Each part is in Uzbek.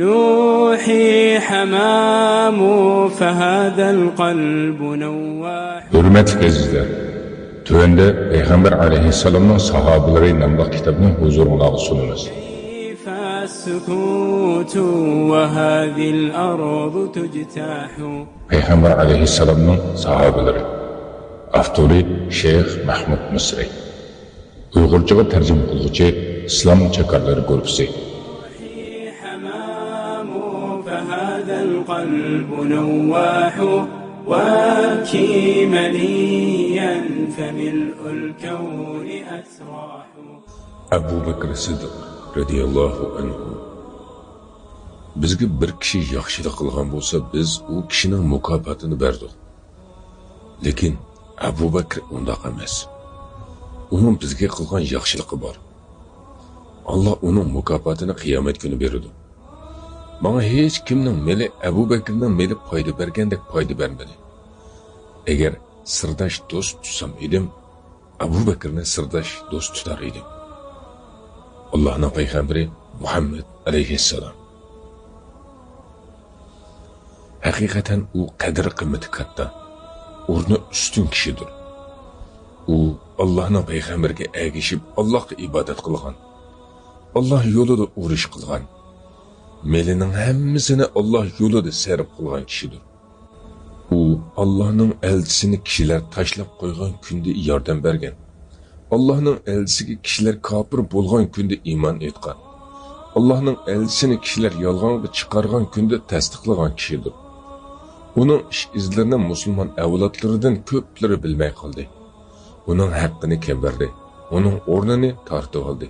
نوحي حمام فهذا القلب نواح. Hürmetli azizlar, tövende Peygamber aleyhisselam'ın sahabeleri namlı kitabını huzuruna sununuz. كيف السكوت وهذه الأرض تجتاح. Peygamber aleyhisselam'ın sahabeleri Avtori Şeyh Mahmud Misri, Uygurcaga tercüme kılgıcı İslam Çakarları Grupsi. حمام فهذا القلب نواح وابكي مليا فملء الكون أسراح. Ebu Bekir Sıddık radiyallahu anhu. Bizge bir kişi yaxşılık kılgan bolsa biz o kişinin mukafatını berdik. Lekin Ebu Bekir undaq emas. Onun bizge kılgan yaxşılığı var. Allah onun mukafatını kıyamet günü berdi. Bana hiç kimnin meli Ebu Bekir'nin meli payda bergendek payda vermedi. Eğer sırdaş dost tutsam idim, Ebu Bekir'ne sırdaş dost tutar idim. Allah'ın Peygamberi Muhammed aleyhisselam. Hakikaten o kadir kıymeti katta, ornu üstün kişidir. O Allah'ın Peygamberge ergişip Allah'a ibadet kılgan, Allah yolunda uğraş kılgan, melinin hemmisini Allah yolunda serip kılgan kişidir. O Allah'ın elçisini kişiler taşlap koygan günde yardım bergen, Allah'ın elçisiga kişiler kafir bolgan günde iman etgan, Allah'ın elçisini kişiler yalğanlığı çıkargan günde tasdiqlagan kişidir. Onun iş izlerini Müslüman evlatlarından köpleri bilmey kaldı. Onun hakkını kim verdi, onun ornunu tartıp aldı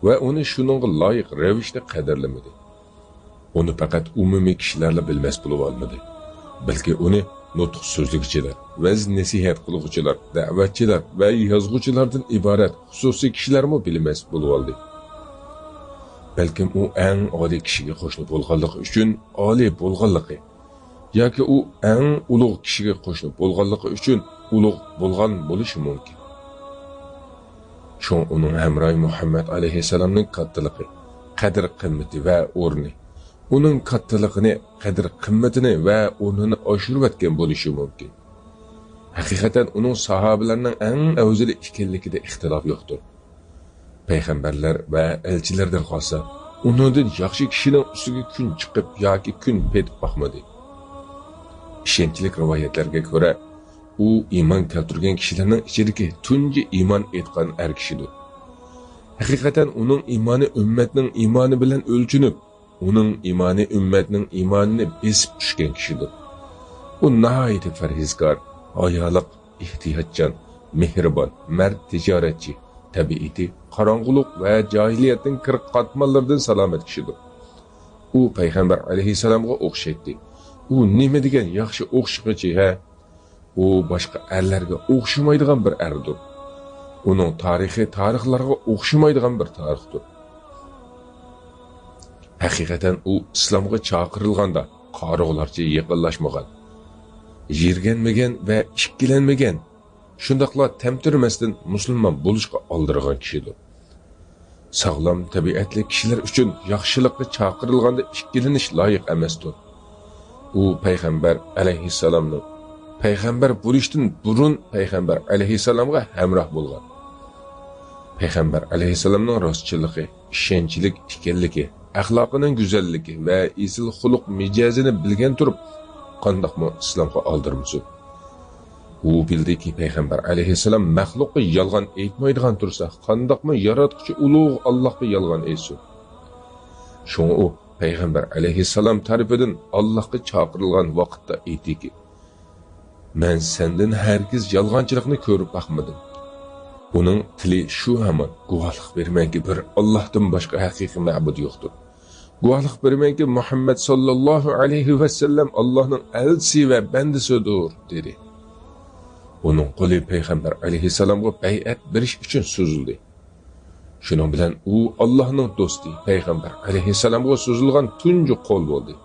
ve onu şununla layık revişte kaderlemedi. Onu fakat umumi kişilerle bilmez bulup almadı. Belki onu nutq sözlükçiler, vez nesihat kılıqçılar, davetçiler ve yazgıcılardan ibaret hususi kişiler mi bilmez bulup aldı. Belki o en âli kişiye qoşulup bolğanlığı üçün âli bolğanlığı, yoki o en ulug' kişiye qoşulup bolğanlığı üçün ulug' bolğan bolishi mumkin. Şoň onun hemrahi Muhammed aleyhisselam'ın kattalığı, qadr qimmati ve o'rni, onun kattalığını, qadr qimmatini ve o'rnini oshirib etgan bolishi mumkin. Hakikaten onun sahabelerinin en afzali ekanligida ixtilof yo'qdir. Peygamberler ve elçilerden kalsa, onundan yaxshi kişinin ustiga kun chiqib yoki kun petib boqmadi. İşençlik rivayetlerge göre, o iman keltirgen kişilerinin içindeki tunji iman etgan er kişidir. Hakikaten onun imanı ümmetinin imanı bilen ölçünüp, onun imanı ümmetinin imanını besip düşken kişidir. O nahayeti ferhizkar, ayalık, ihtiyatcan, mehriban, mert ticaretçi, tabiiti, karanguluk ve cahiliyetin kırk katmalardan salamet kişidir. O Peygamber aleyhisselam'a okşaydı. O nime degen yaxşı okşıgıcı he, o başka erlerge okşamaydigan bir erdir. Onun tarihi tarihlarga okşamaydigan bir tarihdir. Hakikaten o İslamga çağırılganda qarıgılarca yaqinlaşmagan, jirgenmegen ve ikkilenmegen, şundaqla temtirmesden Müslüman buluşqa aldırgan kişidir. Sağlam tabiatli kişiler üçün yaxşılıkka çağırılganda ikkileniş layık emesdir. O Peygamber aleyhisselam'ın Peygamber buluştan burun Peygamber aleyhisselam'a hemrah bolgan. Peygamber aleyhisselam'ın rastçılığı, işençilik ikenligi, ahlakının güzelligi ve isil huluk micazini bilgen turup qandaqmı İslam'a aldırmısı. O bildi ki Peygamber aleyhisselam mahluqqa yalgan aytmaydigan tursa, qandaqmı yaratquchi ulug' Allah'a yalgan aytsin. Şoň o Peygamber aleyhisselam tarafından Allah'a çağırılgan vaqtda aytdi ki, "Men senden hergiz yalğançılıkni körüp bakmadım." Onun tili şu hemen guvalıq bermen ki bir Allah'tan başka hakiki ma'bud yoktur. Guvalıq bermen ki Muhammed sallallahu aleyhi ve sellem Allah'ın elçisi ve bendisidir dedi. Onun kolu Peygamber aleyhisselam'a beyat beriş için sözüldü. Şunun bilen o Allah'ın dostu Peygamber aleyhisselam'a sözülgan tuncu kol oldu.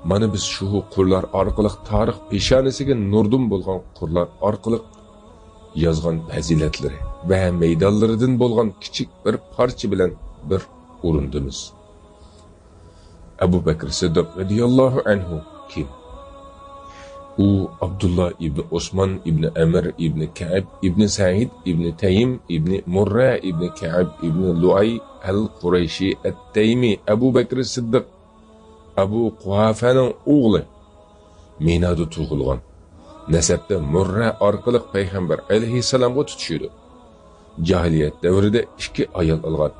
Mana biz şu qurlar arqılıq tarix peşanesiga nurdun bolgan qurlar arqılıq yazgan faziletleri ve meydanlarından bolgan küçük bir parça bilen bir urundunuz. Abu Bakr Siddiq radiyallahu anhu kim? U Abdullah ibn Osman ibn Amr ibn Ka'b ibn Sa'id ibn Taym ibn Murra ibn Ka'b ibn Lu'ay al-Qurayshi at-Taymi Abu Bakr Siddiq Abu Quhafaning o'g'li. Minada tug'ilgan. Nasabda Murra orqali payg'ambar alayhissalomga tutishdi. Jahiliyat davrida 2 ayol olgan.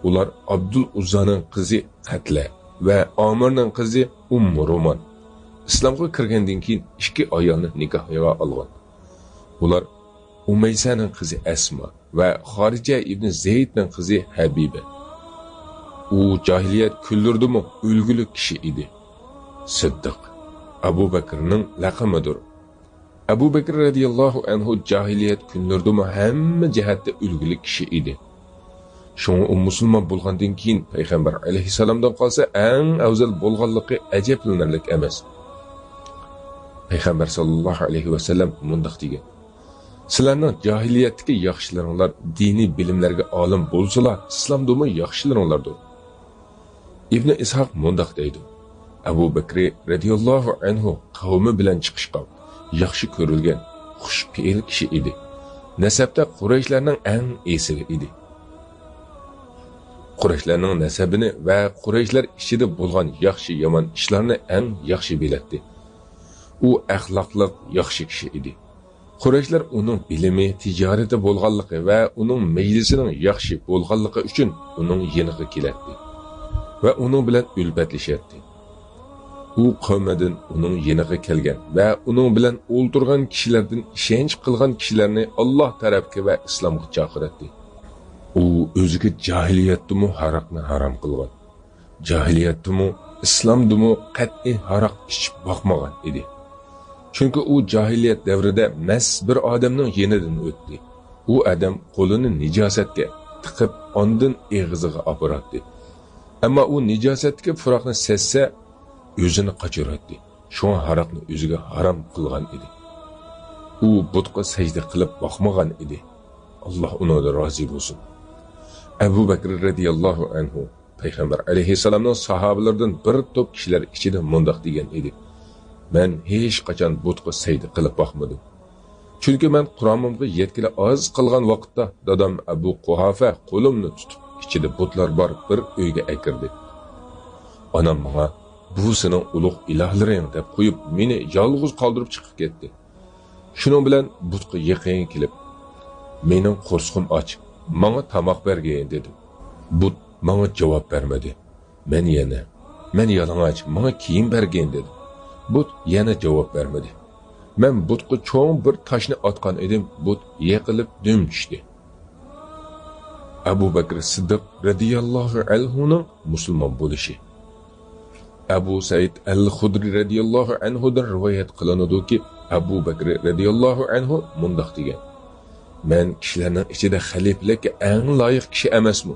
Ular Abdul Uzzaning qizi Qatla va Omirning qizi Roman. İslamga kirgandan keyin 2 ayolni nikohga olgan. Ular Umaysaning qizi Asma va Xorija ibn Zaydning qizi Habiba. U jahiliyat kunlaridami ulguli kishi edi. Siddiq Abu Bakrning laqamidir. Abu Bakr radiyallahu anhu jahiliyat kunlaridami hamma jihatda ulguli kishi edi. Şoňa o musulmon bo'lgandan keyin payg'ambar alayhissalomdan qolsa eng afzal bo'lganligi ajablanarlik emas. Payg'ambar sallallohu alayhi va sallam mundaq degan: "Sizlarning jahiliyatdagi yaxshilaringlar diniy bilimlarga olim bo'lsalar, islomdami yaxshilaringlardir." İbn Ishaq mundaq deydi: Abu Bakr radiyallohu anhu qavmi bilan chiqishqa yaxshi ko'rilgan, xushfe'l kishi edi. Nasabda Qurayshlarning eng esiri edi. Qurayshlarning nasabini va Qurayshlar ichida bo'lgan yaxshi yomon ishlarni eng yaxshi biladi. U axloqli yaxshi kishi edi. Qurayshlar uning bilimi, tijorati bo'lganligi va uning mejlisining yaxshi bo'lganligi uchun uning yeniga keladi va uning bilan ulbatlashardi. U qavmidan uning yeniga kelgan va uning bilan o'ltirgan kishilardan ishonch qilgan kishilarni Alloh tarafga va islomga chaqiradi. U o'ziga jahiliyatdimi haroqni harom qilgan. Jahiliyatdimi, islomdimi qat'iy haroq ichib boqmagan edi. Chunki u jahiliyat davrida mas bir odamning yenidan o'tdi. U odam qo'lini nijosatga tiqib, ondan eg'iziga oboradi. Ammo u nijosatga furoqni sezsa, o'zini qochiradi. Shunga haroqni o'ziga harom qilgan edi. U butqa sajda qilib boqmagan edi. Alloh undan rozi bo'lsin. Abu Bakr radiyallohu anhu payg'ambar alayhissalomning sahobalaridan bir to'p kishilar ichida mundaq degan edi: "Men hech qachon butqa sajda qilib boqmadim. Chunki men Qur'onimga yetkili oz qilgan vaqtda dadam Abu Quhafa qo'limni tutib ichida butlar bor bir uyga akirdi. Onam menga bu sening ulug' ilohlaring deb qo'yib, meni yolg'iz qoldirib chiqib ketdi. Shuning bilan butqa yaqin kelib, mening qo'rsqim och, menga tamoq bergin dedim. But menga javob bermadi. Men yalang'och, menga kiyim bergin dedim. But yana javob bermadi. Men butqa cho'ng bir toshni otgan edim, but yiqilib dum tushdi." Abu Bakr Siddiq radiyallohu anhuning musulmon bo'lishi. Abu Said al-Khudri radiyallohu anhudan rivoyat qilinadiki, Abu Bakr radiyallohu anhu mundaq degan: "Men kishilarning ichida xalifalikka eng loyiq kishi emasmi?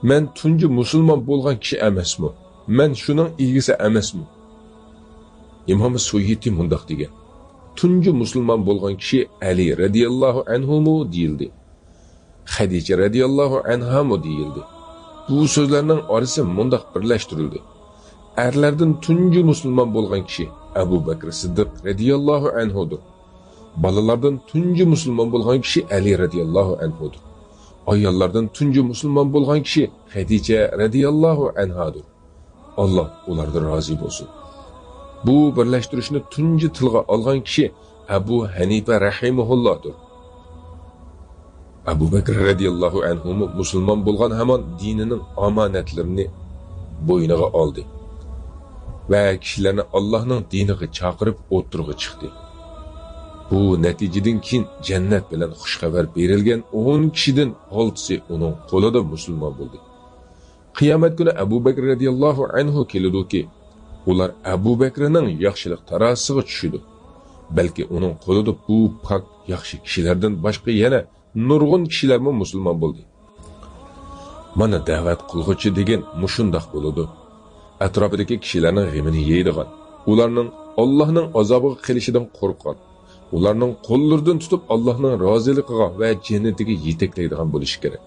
Men tunji musulmon bo'lgan kishi emasmi? Men shuning egisi emasmi?" İmam Suyuti mundaq degan: "Tunji musulmon bo'lgan kishi Ali radiyallohu anhu mu deyildi. Xadija radiyallohu anha mu deyildi. Bu so'zlarning orasi mundaq birlashtirildi. Erlardan tunji musulmon bo'lgan kishi Abu Bakr Siddiq radiyallohu anhudir. Balalardan tunji musulmon bo'lgan kishi Ali radiyallohu anhudir. Ayollardan tunji musulmon bo'lgan kishi Xadija radiyallohu anhadir. Alloh ulardan rozi bo'lsin." Bu birlashtirishni tunji tilga olgan kishi Abu Hanifa rahimahullohdir. Abu Bakr radiyallohu anhu musulmon bo'lgan hamon dinining omonatlarini bo'yniga oldi va kishilarni Allohning diniga chaqirib o'tirg'i chiqdi. Bu natijadan keyin jannat bilan xushxabar berilgan 10 kishidan 6si uning qo'lida musulmon bo'ldi. Qiyomat kuni Abu Bakr radiyallohu anhu keladi-ki, ular Abu Bakrning yaxshilik tarosiga tushidi. Balki uning qo'lida bu pok yaxshi kishilardan boshqa yana nurg'un kishilarmi musulmon bo'ldi. Mana da'vat qilg'uchi degan mushundoq bo'ladi. Atrofidagi kishilarning g'imini yeydigan, ularning Allohning azobiga qilishidan qo'rqgan, ularning qo'llaridan tutib Allohning roziligiga va jannatiga yetaklaydigan bo'lishi kerak.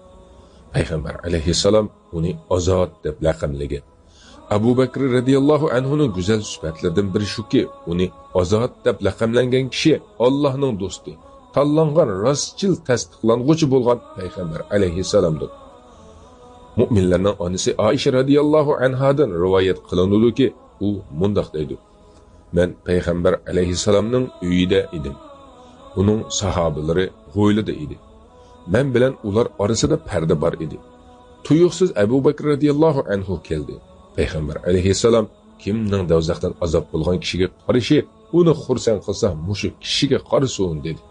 Payg'ambar alayhissalom uni ozod deb laqamlagan. Abu Bakr radiyallohu anhuning go'zal sifatlaridan biri shuki, uni ozod deb laqamlangan kishi Allohning do'sti, tanlangan rostchil tasdiqlanguvchi bo'lgan payg'ambar alayhissalomdir. Mu'minlarning onasi Aisha radiyallohu anhadan rivoyat qilinadiki, u mundoq deydi: "Men payg'ambar alayhissalomning uyida edim. Uning sahobalari g'o'ylida edi. Men bilan ular orasida parda bor edi. Tuyuqsiz Abu Bakr radiyallohu anhu keldi. Payg'ambar alayhissalom kimning do'zaxdan azob bo'lgan kishiga qarashi, uni xursand qilsa, mushu kishiga qarasin dedi.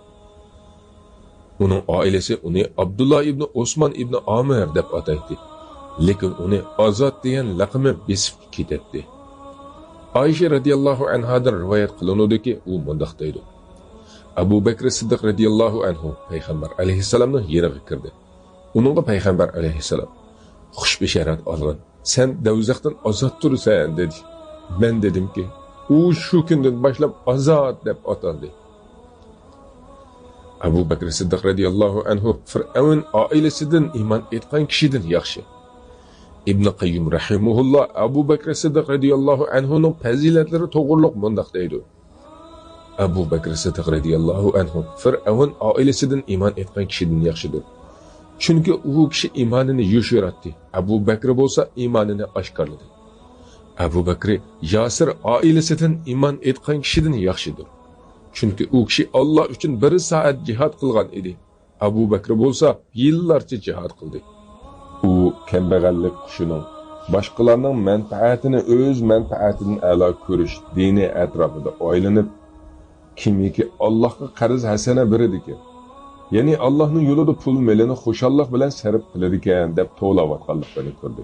Uning oilasi uni Abdullah ibn Osman ibn Amir deb ataydi. Lekin uni Azod degan laqami besib ketdi. Aisha radiyallohu anhadan rivoyat qilinadiki, u mundoq deydi: Abu Bakr Siddiq radiyallohu anhu payg'ambar alayhissalomning yeriga kirdi. Uningga payg'ambar alayhissalom: "Xush bisharat olgin. Sen do'zaxdan ozod tursan" dedi. Men dedimki, u shu kundan boshlab ozod deb ataldi. Abu Bakr Siddiq radiyallohu anhu Fir'avn oilasidan iymon etgan kishidan yaxshi. İbn Qayyim rahimahulloh Abu Bakr Siddiq radiyallohu anhuning fazilatlari to'g'riliq mundoq deydi. Abu Bakr Siddiq radiyallohu anhu Fir'avn oilasidan iymon etgan kishidan yaxshidir. Chunki u kishi iymonini yoshiratdi. Abu Bakr bo'lsa iymonini oshkorladi. Abu Bakr Yasir oilasidan iymon etgan kishidan yaxshidir. Chunki u kishi Alloh uchun 1 soat jihad qilgan edi. Abu Bakr bo'lsa yillarcha jihad qildi. U kambag'allik qushining boshqalarning manfaatini o'z manfaatidan a'lo ko'rish dini atrofida o'ylanib, kimiki Allohga qarz hasana beradigan, ya'ni Allohning yo'lida pul melini xushallik bilan sarf qiladi ekan deb to'layotganligini ko'rdi.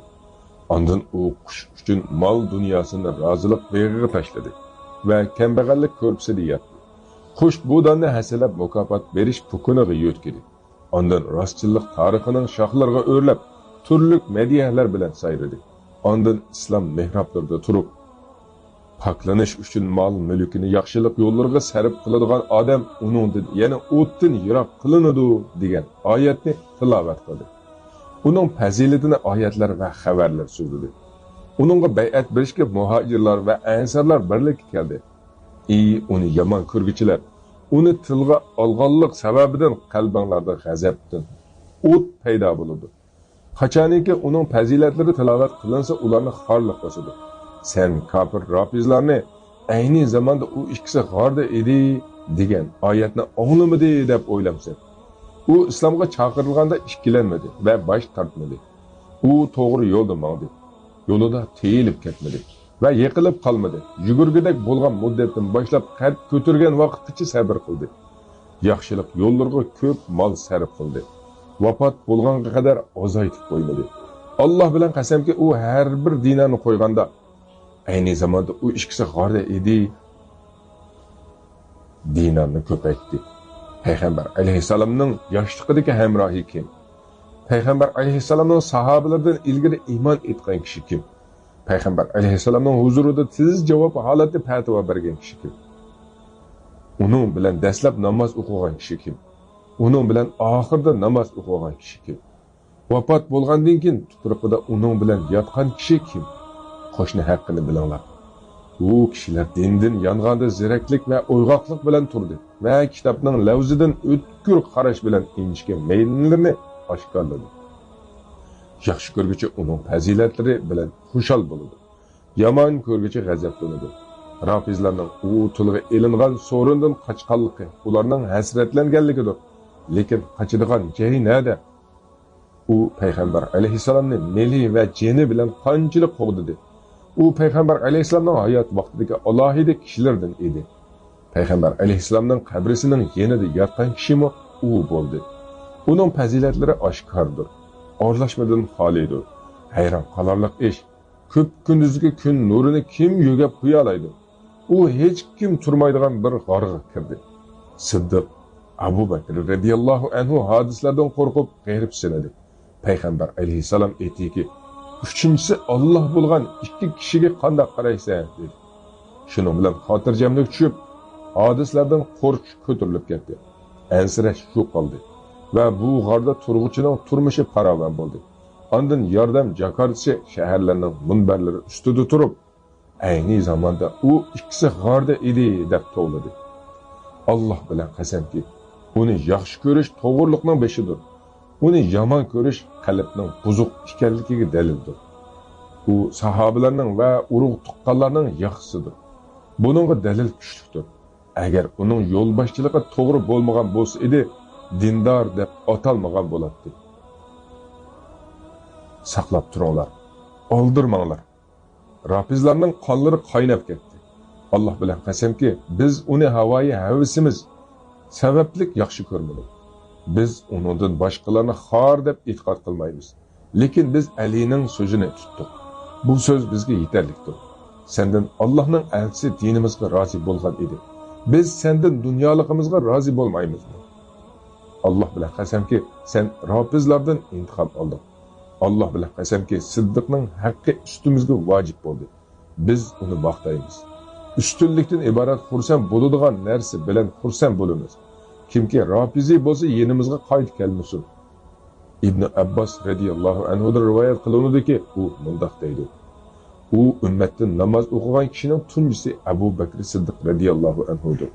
Ondan u qush uchun mol dunyosini rozilik beg'iga tashladi va kambag'allik ko'rpsida yatdi. Qush bu donni hasalab mukofot berish pukuniga yo'tkidi. Ondan rostchilik tarixining shoxlariga o'rlab turli madiyalar bilan sayradi. Ondan islom mehroblarida turib, paklanish uchun mol mulkini yaxshilik yo'llariga sarf qiladigan odam uningdan, ya'ni o'tdan yiroq qilinadi degan oyatni tilovat qildi. Uning fazilatini oyatlar va xabarlar so'zladi. Uningga bay'at berishga muhojirlar va ansarlar birlikka keldi. Uni yomon ko'rguchilar, uni tilga olganlik sababidan qalbinglarda g'azabdan o't paydo bo'ladi. Qachoniki uning fazilatlari tilovat qilinsa, ularni xorliq bosadi. Sen kafir rafizlarni ayni zamonda u ikkisi g'orda edi degan oyatni anglamadi deb o'ylamsan. U islomga chaqirilganda ikkilanmadi va bosh tortmadi. U to'g'ri yo'lda mangdi. Yo'lida teyilib ketmadi va yiqilib qolmadi. Yugurgidek bo'lgan muddatdan boshlab qad ko'targan vaqtgacha sabr qildi. Yaxshilik yo'llariga ko'p mol sarf qildi. Vafot bo'lganga qadar ozaytib qo'ymadi. Alloh bilan qasamki, u har bir dinarni qo'yganda ayni zamonda u ikkisi g'orda edi, dinarni ko'paytdi. Payg'ambar alayhissalomning yoshligidagi hamrohi kim? Payg'ambar alayhissalomning sahobalaridan ilgari iymon etgan kishi kim? Payg'ambar alayhissalomning huzurida tez javob holatda fatvo bergan kishi kim? Uning bilan dastlab namoz o'qigan kishi kim? Uning bilan oxirda namoz o'qigan kishi kim? Vafot bo'lgandan keyin tuproqda uning bilan yotgan kishi kim? Qo'shni haqqini bilinglar. U kishilar dindan yong'anda ziraklik va uyg'oqlik bilan turdi va kitobning lavzidan o'tkir qarash bilan inchgan maylilarini oshkorladi. Yaxshi ko'rguchi uning fazilatlari bilan xushal bo'ladi. Yomon ko'rguchi g'azablanadi. Rafizlarning u tilga elingan so'rindan qochqanligi ularning hasratlanganligidir. Lekin qochadigan joyi nada? U payg'ambar alayhissalomni meli va jini bilan qanchalik qo'g'didi. U payg'ambar alayhissalomning hayot vaqtidagi alohida kishilardan edi. Payg'ambar alayhissalomning qabrisining yanida yotgan kishimi u bo'ldi. Uning fazilatlari oshkordir. Orlashmadan xolidir. Hayron qolarlik ish. Ko'p kunduzgi kun nurini kim yo'gab qo'ya oladi? U hech kim turmaydigan bir g'orga kirdi. Siddiq Abu Bakr radiyallohu anhu hadislardan qo'rqib g'ayribsinadi. Payg'ambar alayhissalom aytdiki, uchinchisi Alloh bo'lgan ikki kishiga qanday qaraysan dedi. Shuning bilan xotirjamlik tushib, hadislardan qo'rqish ko'tarilib ketdi. Ansirash shu qoldi va bu g'orda turg'uchining turmushi farovon bo'ldi. Ondan yordam jakartisi shaharlarning munbarlari ustida turib, ayni zamonda u ikkisi g'orda edi deb to'g'ladi. Alloh bilan qasamki, uni yaxshi ko'rish to'g'riliqning beshidir. Uni yomon ko'rish qalbning buzuq ekanligiga dalildir. U sahobalarning va urug' tuqqanlarning yaxshisidir. Buningga dalil kuchlidir. Agar uning yo'lboshchiligi to'g'ri bo'lmagan bo'lsa edi, dindor deb atalmagan bo'lardi. Saqlab turinglar, o'ldirmanglar. Rafizlarning qonlari qaynab ketdi. Alloh bilan qasamki, biz uni havoyi havasimiz sabablik yaxshi ko'rmadik. Biz uningdan boshqalarni xor deb e'tiqod qilmaymiz. Lekin biz Alining so'zini tutdik. Bu so'z bizga yetarlikdir. Sendan Allohning elchisi dinimizga rozi bo'lgan edi. Biz sendan dunyoligimizga rozi bo'lmaymizmi? Alloh bilan qasamki, sen Rafizlardan intiqom olding. Alloh bilan qasamki, Siddiqning haqqi ustimizga vojib bo'ldi. Biz uni maqtaymiz. Ustunlikdan iborat xursand bo'ladigan narsa bilan xursand bo'lamiz. Kimki Rafizi bo'lsa, yenimizga qaytib kelmasin. İbn Abbas radiyallahu anhudan rivoyat qilinadiki, u mundaq deydi. U ummatdan namoz o'qigan kishining tunjisi Abu Bakr Siddiq radiyallahu anhudir.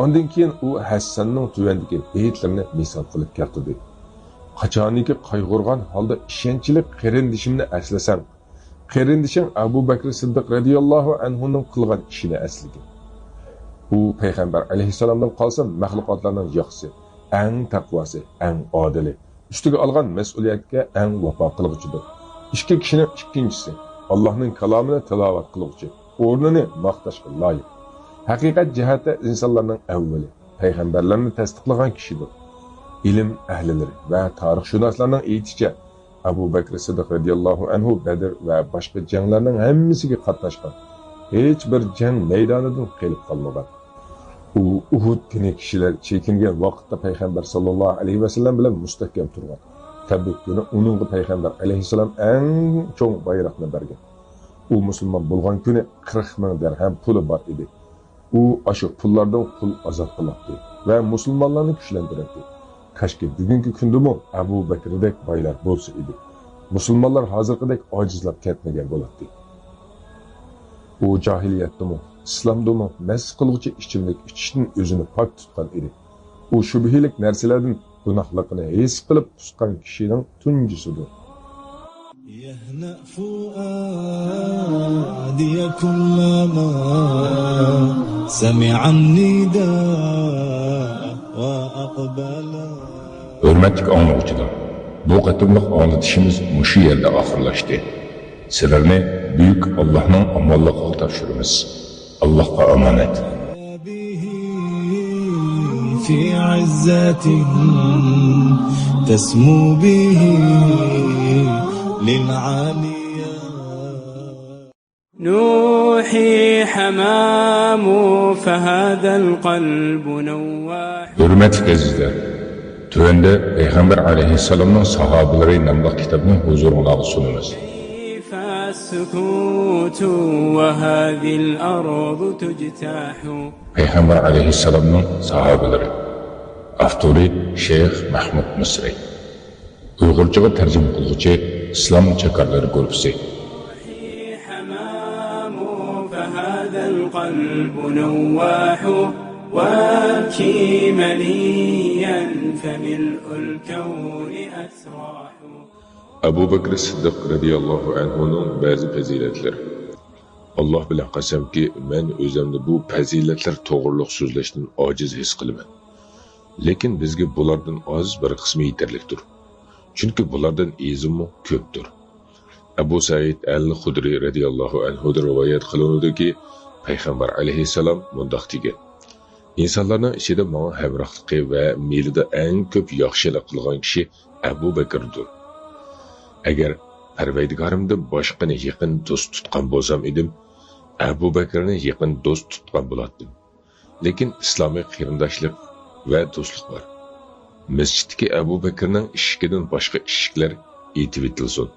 Ondan keyin u Hassanning tuvandagi beytlarini misol qilib keltirdi. Qachoniki qayg'urgan holda ishonchli qarindishimni aslasam, qarindishim Abu Bakr Siddiq radiyallahu anhuning qilgan ishini aslagan. U payg'ambar alayhissalomdan qolsa maxluqotlarning yaxshisi, eng taqvosi, eng odili, ustiga olgan mas'uliyatga eng vafo qiluvchidir. Ikki kishining ikkinchisi, Allohning kalomini tilovat qiluvchi, o'rnini maqtashga loyiq. Haqiqat jihatda insonlarning avvali, payg'ambarlarni tasdiqlagan kishidir. İlim əhlilləri və tarixşünaslarının aytishicha, Abu Bakr Siddiq radiyallahu anhu Badr və başqa janglarning hammasiga qatnashgan. Hech bir jang maydonidan qolib qolmagan. U Uhud kuni kishilar chekingan vaqtda payg'ambar sallallohu alayhi vasallam bilan mustahkam turgan. Tabuk kuni uningga payg'ambar alayhissalom eng cho'ng bayroqni bergan. U musulmon bo'lgan kuni 40 ming dirham puli bor edi. U ashu pullardan pul azod qiladi va musulmonlarni kuchlantiradi. Kaşki bugünkü kundimi Abu Bakrdek baylar bo'lsa edi. Musulmonlar hozirgidek ojizlab ketmagan bo'ladi. U jahiliyatdimi, islomdimi mas qiluvchi ichimlik ichishdan o'zini pok tutgan edi. U shubhilik narsalardan gunohligini his qilib tutgan kishining tunjisidir. يهنأ فؤادي كلما سمع النداء وأقبل. Hürmetlik anlıqçılar, bu qatımlıq anlatışımız muşu yerde ahırlaştı. Sizlerine büyük Allah'ın amallıqı tavşırımız. Allah'a emanet. في عزة تسمو به للعالية. نوحي حمام فهذا القلب نواح. Hürmetlik azizler, tövende Peygamber aleyhisselam'ın sahabeleri namlıq kitabının huzuruna sunumuz. كيف السكوت وهذه الأرض تجتاح. Peygamber aleyhisselam'ın sahabeleri. Avtori Şeyh Mahmud Misri. Uygurcaga tercüme qiluvchi İslam Çakarları Grupsi. حمام فهذا القلب نواح وابكي مليا فملء الكون أسراح. Abu Bakr Siddiq radiyallahu anhu'nun bazı faziletleri. Allah bilan qasamki, men o'zimni bu faziletlar to'g'riliq so'zlashdan ojiz his qilaman. Lekin bizga bulardan oz bir qismi yetarlikdir. Chunki bulardan ezimi ko'pdir. Abu Said al-Khudri radiyallahu anhu rivoyat qilinadiki, payg'ambar alayhissalom mundaq degan: insonlarning ichida menga hamrohligi va melida eng ko'p yaxshilik qilgan kishi Abu Bakrdir. Agar Parvardigorimdan boshqani yaqin do'st tutgan bo'lsam edim, Abu Bakrni yaqin do'st tutgan bo'lardim. Lekin islomiy qarindoshlik va do'stlik bor. Masjiddagi Abu Bakrning ishikidan boshqa eshiklar etib etilsin.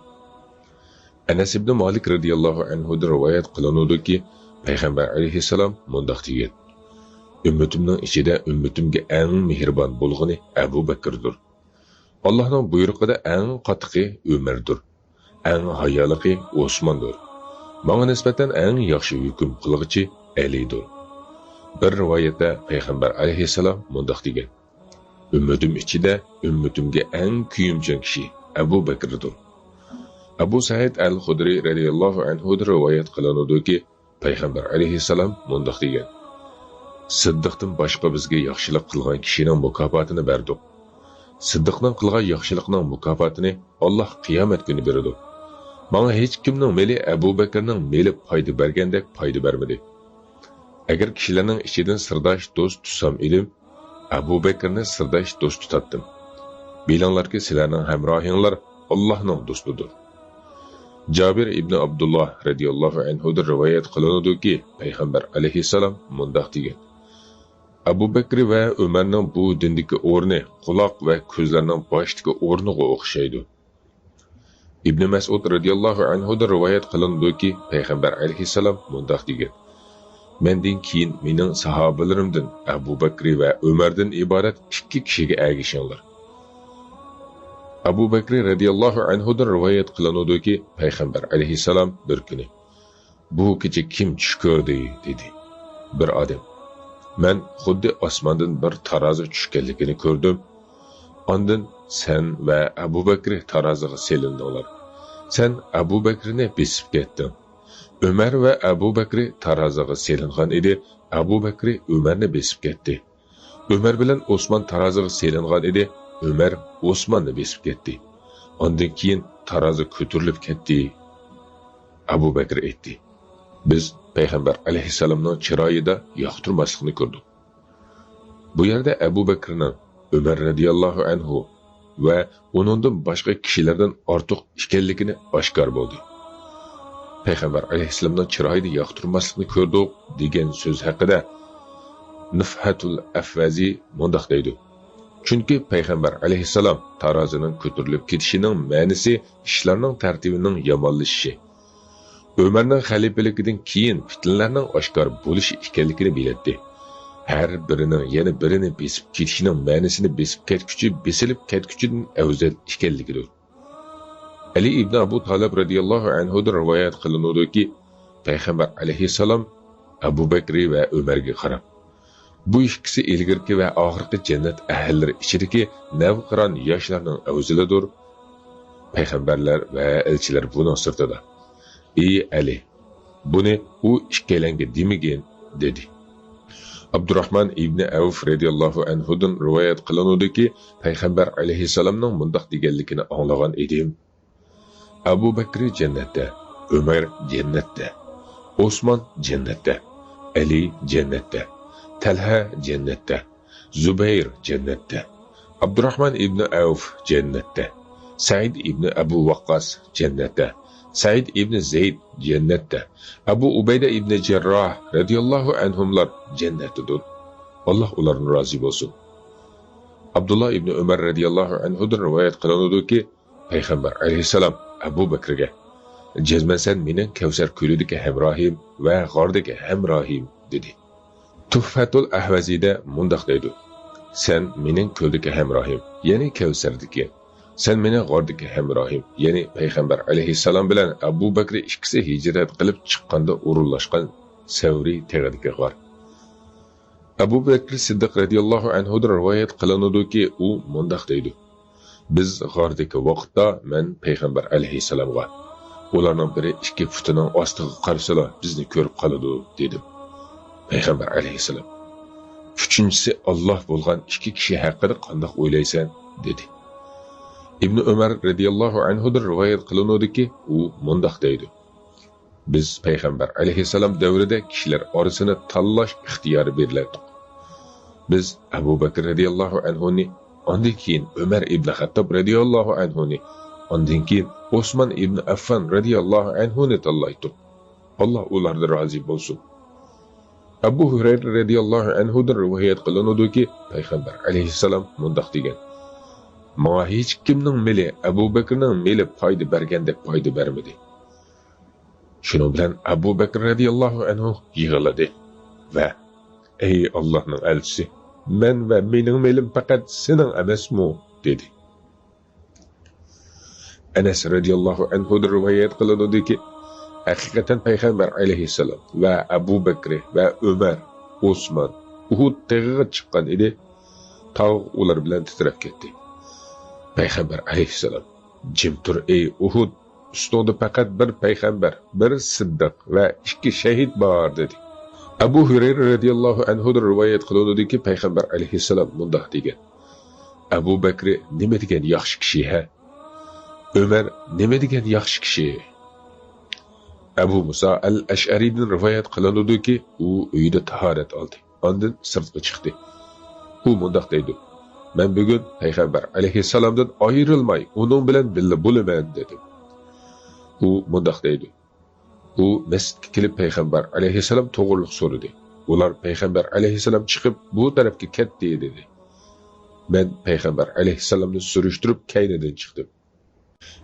Anas ibn Malik radiyallohu anhu rivoyat qilinadiki, payg'ambar alayhissalom mundaq degan: ummatimning ichida ummatimga eng mehribon bo'lgani Abu Bakrdir. Allah'ның buyrug'ida eng qattiqi Ömer'dir. Eng hayoliqi Osman'dir. Bana nisbatan eng yaxshi hukm qilg'ichi Ali'dir. Bir rivoyatda Payg'ambar alayhissalom mundaq degan: Ümmetim içinde ümmetimge en kuyumcan kişi Abu Bakır'dır. Abu Said al-Hudri radiyallahu anhu'da rivayet kılanıdır ki Peygamber aleyhisselam mundaq degan: Siddiqdan başqa bizga yaxshilik qilgan kishining mukofotini berdik. Siddiqning qilgan yaxshilikning mukofotini Alloh qiyomat kuni beradi. Menga hech kimning meli Abu Bakrning meli foyda bergandek foyda bermadi. Agar kishilarning ichidan sirdosh do'st tutsam edim, Abu Bakrni sirdosh do'st tutatdim. Bilinglarki sizlarning hamrohinglar Allohning do'stidir. Jabir ibn Abdullah radiyallahu anhu'dan rivoyat qilinadiki, Payg'ambar alayhissalom mundaq degan: Abu Bakr va Umarning bu dindagi o'rni quloq va ko'zlarning boshdagi o'rniga o'xshaydi. Ibn Mas'ud radiyallahu anhu'dan rivoyat qilinadiki, Payg'ambar alayhissalom mundaq degan: Mendan keyin mening sahobalarimdan Abu Bakr va Umardan iborat ikki kishiga ergishinglar. Abu Bakr radiyallahu anhu'dan rivoyat qilinadiki, Payg'ambar alayhissalom bir kuni: Bu kecha kim tush ko'rdi dedi. Bir odam: Men xuddi osmondan bir tarozi tushganligini ko'rdim. Ondan sen va Abu Bakr taroziga selindinglar. Sen Abu Bakrni besib ketding. Umar va Abu Bakr taroziga selingan edi. Abu Bakr Umarni besib ketdi. Umar bilan Osman taroziga selingan edi. Umar Osmanni besib ketdi. Ondan keyin tarozi ko'tarilib ketdi. Abu Bakr aytdi: Biz Payg'ambar alayhissalomning chiroyida yoqtirmaslikni ko'rdik. Bu yerda Abu Bakrning Umar radiyallohu anhu va uningdan boshqa kishilardan ortiq ekanligini oshkor bo'ldi. Payg'ambar alayhissalomning chiroyida yoqtirmaslikni ko'rdik degan so'z haqida Nufhatul Afvazi mundaq deydi: Chunki Payg'ambar alayhissalom tarozining ko'tarilib ketishining ma'nosi ishlarning tartibining yomonlashishi, Ömerning xalifaligidan keyin fitnalarning oshkor bo'lishi ekanligini biladi. Har birining yana birini besib ketishining ma'nosini besib ketguchi, besilib ketguchidan afzal ekanligidir. Ali ibn Abu Talib radiyallohu anhu'dan rivoyat qilinadiki, Payg'ambar alayhissalom Abu Bakr va Umarga qarab: Bu ikkisi ilgirki va oxirgi jannat ahllari ichidagi navqiron yoshlarning afzalidir. Payg'ambarlar va elchilar buning sirtida. Ey Ali, buni u ikkalanga demagin dedi. Abdurrahman ibn Avf radiyallohu anhu'dan rivoyat qilinadiki, Payg'ambar alayhissalomning mundaq deganligini anglagan edim: Abu Bakr jannatda, Umar jannatda, Osman jannatda, Ali jannatda, Talha jannatda, Zubayr jannatda, Abdurrahman ibn Avf jannatda, Said ibn Abu Waqqas jannatda, Said ibn Zayd jannatda, Abu Ubayda ibn Jarrah radiyallohu anhumlar jannatdadir. Allah ulardan rozi bo'lsin. Abdullah ibn Umar radiyallohu anhudan rivoyat qilinadiki, Payg'ambar alayhissalom Abu Bakrga: Jazman sen mening Kavsar ko'lidagi hamrohim va g'ordagi hamrohim dedi. Tuhfatul Ahvazida mundaq deydi: Sen mening ko'ldagi hamrohim, ya'ni Kavsardagi. Sen mening g'ordagi hamrohim, ya'ni Payg'ambar alayhissalom bilan Abu Bakr ikkisi hijrat qilib chiqqanda o'rinlashgan Savri teg'idagi g'or. Abu Bakr Siddiq radiyallohu anhudan rivoyat qilinadiki, u mundaq deydi: Biz g'ordagi vaqtda men Payg'ambar alayhissalomga: Ularning biri ikki futining ostiga qarsalar bizni ko'rib qoladi dedim. Payg'ambar alayhissalom: Uchinchisi Alloh bo'lgan ikki kishi haqida qanday o'ylaysan dedi. Ibn Umar radiyallohu anhudan rivoyat qilinadiki, u mundaq deydi: Biz Payg'ambar alayhissalom davrida kishilar orasini tanlash ixtiyori beriladi. Biz Abu Bakr radiyallohu anhuni, ondan keyin Umar ibn Xattob radiyallohu anhuni, ondan keyin Osman ibn Affan radiyallohu anhuni tanlaydik. Alloh ulardan rozi bo'lsin. Abu Hurayra radiyallohu anhudan rivoyat qilinadiki, Payg'ambar alayhissalom mundaq degan: Menga hech kimning meli Abu Bakrning meli foyda bergandek foyda bermadi. Shuning bilan Abu Bakr radiyallohu anhu yig'ladi va: Ey Allohning elchisi, men va mening melim faqat sening emasmi dedi. Anas radiyallohu anhu rivoyat qilinadiki, haqiqatan payg'ambar alayhissalom va Abu Bakr va Umar, Osman Uhud tag'iga chiqqan edi. Tog' ular bilan titrab ketdi. Payg'ambar alayhissalom, "Jim tur ey Uhud, ustingda faqat bir payg'ambar, bir siddiq va 2 shahid bor" dedi. Abu Hurayra radiyallohu anhu rivoyat qilinadiki, payg'ambar alayhissalom bunday degan: Abu Bakr nima degan yaxshi kishi ha? Umar nima degan yaxshi kishi? Abu Musa al-Ash'ariydan rivoyat qilinadiki, u uyida tahorat oldi. Ondan sirtga chiqdi. U bunday deydi: "Men bugun payg'ambar alayhissalomdan ayrilmay, uning bilan birga bo'laman" dedi. U bunday deydi: "U masjidga kelib payg'ambar alayhissalom to'g'riliq so'radi. Ular payg'ambar alayhissalom chiqib bu tarafga ketdi" dedi. Men payg'ambar alayhissalomni surishtirib kaynidan chiqdim.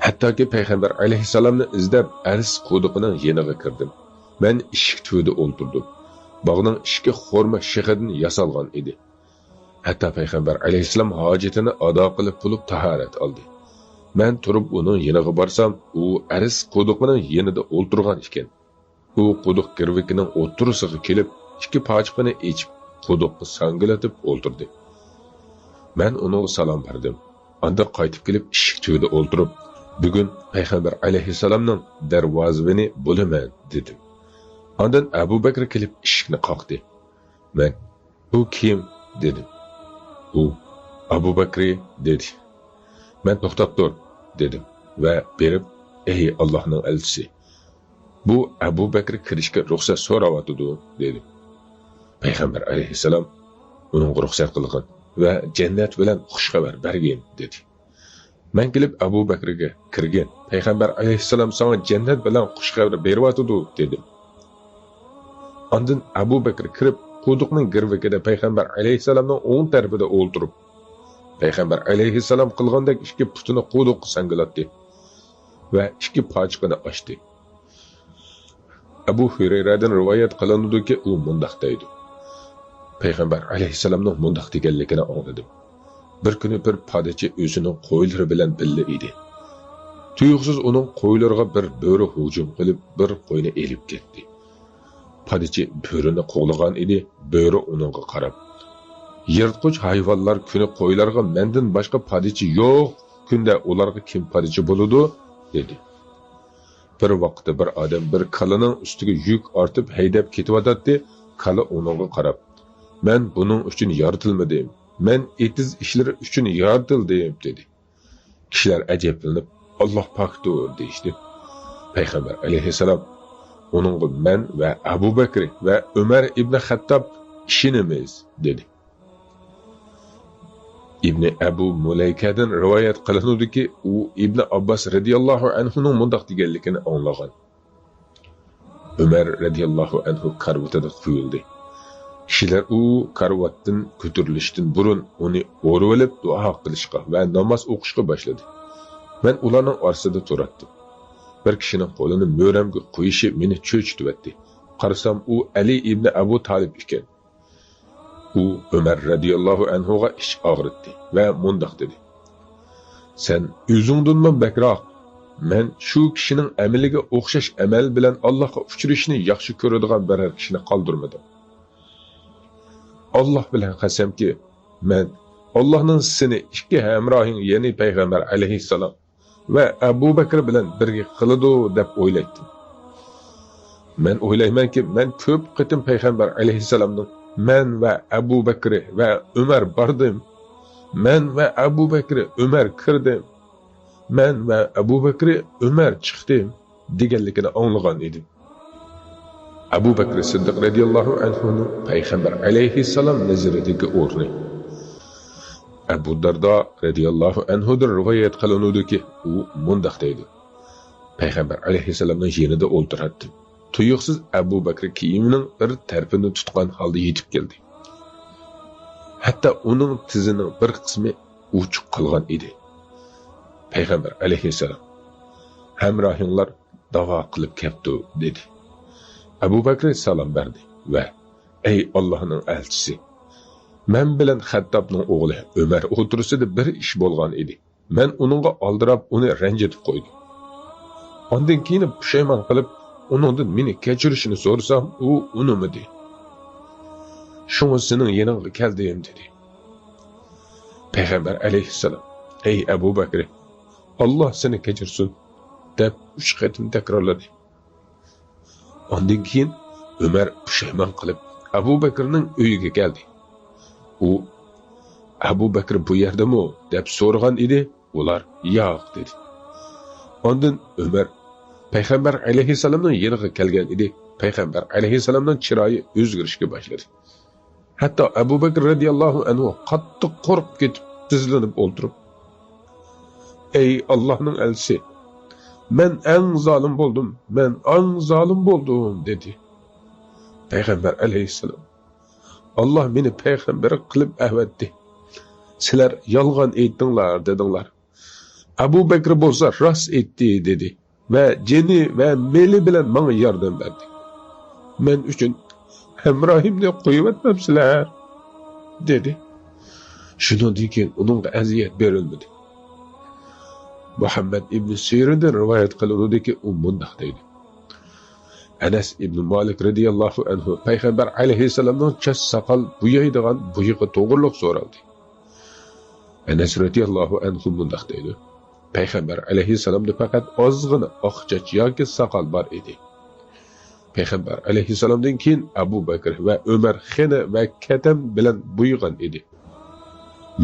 Hattoki payg'ambar alayhissalomni izlab Aris quduqining yeniga kirdim. Men eshik tuvida o'ltirdim. Bog'ning ishki xurma shig'idan yasalgan edi. Hatta payg'ambar alayhissalom hojatini ado qilib bo'lib tahorat oldi. Men turib uning yeniga borsam, u Aris quduqining yenida o'ltirgan ekan. U quduq kirvikining o'tirisiga kelib, 2 pochiqini ichib, quduqni sangilatib o'ltirdi. Men ona salom berdim. Anda qaytib kelib eshik tuvida o'ltirib, "Bugun payg'ambar alayhissalomning darvozasini bo'laman" dedim. Ondan Abu Bakr kelib eshikni qoqdi. Men, "Bu kim?" dedim. U, "Abu Bakr" dedi. Men to'xtab tur dedim va berib, "Ey Allohning elchisi, bu Abu Bakr kirishga ruxsat so'rayotdi" dedim. Payg'ambar alayhissalom uning ruxsat qilgan va jannat bilan xush xabar bergin dedi. Men kelib Abu Bakrga kirgan. Payg'ambar alayhissalom sana jannat bilan xush xabar beryapti dedim. Ondan Abu Bakr kirib quduqning girvikida payg'ambar alayhissalomning o'ng tarafida o'ltirib, payg'ambar alayhissalom qilgandek 2 putini quduqqa sangilatdi va 2 pochiqini ochdi. Abu Hurayradan rivoyat qilinadiki, u mundaq deydi: Payg'ambar alayhissalomning mundaq deganligini angladim. Bir kuni bir podachi o'zining qo'ylari bilan birga edi. Tuyuqsiz uning qo'ylariga bir bo'ri hujum qilib, bir qo'yni elib ketdi. Podachi bo'rini qo'g'lagan edi, bo'ri uningga qarab: "Yirtqich hayvonlar kuni qo'ylarga mendan boshqa podachi yo'q, kunda ularga kim podachi bo'ladi?" dedi. Bir vaqtda bir odam bir kalaning ustiga yuk ortib haydab ketyotdi. Kala uningga qarab: "Men buning uchun yaratilmadim. Men etiz ishlari uchun yaratildim" dedi. Kishilar ajablanib, "Alloh pokdir" deydi. Payg'ambar alayhissalom uningga men va Abu Bakr va Umar ibn Xattob ishonamiz dedi. İbn Abu Mulaykadan rivoyat qilinadiki, u Ibn Abbas radiyallohu anhuning mundaq deganligini anglagan. Umar radiyallohu anhu karvatida quyildi. Kishilar u karvatdan ko'tarilishdan burun uni o'rib olib duo qilishga va namoz o'qishga boshladi. Men ularning orasida turardim. Bir kishining qo'lini mo'ramga qo'yishi meni cho'chitibdi. Qarasam u Ali ibn Abu Talib ekan. U Umar radiyallohu anhuga ish og'ritdi va mundaq dedi: "Sen o'zingdanmi bakroq? Men shu kishining amaliga o'xshash amal bilan Allohga uchrashni yaxshi ko'radigan biror kishini qoldirmadim. Alloh bilan qasamki, men Allohning seni 2 hamrohing, ya'ni payg'ambar alayhissalom va Abu Bakr bilan birga qiladi deb o'ylaydim. Men o'ylaymanki, men ko'p qitim payg'ambar alayhissalomning men va Abu Bakr va Umar bordim. Men va Abu Bakr Umar kirdim. Men va Abu Bakr Umar chiqdim" deganligini anglagan edim. Abu Bakr Siddiq radiyallohu anhu payg'ambar alayhissalom nazaridagi o'rni. Abu Dardo radiyallohu anhu rivoyat qilinadiki, u mundaq deydi: Payg'ambar alayhissalomning yonida o'ltirardim. Tuyuqsiz Abu Bakr kiyimining bir tarafini tutgan holda yetib keldi. Hatta uning tizining bir qismi uchiq qolgan edi. Payg'ambar alayhissalom: "Hamrohinglar davo qilib keldi" dedi. Abu Bakr salom berdi va: "Ey Allohning elchisi, men bilan Xattobning o'g'li Umar o'tirsida bir ish bo'lgan edi. Men onunğa aldırab uni ranjitib qo'ydim. Ondan keyin pushaymon qilib, uningdan meni kechirishini so'rasam, u unimidi. Shunga sening yaningga keldim dedi. Payg'ambar alayhissalom: "Ey Abu Bakr, Alloh seni kechirsin" deb 3 qatim takrorladi. Ondan keyin Ömer pushaymon qilib Abu Bakrning uyiga keldi. U Abu Bakr bu yerdami deb so'ragan edi. Ular yo'q dedi. Ondan Ömer Payg'ambar alayhissalomning yeniga kelgan edi. Payg'ambar alayhissalomning chiroyi o'zgarishga boshladi. Hatto Abu Bakr radhiyallohu anhu qattiq qo'rqib ketib, tizlanib o'ltirib: "Ey Allohning elchisi, men eng zolim bo'ldim, men eng zolim bo'ldim" dedi. Payg'ambar alayhissalom: "Alloh meni payg'ambar qilib avatdi. Sizlar yolg'on aytdinglar" dedinglar. Abu Bakr bo'lsa rost aytdi dedi va jini va meli bilan menga yordam berdi. Men uchun hamrohimni qo'yib atmamsizlar dedi. Shundan keyin uningga aziyat berilmadi. Muhammad ibn Sirindan rivoyat qilinadiki, u bunday deydi. Anas ibn Malik radhiyallohu anhu payg'ambar alayhissalomning chas soqol bo'yaydigan bo'yiga to'g'riliq so'raldi. Anas radhiyallohu anhu bunday deydi. Payg'ambar alayhissalomda faqat ozg'ina oq soch yoki soqol bor edi. Payg'ambar alayhissalomdan keyin Abu Bakr va Umar xina va katam bilan bo'ygan edi.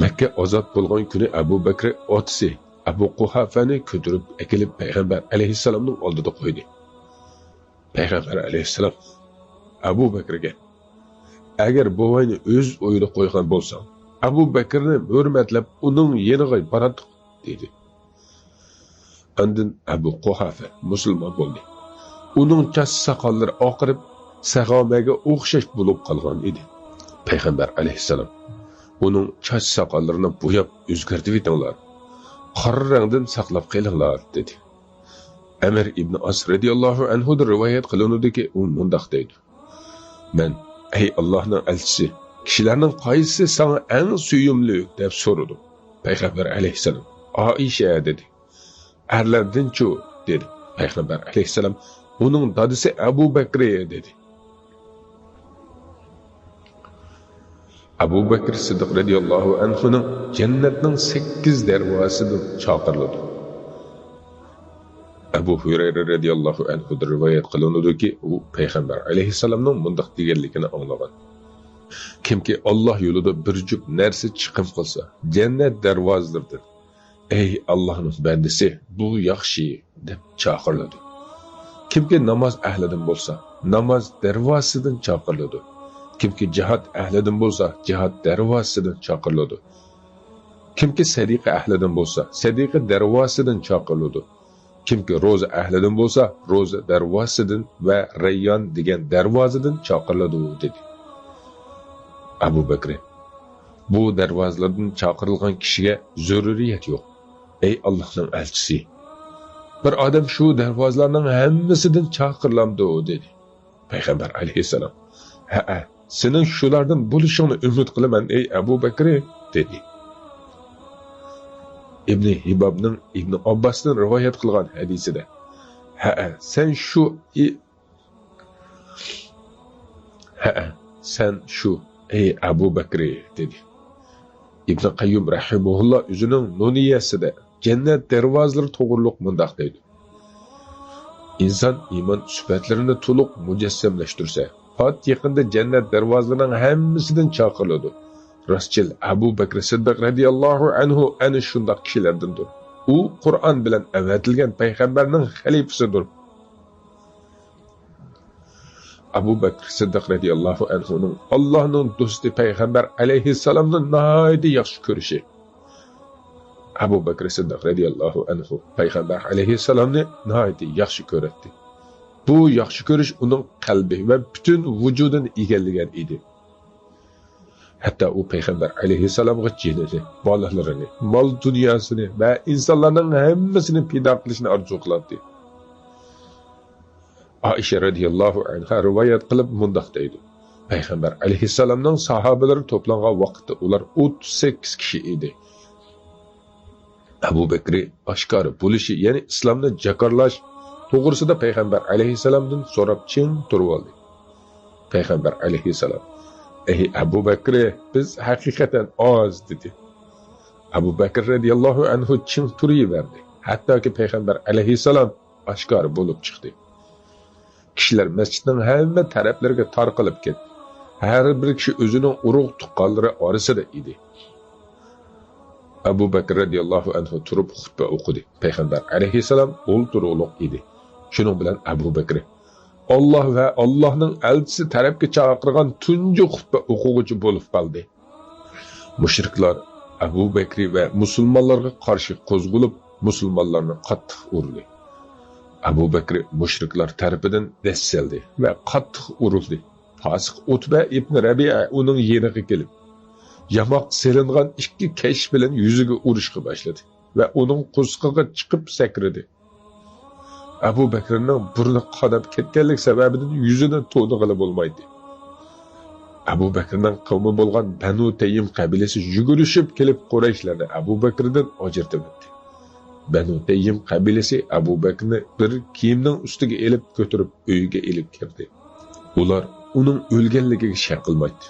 Makka ozod bo'lgan kuni Abu Bakr otisi Abu Quhafani ko'tarib akilib payg'ambar alayhissalomning oldida qo'ydi. Payg'ambar alayhissalom Abu Bakrga: "Agar buvayni o'z o'yida qo'ygan bo'lsang, Abu Bakrni hurmatlab uning yeniga boradi" dedi. Ondan Abu Quhafa musulmon bo'ldi. Uning chas soqollari oqirib, sahobaga o'xshash bo'lib qolgan edi. Payg'ambar alayhissalom uning chas soqollarini bo'yab o'zgartirib etinglar. Qora rangdan saqlab qilinglar dedi. Amir ibn As radhiyallohu anhu da rivoyat qilinadiki, u mundaq deydi: "Men ey Allohning elchisi, kishilarning qaysi sana eng suyumli deb so'radi." Payg'ambar alayhissalom: "Oisha" dedi. "Erlardan-chu" dedi. Payg'ambar alayhissalom: "Uning dadisi Abu Bakr" dedi. Abu Bakr Siddiq radhiyallohu anhuning jannatning 8 darvozasidan chaqirildi. Abu Hurayra radhiyallohu anhu rivoyat qilinadiki, u payg'ambar alayhissalomning bundoq deganligini anglagan. Kimki Alloh yo'lida bir jup narsa chiqim qilsa, jannat darvozalaridan "Ey Allohning bandasi, bu yaxshi" deb chaqiriladi. Kimki namoz ahlidan bo'lsa, namoz darvozasidan chaqiriladi. Kimki jihad ahlidan bo'lsa, jihad darvozasidan chaqiriladi. Kimki sadiqa ahlidan bo'lsa, sadiqa darvozasidan chaqiriladi. Kimki ro'za ahlidan bo'lsa, ro'za darvozasidan va Rayyon degan darvozadan chaqiriladi dedi. Abu Bakr: "Bu darvozalardan chaqirilgan kishiga zaruriyat yo'q. Ey Allohning elchisi, bir odam shu darvozalarning hammasidan chaqirilamdi" dedi. Payg'ambar alayhissalom: "Ha, sening shulardan bo'lishingni umid qilaman ey Abu Bakr" dedi. İbn Hibabning Ibn Abbosdan rivoyat qilgan hadisida: sen shu ey Abu Bakr dedi. İbn Qayyum rahimahulloh o'zining nuniyasida jannat darvozalari to'g'riliq mundaq deydi: "İnson iymon sifatlarini to'liq mujassamlashtirsa, fat yaqinda jannat darvozalarining hammasidan chaqiriladi. Rastchil Abu Bakr Siddiq radhiyallohu anhu ana shundoq kishilardandir. U Qur'on bilan avatilgan payg'ambarning xalifasidir." Abu Bakr Siddiq radhiyallohu anhuning Allohning do'sti payg'ambar alayhissalomni nihoyatda yaxshi ko'rishi. Abu Bakr Siddiq radhiyallohu anhu payg'ambar alayhissalomni nihoyatda yaxshi ko'radi. Bu yaxshi ko'rish uning qalbi va butun vujudini egallagan edi. Hatta u payg'ambar alayhissalomga jinini, bolalarini, mol dunyosini va insonlarning hammasini fido qilishni orzu qiladi. Aisha radhiyallohu anha rivoyat qilib mundaq deydi: Payg'ambar alayhissalomning sahobalari to'plangan vaqtda ular 38 kishi edi. Abu Bakri oshkora bo'lishi, ya'ni islomni jakorlash to'g'risida payg'ambar alayhissalomdan so'rab chin turib oldi. Payg'ambar alayhissalom: "Ey Abu Bakri, biz haqiqatan oz" dedi. Abu Bakr radhiyallohu anhu chin turaverdi. Hattoki payg'ambar alayhissalom oshkora bo'lib chiqdi. Kishilar masjidning hamma taraflariga tarqalib ketdi. Har bir kishi o'zining urug' tuqqanlari orasida edi. Abu Bakr radhiyallohu anhu turib xutba o'qidi. Payg'ambar alayhissalom o'ltiruqliq edi. Shuning bilan Abu Bakr Alloh va Allohning elchisi tarafga chaqirgan tunji xutba o'quvchi bo'lib qoldi. Mushriklar Abu Bakr va musulmonlarga qarshi qo'zg'alib, musulmonlarni qattiq urdi. Abu Bakr mushriklar tarafidan dassaldi va qattiq urildi. Fosiq Utba ibn Rabi'a uning yeniga kelib, yamoq selingan ikki kesh bilan yuziga urishga boshladi va uning qusqiga chiqib sakradi. Abu Bakrning burni qonab ketganlik sababidan yuzini to'nig'ila bo'lmaydi. Abu Bakrning qavmi bo'lgan Banu Taym qabilasi yugurishib kelib Qurayshlarni Abu Bakrdan ajratib o'tdi. Banu Taym qabilasi Abu Bakrni bir kiyimning ustiga elib ko'tarib uyiga elib kirdi. Ular uning o'lganligiga shak qilmaydi.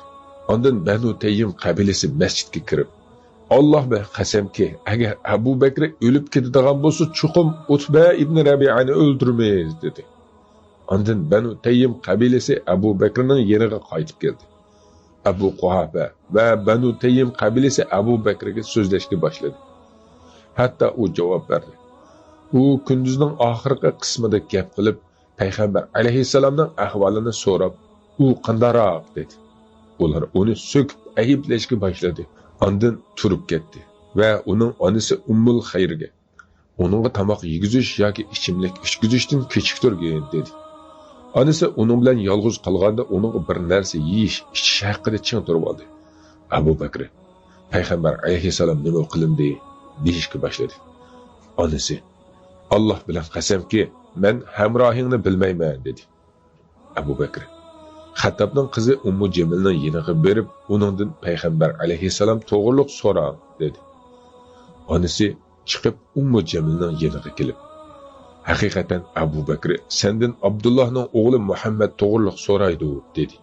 Ondan Banu Taym qabilasi masjidga kirib, Allohga qasamki, agar Abu Bakr o'lib ketadigan bo'lsa, chuqum Utba ibn Rabi'ani o'ldirmaymiz dedi. Ondan Banu Taym qabilasi Abu Bakrning yeniga qaytib keldi. Abu Quhafa va Banu Taym qabilasi Abu Bakrga so'zlashga boshladi. Hatto u javob berdi. U kunduzning oxirgi qismida gap qilib, payg'ambar alayhissalomning ahvolini so'rab, u qandaroq dedi. Ular uni so'kib ayblashga boshladi. Ondan turib ketdi va uning onasi Ummul Xayrga uningga tomoq yegizish yoki ichimlik ichgizishdan kechiktirgin dedi. Onasi uning bilan yolg'iz qolganda uningga bir narsa yeyish, ichish haqida ching turib oldi. Abu Bakr payg'ambar alayhissalom nima qilindi deyishga boshladi. Onasi: "Alloh bilan qasamki, men hamrohingni bilmayman" dedi. Abu Bakr Xattabning qizi Ummu Jamilning yeniga berib, uningdan payg'ambar alayhissalom to'g'riliq so'rang dedi. Onasi chiqib Ummu Jamilning yeniga kelib, "Haqiqatan Abu Bakr sendan Abdullohning o'g'li Muhammad to'g'riliq so'raydi" dedi.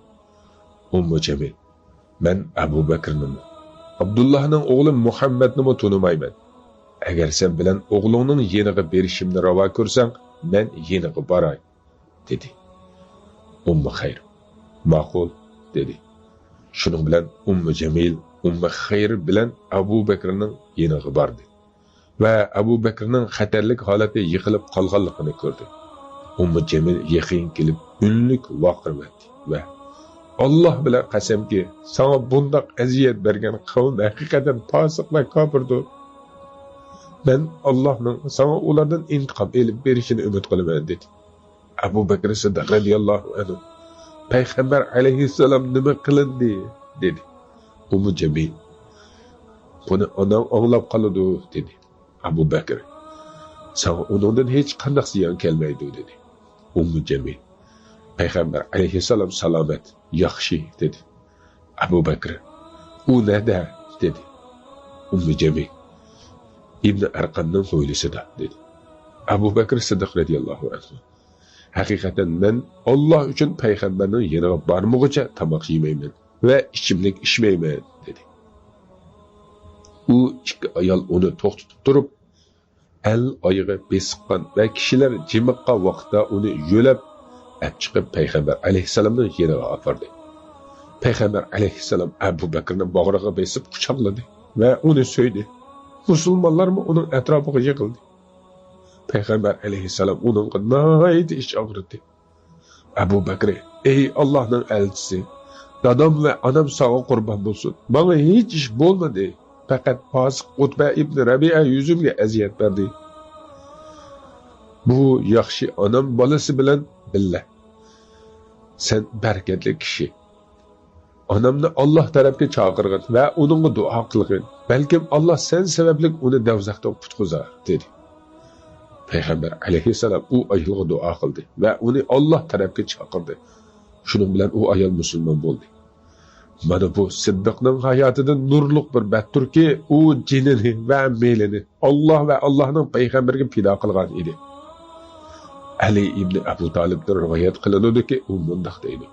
Ummu Jamil: "Men Abu Bakrni, Abdullohning o'g'li Muhammadni tunimayman. Agar sen bilan o'g'lingning yeniga berishimni ravo ko'rsang, men yeniga boray" dedi. Ummu Xayr: "Ma'qul" dedi. Shuning bilan Ummu Jamil Ummu Xayr bilan Abu Bakrning yeniga bordi va Abu Bakrning xatarlik holatda yiqilib qolganligini ko'rdi. Ummu Jamil yaqin kelib unlik vaqirmadi va "Alloh bilan qasamki, sana bundoq aziyat bergan qavm haqiqatan fosiq va kofirdir. Men Allohning sana ulardan intiqom elib berishini umid qilaman" dedi. Abu Bakr Siddiq radhiyallohu anhu: "Payg'ambar alayhissalom nima qilindi?" dedi. Ummu Jamil: "Buni onam anglab qoladi" dedi. Abu Bakr: "Sana undan hech qanday ziyon kelmaydi" dedi. Ummu Jamil: "Payg'ambar alayhissalom salomat, yaxshi" dedi. Abu Bakr: "U nada?" dedi. Ummu Jamil: "Ibn Arqamning hovlisida" dedi. Abu Bakr Siddiq radhiyallohu anhu: "Haqiqatan men Alloh uchun payg'ambarning yeniga bormoqcha tomoq yemayman va ichimlik ichmayman" dedi. U ikki ayol uni to'xtatib turib, el oyig'i besiqqan va kishilar jimiqqan vaqtda uni yo'lab olib chiqib payg'ambar alayhissalomning yeniga olib Payg'ambar alayhissalom Abu Bakrni bag'riga besib quchoqladi va uni so'ydi. Musulmonlarmi uning atrofiga yig'ildi. Payg'ambar alayhissalom uningga nihoyat ish og'ritdi. Abu Bakr: "Ey Allohning elchisi, dadam va onam sog'a qurbon bo'lsin. Menga hech ish bo'lmadi. Faqat fosiq Utba ibn Rabi'a yuzimga aziyat berdi. Bu yaxshi onam bolasi bilan billa. Sen barakatli kishi. Onamni Alloh tarafga chaqirgin va uningga duo qilgin. Balkim Alloh sen sababli uni davzaqdan qutqizar" dedi. Payg'ambar alayhissalom u ayolga duo qildi va uni Alloh tarafga chaqirdi. Shuning bilan u ayol musulmon bo'ldi. Mana bu Siddiqning hayotidan nurliq bir batturki, u jinini va melini Alloh va Allohning payg'ambariga fido qilgan edi. Ali ibn Abu Talibdan rivoyat qilinadiki, u bundoq deydi: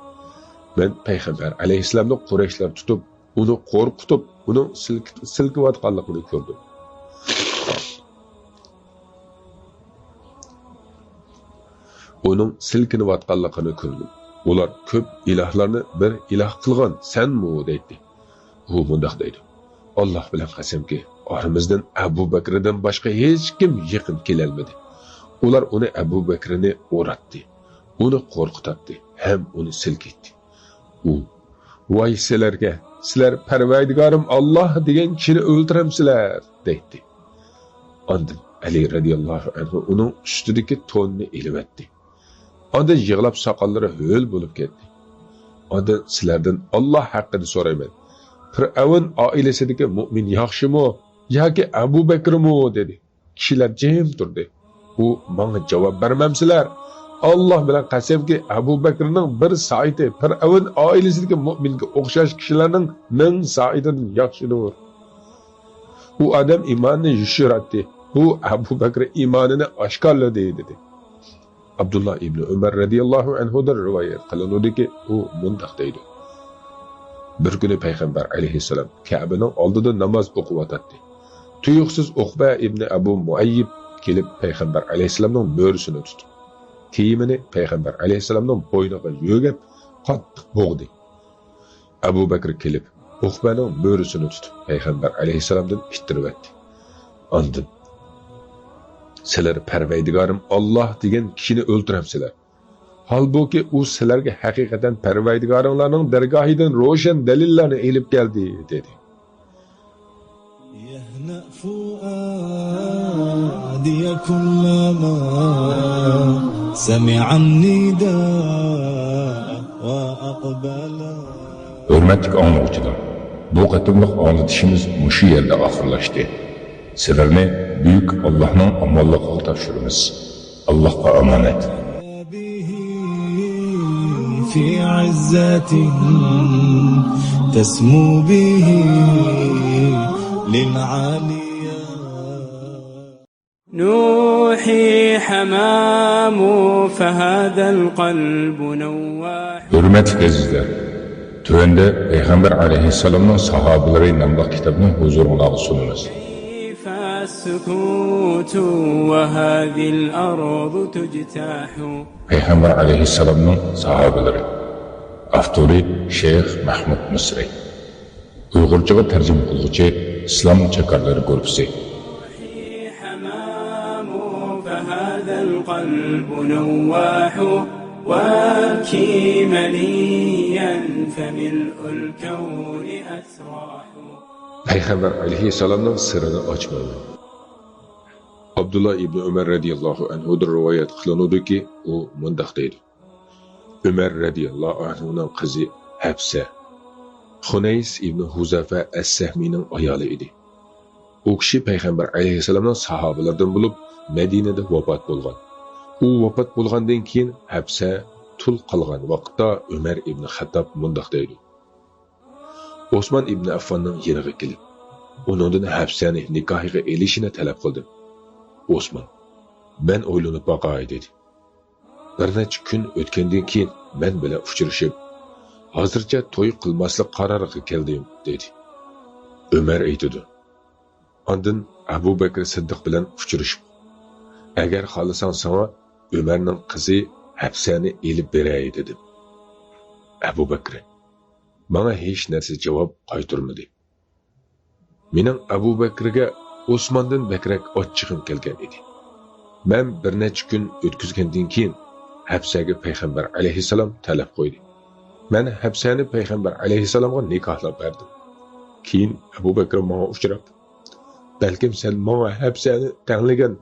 "Men payg'ambar alayhissalomni Qurayshlar tutib, uni qo'rqitib, uni silkiyotganligini ko'rdim. Onun silkinayotganligini ko'rdim. Ular ko'p ilohlarni bir iloh qilgan, senmi deydi. U bundoq deydi: Alloh bilan qasamki, oramizdan Abu Bakrdan boshqa hech kim yaqin kelolmadi. Ular uni Abu Bakrni o'ratdi, uni qo'rqitdi, ham uni silkitdi. U: "Voy sizlarga, sizlar Parvardigorim Alloh degan kishini o'ltiramsizlar" deydi. Ondan Ali radhiyallohu anhu uning ustidagi to'nni elibdi. Ondan yig'lab soqollari ho'l bo'lib ketdi. Ondan sizlardan Alloh haqida so'rayman. Fir'avn oilasidagi mu'min yaxshimi yoki Abu Bakrmi dedi. Kishilar jim turdi. U menga javob bermamsizlar. Alloh bilan qasamki, Abu Bakrning bir soati Fir'avn oilasidagi mu'minga o'xshash kishilarning 1000 soatidan yaxshidir. U odam iymonni yushiratdi. Bu Abu Bakr iymonini oshkorladi dedi. Abdullah ibn Umar radhiyallohu anhudan rivoyat qilinadiki, u bundoq deydi: Bir kuni payg'ambar alayhissalom Ka'baning oldida namoz o'qiyotdi. Tuyuqsiz Uqba ibn Abu Muayyib kelib payg'ambar alayhissalomning mo'risini tutdi. Kiyimini payg'ambar alayhissalomning bo'yniga yo'gab, qattiq bo'g'di. Abu Bakr kelib Uqbaning mo'risini tutib payg'ambar alayhissalomdan ittirib etdi. Ondan: "Sizlar Parvardigorim Alloh degan kishini o'ltiramsizlar. Halbuki u sizlarga haqiqatan Parvardigoringlarning dargohidan ro'shan dalillarni elib keldi" dedi. يهنأ فؤادي كلما سمع النداء وأقبل. Hürmetli anlıqçılar, bu qatımlıq anlatışımız muşu yerde ahırlaştı. Sizlerine büyük Allah'ın amallıqı tavşırımız. Allah'a emanet. في عزته تسمو به للعالية. نوحي حمام فهذا القلب نواح. Hürmetli azizler, tövende Peygamber aleyhisselam'ın sahabeleri namlıq kitabının huzuruna sunumuz. فالسكوت وهذه الأرض تجتاح. Peygamber aleyhisselam'ın sahabeleri. Avtori Şeyh Mahmud Misri. Uyg'urchaga tarjima qiluvchi Islom Chakarlari guruhi. حمام فهذا القلب نواح وابكي مليا فملء الكون أسراح. Peygamber aleyhisselam'ın sırrını açmayın. Abdullah ibn Ömer radiyallahu anhu'dan rivayet kılınıyordu ki, o mundaq deydi: Ömer radiyallahu anhu'nun kızı Hafsa, Hunays ibn Huzafa as-Sahmi'nin ayali idi. O kişi Peygamber aleyhisselam'ın sahabelerden bulup Medine'de vefat bulgan. O vefat bulgandan keyin Hafsa tul qalgan vaqtda Ömer ibn Hattab mundaq deydi: Osman ibn Affonning yeniga kelib, uningdan Hafsani nikohiga elishini talab qildim. Osman: "Ben o'ylanib boqay" dedi. Bir necha kun o'tgandan keyin men bilan uchrashib, hozircha to'y qilmaslik qaroriga keldim dedi. Ömer aytdi: "Ondan Abu Bakr Siddiq bilan uchrashib, agar xohlasang sana Ömerning qizi Hafsani elib beray" dedim. Abu Bakr bana hech narsa javob qaytarmadi. Mening Abu Bakrga Osmondan bakrak ochchig'im kelgan edi. Men bir necha kun o'tkazgandan keyin Hafsaga payg'ambar alayhissalom talab qo'ydi. Men Hafsani payg'ambar alayhissalomga nikohlab berdim. Keyin Abu Bakr menga uchrab, "Balkim sen menga Hafsani tanlagan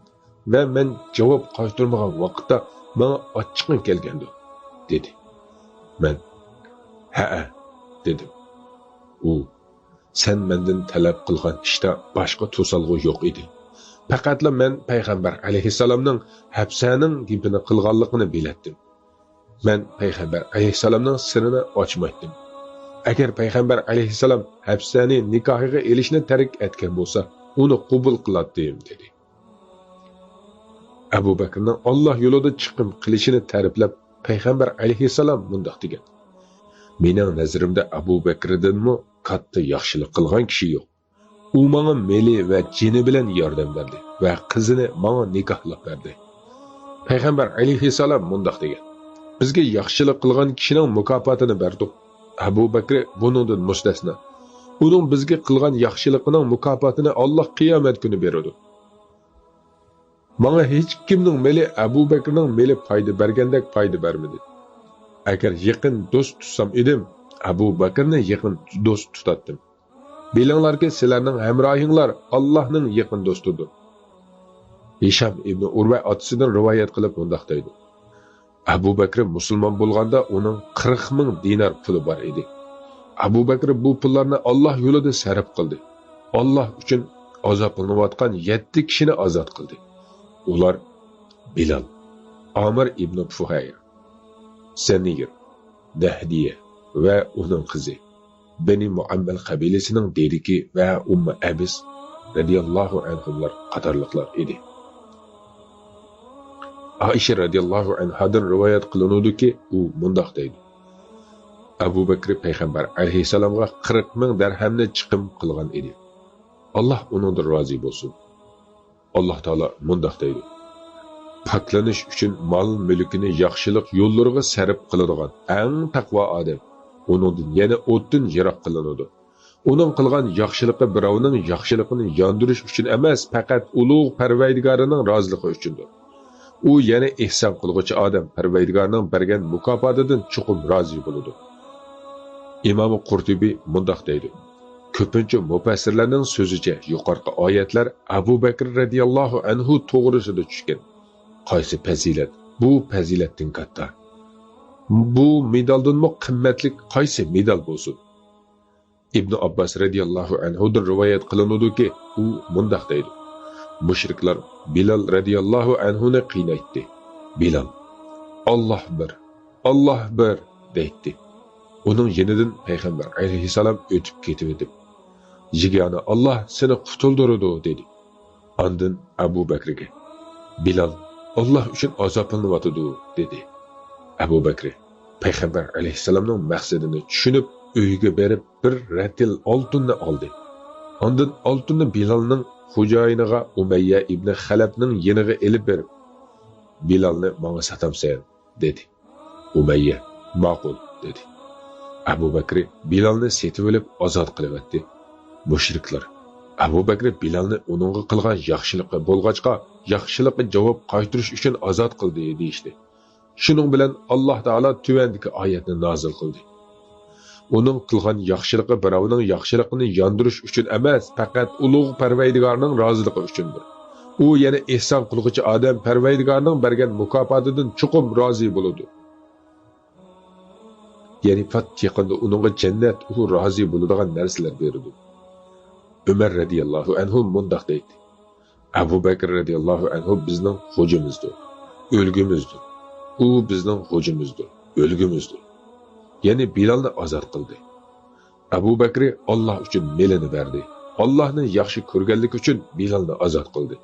va men javob qaytarmagan vaqtda menga ochchig'im kelgandi" dedi. Men "Ha" dedim. U: "Sen mendan talab qilgan ishda boshqa to'salg'u yo'q edi. Faqatla men payg'ambar alayhissalomning Hafsaning gapini qilganligini bilatdim. Men payg'ambar alayhissalomning sirini ochmaydim. Agar payg'ambar alayhissalom Hafsani nikohiga elishni tark etgan bo'lsa, uni qabul qiladim dedi. Abu Bakrning Alloh yo'lida chiqim qilishini ta'riflab, payg'ambar alayhissalom bundoq degan: "Mening nazarimda Abu Bakrdanmi katta yaxshilik qilgan kishi yo'q. U menga meli va jini bilan yordam berdi va qizini menga nikohlab berdi." Payg'ambar alayhissalom bundoq degan: "Bizga yaxshilik qilgan kishining mukofotini berdik. Abu Bakr buningdan mustasno. Uning bizga qilgan yaxshiligining mukofotini Alloh qiyomat kuni beradi. Menga hech kimning meli Abu Bakrning meli foyda bergandek foyda bermadi. Agar yaqin do'st tutsam edim, Abu Bakrni yaqin do'st tutatdim. Bilinglarki, sizlarning hamrohinglar Allohning yaqin do'stidir." Hisham ibn Urva otasidan rivoyat qilib bundoq deydi: Abu Bakr musulmon bo'lganda uning 40 ming dinar puli bor edi. Abu Bakr bu pullarni Alloh yo'lida sarf qildi. Alloh uchun azoblanayotgan 7 kishini ozod qildi. Ular Bilal, Amir ibn Fuhayr, Sanir, Dahdiya va uning qizi, Bani Muammal qabilasining dediki va Umma Abis radiyallohu anhular qatorliqlar edi. Aisha radiyallohu anhadan rivoyat qilinudiki, u mundoq deydi: Abu Bakr payg'ambar alayhissalomga 40 ming dirhamni chiqim qilgan edi. Alloh uningdan rozi bo'lsin. Alloh taolo mundoq deydi: Paklanish uchun mol mulkini yaxshilik yo'llariga sarf qiladigan eng taqvo odam uningdan yana o'tdan yiroq qilinadi. Uning qilgan yaxshiligi birovning yaxshiligini yondirish uchun emas, faqat ulug' Parvardigorining roziligi uchundir. U yana ihson qilguvchi odam Parvardigorning bergan mukofotidan chuqur rozi bo'ladi. Imom Qurtubi mundoq deydi: Ko'pincha mufassirlarning so'zicha yuqorqi oyatlar Abu Bakr radhiyallohu anhu to'g'risida tushgan. Qaysi fazilat? Bu fazilatning katta. Bu medaldanmi qimmatli qaysi medal bo'lsin? Ibn Abbas radhiyallohu anhudan rivoyat qilinadiki, u mundoq deydi: Mushriklar Bilal radhiyallohu anhuni qiynaytdi. Bilal Alloh bir deydi. Uning yenidan payg'ambar alayhissalom o'tib ketib edi. Jigani Alloh seni qutuldirdi dedi. Ondan Abu Bakrga: Bilal Alloh uchun azoblanayotdi dedi. Abu Bakr payg'ambar alayhissalomning maqsadini tushunib, uyiga berib bir ratil oltinni oldi. Ondan oltinni Bilalning xo'jayiniga Umayya ibn Xalabning yeniga elib berib, Bilalni menga satamsan dedi. Umayya ma'qul dedi. Abu Bakr Bilalni setib olib ozod qilyapti. Mushriklar Abu Bakr Bilalni uningga qilgan yaxshiliqqa bo'lg'achqa, yaxshilikqa javob qaytarish uchun ozod qildi deyishdi. Shuning bilan Alloh taolo tuvandagi oyatni nozil qildi. Uning qilgan yaxshiliqi birovning yaxshiligini yondirish uchun emas, faqat ulug' Parvardigorning roziligi uchundir. U yana ihson qilguvchi odam Parvardigorning bergan mukofotidan chuqur rozi bo'ladi. Yani fat yaqinda uningga jannat, u rozi bo'ladigan narsalar berdi. Umar radhiyallohu anhu mundoq deydi: Abu Bakr radhiyallohu anhu bizning xo'jamizdir, o'lgimizdir. U bizning xo'jamizdir, o'lgimizdir. Yani Bilalni ozod qildi. Abu Bakr Alloh uchun melini berdi. Allohni yaxshi ko'rganlik uchun Bilalni ozod qildi.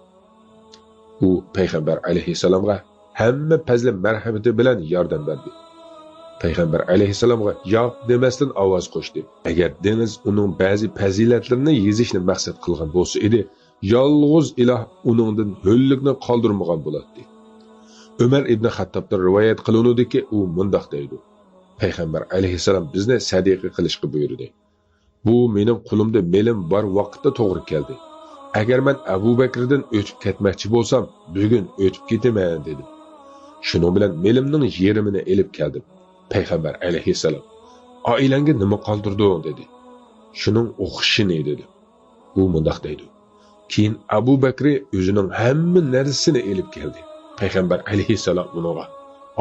U payg'ambar alayhissalomga hamma fazli marhamati bilan yordam berdi. Payg'ambar alayhissalomga yo'q demasdan ovoz qo'shdi. Agar deniz uning ba'zi fazilatlarini yezishni maqsad qilgan bo'lsa edi, yolg'iz iloh uningdan ho'llikni qoldirmagan bo'lardi. Umar ibn Xattobdan rivoyat qilinadiki, u mundoq deydi: Payg'ambar alayhissalom bizni sadiqa qilishga buyurdi. Bu mening qo'limda melim bor vaqtda to'g'ri keldi. Agar men Abu Bakrdan o'tib ketmoqchi bo'lsam, bugun o'tib ketaman dedim. Shuning bilan melimning yerimini elib keldim. Payg'ambar alayhissalom: "Oilangga nima qoldirding?" dedi. Shuning o'xshini dedi. U mundoq deydi: Keyin Abu Bakr o'zining hamma narsasini elib keldi. Payg'ambar alayhissalom unga: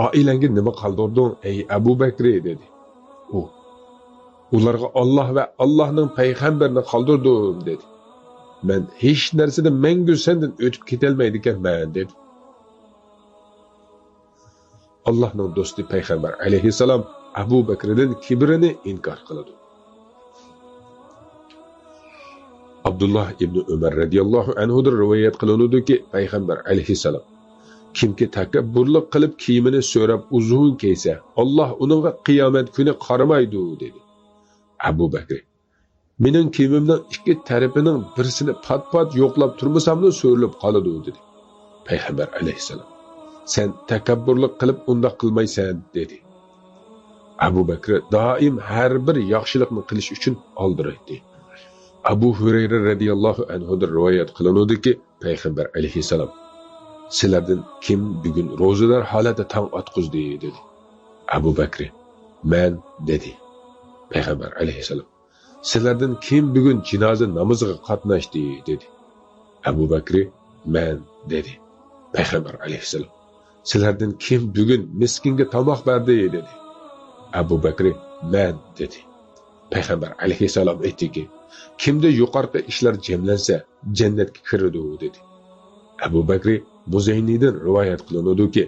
"Oilangga nima qoldirding ey Abu Bakr?" dedi. U: "Ularga Alloh va Allohning payg'ambarini qoldirdim" dedi. "Men hech narsada mangu sendan o'tib ketolmaydi ekanman" dedi. Allohning do'sti payg'ambar alayhissalom Abu Bakrning kibrini inkor qiladi. Abdullah ibn Ömer radiyallohu anhudan rivoyat qilinadiki, payg'ambar alayhissalom kimki takabburlik qilib kiyimini so'rab uzun kiysa, Alloh uningga qiyomat kuni qaramaydi dedi. Abu Bakr: "Mening kiyimimning ikki tarafining birisini pat-pat yo'qlab turmasamni so'rilib qoladi" dedi. Payg'ambar alayhissalom: "Sen takabburlik qilib unda qilmaysan" dedi. Abu Bakr doim har bir yaxshilikni qilish uchun oldiraydi. Abu Hurayra radiyallohu anhudan rivoyat qilinadiki, payg'ambar alayhissalom: "Sizlardan kim bugun ro'zador holatda tong otqizdi" dedi. Abu Bakr: "Men" dedi. Payg'ambar alayhissalom: "Sizlardan kim bugun jinoza namoziga qatnashdi" dedi. Abu Bakr: "Men" dedi. Payg'ambar alayhissalom: "Sizlardan kim bugun miskinga tomoq berdi" dedi. Abu Bakr: "Men" dedi. Payg'ambar alayhissalom aytdiki, "Kimda yuqorqi ishlar jamlansa, jannatga kiradi" dedi. Abu Bakr Muzaynidan rivoyat qilinadiki,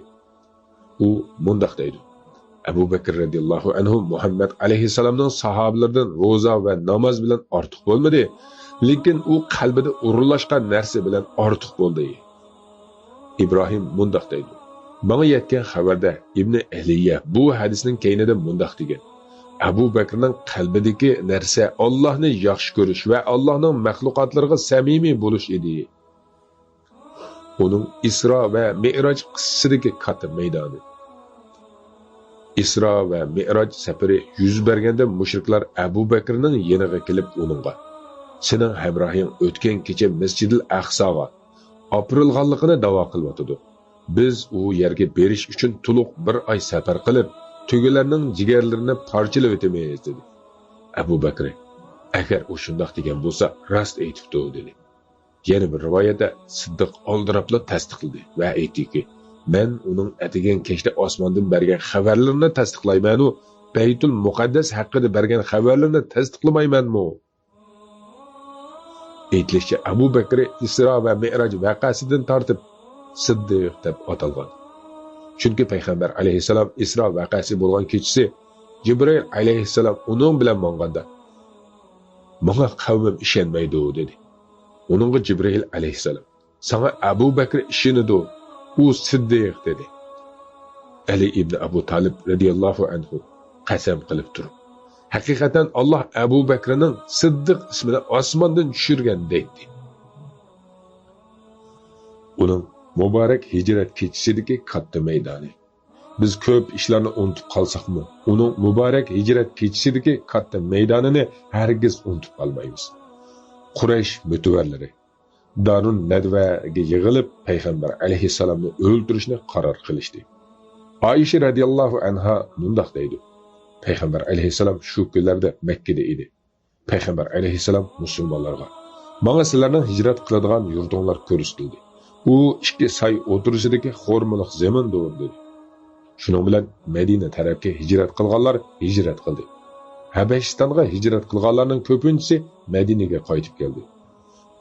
u mundoq deydi: Abu Bakr radiyallohu anhu Muhammad alayhissalomning sahobalaridan ro'za va namoz bilan ortiq bo'lmadi, lekin u qalbida urilashgan narsa bilan ortiq bo'ldi. İbrahim mundoq deydi: "Bana yetgan xabarda Ibn Ahliya bu hadisning keynida mundoq degan: Abu Bakrning qalbidagi narsa Allohni yaxshi ko'rish va Allohning maxluqotlariga samimiy bo'lish edi." Onun İsra ve Mi'raj qissasidagi katta maydoni. İsra ve Mi'raj safari yuz berganda mushriklar Abu Bakrning yeniga kelib uningga: "Sening hamrohing o'tgan kecha Masjidil Aqsoga opirilganligini da'vo qilyotdi. Biz u yerga berish uchun to'liq bir oy safar qilib, tugularning jigarlarini parchalab o'tamiz" dedi. Abu Bakr: "Agar u shundoq degan bo'lsa, rost aytibdi" dedi. Yana bir rivoyatda Siddiq oldirabla tasdiqladi va aytdiki, "Men uning atigan kechda osmondan bergan xabarlarini tasdiqlayman-u, Baytul Muqaddas haqida bergan xabarlarini tasdiqlamayman-mu?" Aytilishicha, Abu Bakr Isro va Mi'raj vaqasidan tortib Siddiq deb atalgan. Chunki payg'ambar alayhissalom Isro vaqasi bo'lgan kechasi Jibril alayhissalom uning bilan monganda, "Menga qavmim ishonmaydi" dedi. Onunğa Cibril aleyhisselam: "Sana Abu Bakr işinidu, u Siddiq" dedi. Ali ibn Abu Talib radiyallahu anhu qasam qilib turib, "Haqiqatan Allah Abu Bakrning Siddiq ismini osmondan tushirgan" dedi. Uning muborak hijrat kechisidagi katta maydoni. Biz ko'p ishlarni unutib qolsaqmi, uning muborak hijrat kechisidagi katta maydonini hargiz unutib qolmaymiz. Quraysh mütəvvəlləri Darun Nadvaga yığılıb payg'ambar alayhissalomni o'ldirishni qaror qilishdi. Ayşe radiyallohu anha mundaq deydi: Payg'ambar alayhissalom shu kunlarda Makkada edi. Payg'ambar alayhissalom musulmonlarga: "Menga sizlarning hijrat qiladigan yurtinglar ko'rsatildi. U ikki soy o'tirisidagi xo'rmaliq zamindir" dedi. Shuning bilan Madina tarafga hijrat qilganlar hijrat qildi. Habashistonga hijrat qilganlarning ko'pinchisi Madinaga qaytib keldi.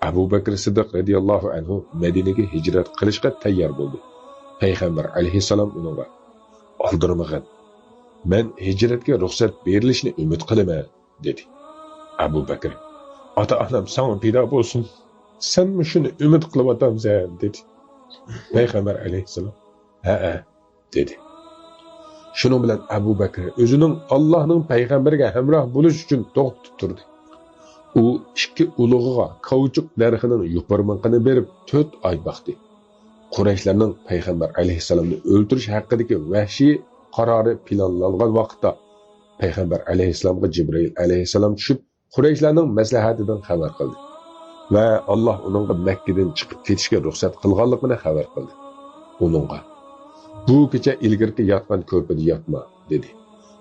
Abu Bakr Siddiq radiyallohu anhu Madinaga hijrat qilishga tayyor bo'ldi. Payg'ambar alayhissalom unga: "Oldirmag'in. Men hijratga ruxsat berilishini umid qilaman" dedi. Abu Bakr: "Ota-onam sana pido bo'lsin. Sen mi shuni umid qilyapsan" dedi. Payg'ambar alayhissalom: "Ha" dedi. Şunun bilan Abu Bakr o'zining Allohning payg'ambariga hamroh bo'lish uchun to'xtab turdi. U ikki ulug'iga kauchuk narxining yuqormanqini berib 4 oy baqdi. Qurayshlarning payg'ambar alayhissalomni o'ldirish haqidagi vahshiy qarori planlangan vaqtda payg'ambar alayhissalomga Jibril alayhissalom tushib, Qurayshlarning maslahatidan xabar qildi va Alloh uningga Makkadan chiqib ketishga ruxsat qilganligini xabar qildi. Uningga: "Bu kecha ilgirki yotgan ko'rpada yotma" dedi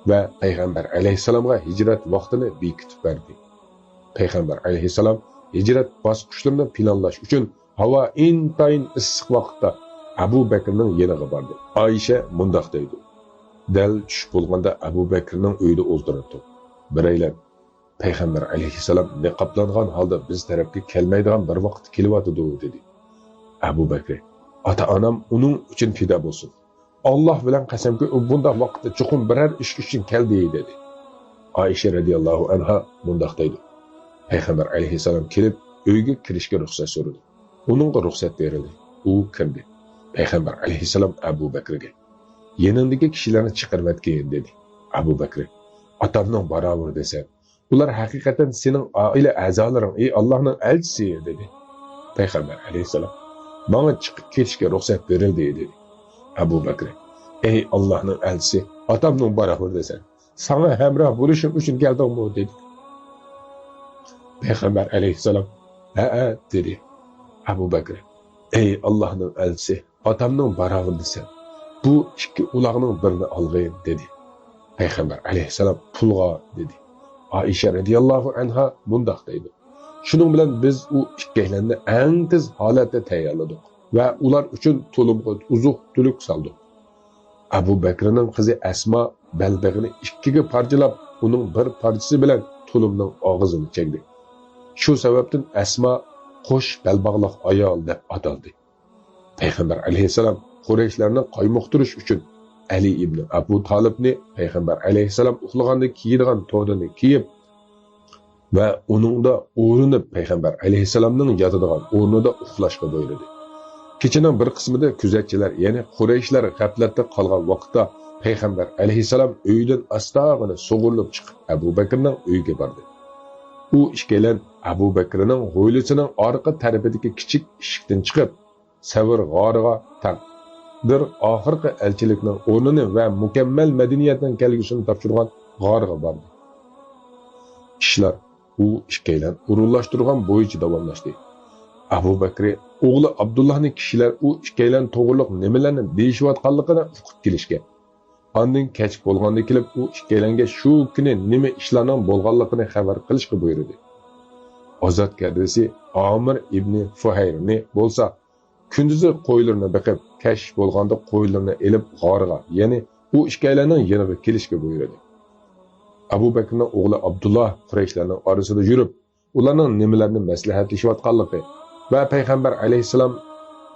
va payg'ambar alayhissalomga hijrat vaqtini bekitib berdi. Payg'ambar alayhissalom hijrat bosqichlarini planlash uchun havo intayin issiq vaqtda Abu Bakrning yeniga bordi. Ayşe mundoq deydi: "Dal tush bo'lganda Abu Bakrning uyida o'ltiribdi. Biraylar payg'ambar alayhissalom niqoblangan holda biz tarafga kelmaydigan bir vaqt kelyotdi" dedi. Abu Bakr: "Ota-onam uning uchun fido bo'lsin. Allah bilan qasamki u bunday vaqtda chuqur biror ish uchun keldi" dedi. Ayşe radiyallohu anha mundoq deydi: Payg'ambar alayhissalom kelib uyga kirishga ruxsat so'radi. Uningga ruxsat berildi. U kirdi. Payg'ambar alayhissalom Abu Bakrga: "Yanındagi kishilarni chiqarvatgin" dedi. Abu Bakr: "Otamning barobar desam, ular haqiqatan sening oila a'zolaring, ey Allohning elchisi" dedi. Payg'ambar alayhissalom: "Menga chiqib ketishga ruxsat berildi" dedi. Abu Bakr: "Ey Allohning elchisi, otamning barobar desam, sana hamroh bo'lishim uchun keldingmi" dedi. Payg'ambar alayhissalom: "Ha" dedi. Abu Bakr: "Ey Allohning elchisi, otamning barobar desam, bu ikki uloqning birini olg'in" dedi. Payg'ambar alayhissalom: "Pulga" dedi. Aisha radhiyallohu anha bundoq deydi: "Shuning bilan biz u ikkalanni eng tez holatda tayyorladik va ular uchun to'limga uzuq tuluk soldik." Abu Bakrning qizi Asma balbag'ini ikkiga parchalab, uning bir parchasi bilan to'limning og'zini chekdi. Shu sababdan Asma qo'sh balbog'liq ayol deb ataldi. Payg'ambar alayhissalom Qurayshlarni qaymoqtirish uchun Ali ibn Abu Talibni Payg'ambar alayhissalom uxlaganda kiyadigan to'nini kiyib va uningda o'rinib Payg'ambar alayhissalomning yotadigan o'rnida uxlashga buyurdi. Kechining bir qismida kuzatchilar, ya'ni Qurayshlar g'aflatda qolgan vaqtda Payg'ambar alayhissalom uydan astag'ini sug'urilib chiqib Abu Bakrning uyiga bordi. U ikkalan Abu Bakrning hovlisining orqa tarafidagi kichik eshikdan chiqib, Savr g'origa bir oxirgi elchilikning o'rnini va mukammal madaniyatning kelgusini topshirgan g'origa bordi. Ishlar u ikkalan urullashtirgan bo'yicha davomlashdi. Abu Bakr o'g'li Abdullohning kishilar u ikkalan to'g'riliq nimalarni deyishayotganligini uqib kelishgan. Ondan kech bo'lganda kelib u ikkalanga shu kuni nima ishlarning bo'lganligini xabar qilishga buyurdi. Ozod kardisi Amir ibn Fuhayrni bo'lsa kunduzi qo'ylarni biqib, kech bo'lganda qo'ylarni elib g'origa, ya'ni u ikkalanning yoniga kelishga buyurdi. Abu Bakrning o'g'li Abdullah Qurayshlarning orasida yurib, ularning nimalarni maslahatlashayotganligi va Payg'ambar alayhissalom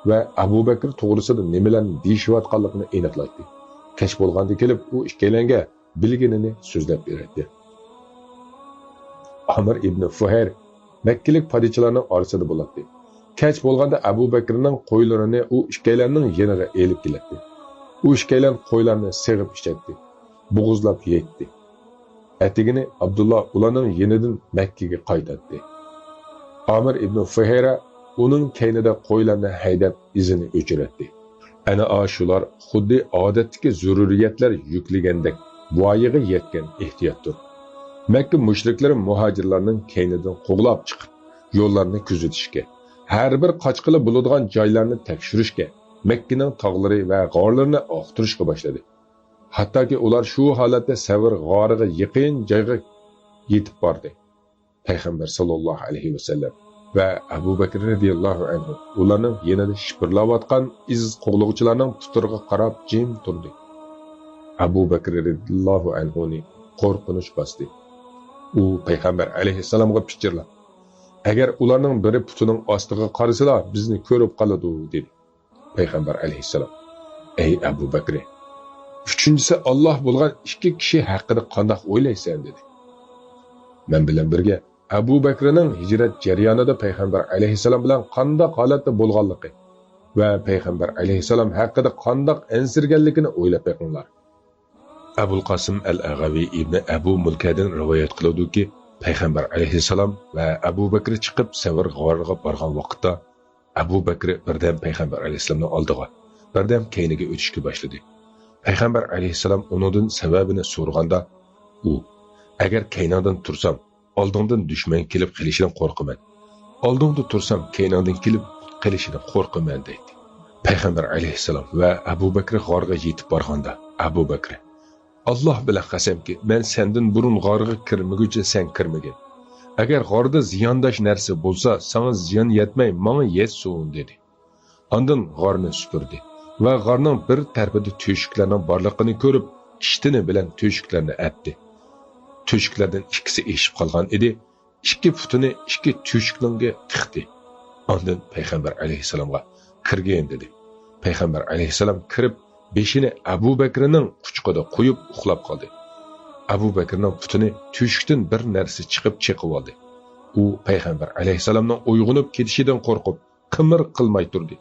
va Abu Bakr to'g'risida nimalarni deyishayotganligini aniqladi. Kech bo'lganda kelib u ikkalanga bilginini so'zlab berdi. Amir ibn Fuhayr Makkalik podsholarning orasida bo'ladi. Kech bo'lganda Abu Bakrning qo'ylarini u ikkalanning yoniga elib keldi. U ikkalan qo'ylarni seg'ib ichdi, bo'g'izlab yeydi. Atigini Abdullah ularning yenidan Makkaga qaytardi. Amir ibn Fuhayra uning keynida qo'ylarni haydab izini o'chirdi. Ana shular xuddi odatdagi zururiyatlar yuklagandek voyaga yetgan ehtiyotdir. Makka mushriklari muhojirlarning keynidan qo'g'lab chiqib, yo'llarni kuzatishga, har bir qochqili bo'ladigan joylarni tekshirishga, Makkaning tog'lari va g'orlarini oqtirishga boshladi. Hattoki ular shu holatda Savr g'origa yaqin joyga yetib bordi. Payg'ambar sallallohu alayhi vasallam va Abu Bakr radhiyallohu anhu ularning yanada shipirlayotgan iz qo'g'lovchilarning putoriga qarab jim turdi. Abu Bakr radhiyallohu anhu ni qo'rqinish bosdi. U Payg'ambar alayhissalomga pichirlab: "Agar ularning biri putining ostiga qarasalar, bizni ko'rib qoladi" dedi. Payg'ambar alayhissalom: "Ey Abu Bakr, uchinchisi Alloh bo'lgan ikki kishi haqida qanday o'ylaysan" dedi. Men bilan birga Abu Bakrning hijrat jarayonida Payg'ambar alayhissalom bilan qanday holatda bo'lganligi va Payg'ambar alayhissalom haqida qanday ensirganligini o'ylab beqinglar. Abul Qasim al-Ag'avi ibn Abu Mulkadan rivoyat qiladi-ki, Payg'ambar alayhissalom va Abu Bakr chiqib Savr g'origa borgan vaqtda Abu Bakr birdan Payg'ambar alayhissalomning oldiga, birdan keyniga o'tishga boshladi. Payg'ambar alayhissalom uningdan sababini so'raganda, u: "Agar keynadan tursam, oldimdan dushman kelib qilishidan qo'rqaman. Oldimda tursam, keynadan kelib qilishidan qo'rqaman" dedi. Payg'ambar alayhissalom va Abu Bakr g'orga yetib borganda, Abu Bakr: "Alloh bilan qasamki, men sendan burun g'orga kirmaguncha sen kirmagin. Agar g'orda ziyondosh narsa bo'lsa, sana ziyon yetmay, menga yetsin" dedi. Ondan g'orni supurdi va g'orning bir tarafida to'shiklarning borligini ko'rib, ishtini bilan to'shiklarni atdi. To'shiklardan ikkisi eshib qolgan edi. Ikki putini ikki to'shiklarga tiqdi. Ondan Payg'ambar alayhissalomga kirgin dedi. Payg'ambar alayhissalom kirib, beshini Abu Bakrning quchqida qo'yib uxlab qoldi. Abu Bakrning putini to'shikdan bir narsa chiqib cheqib oldi. u payg'ambar alayhissalomning uyg'onib ketishidan qo'rqib qimir qilmay turdi.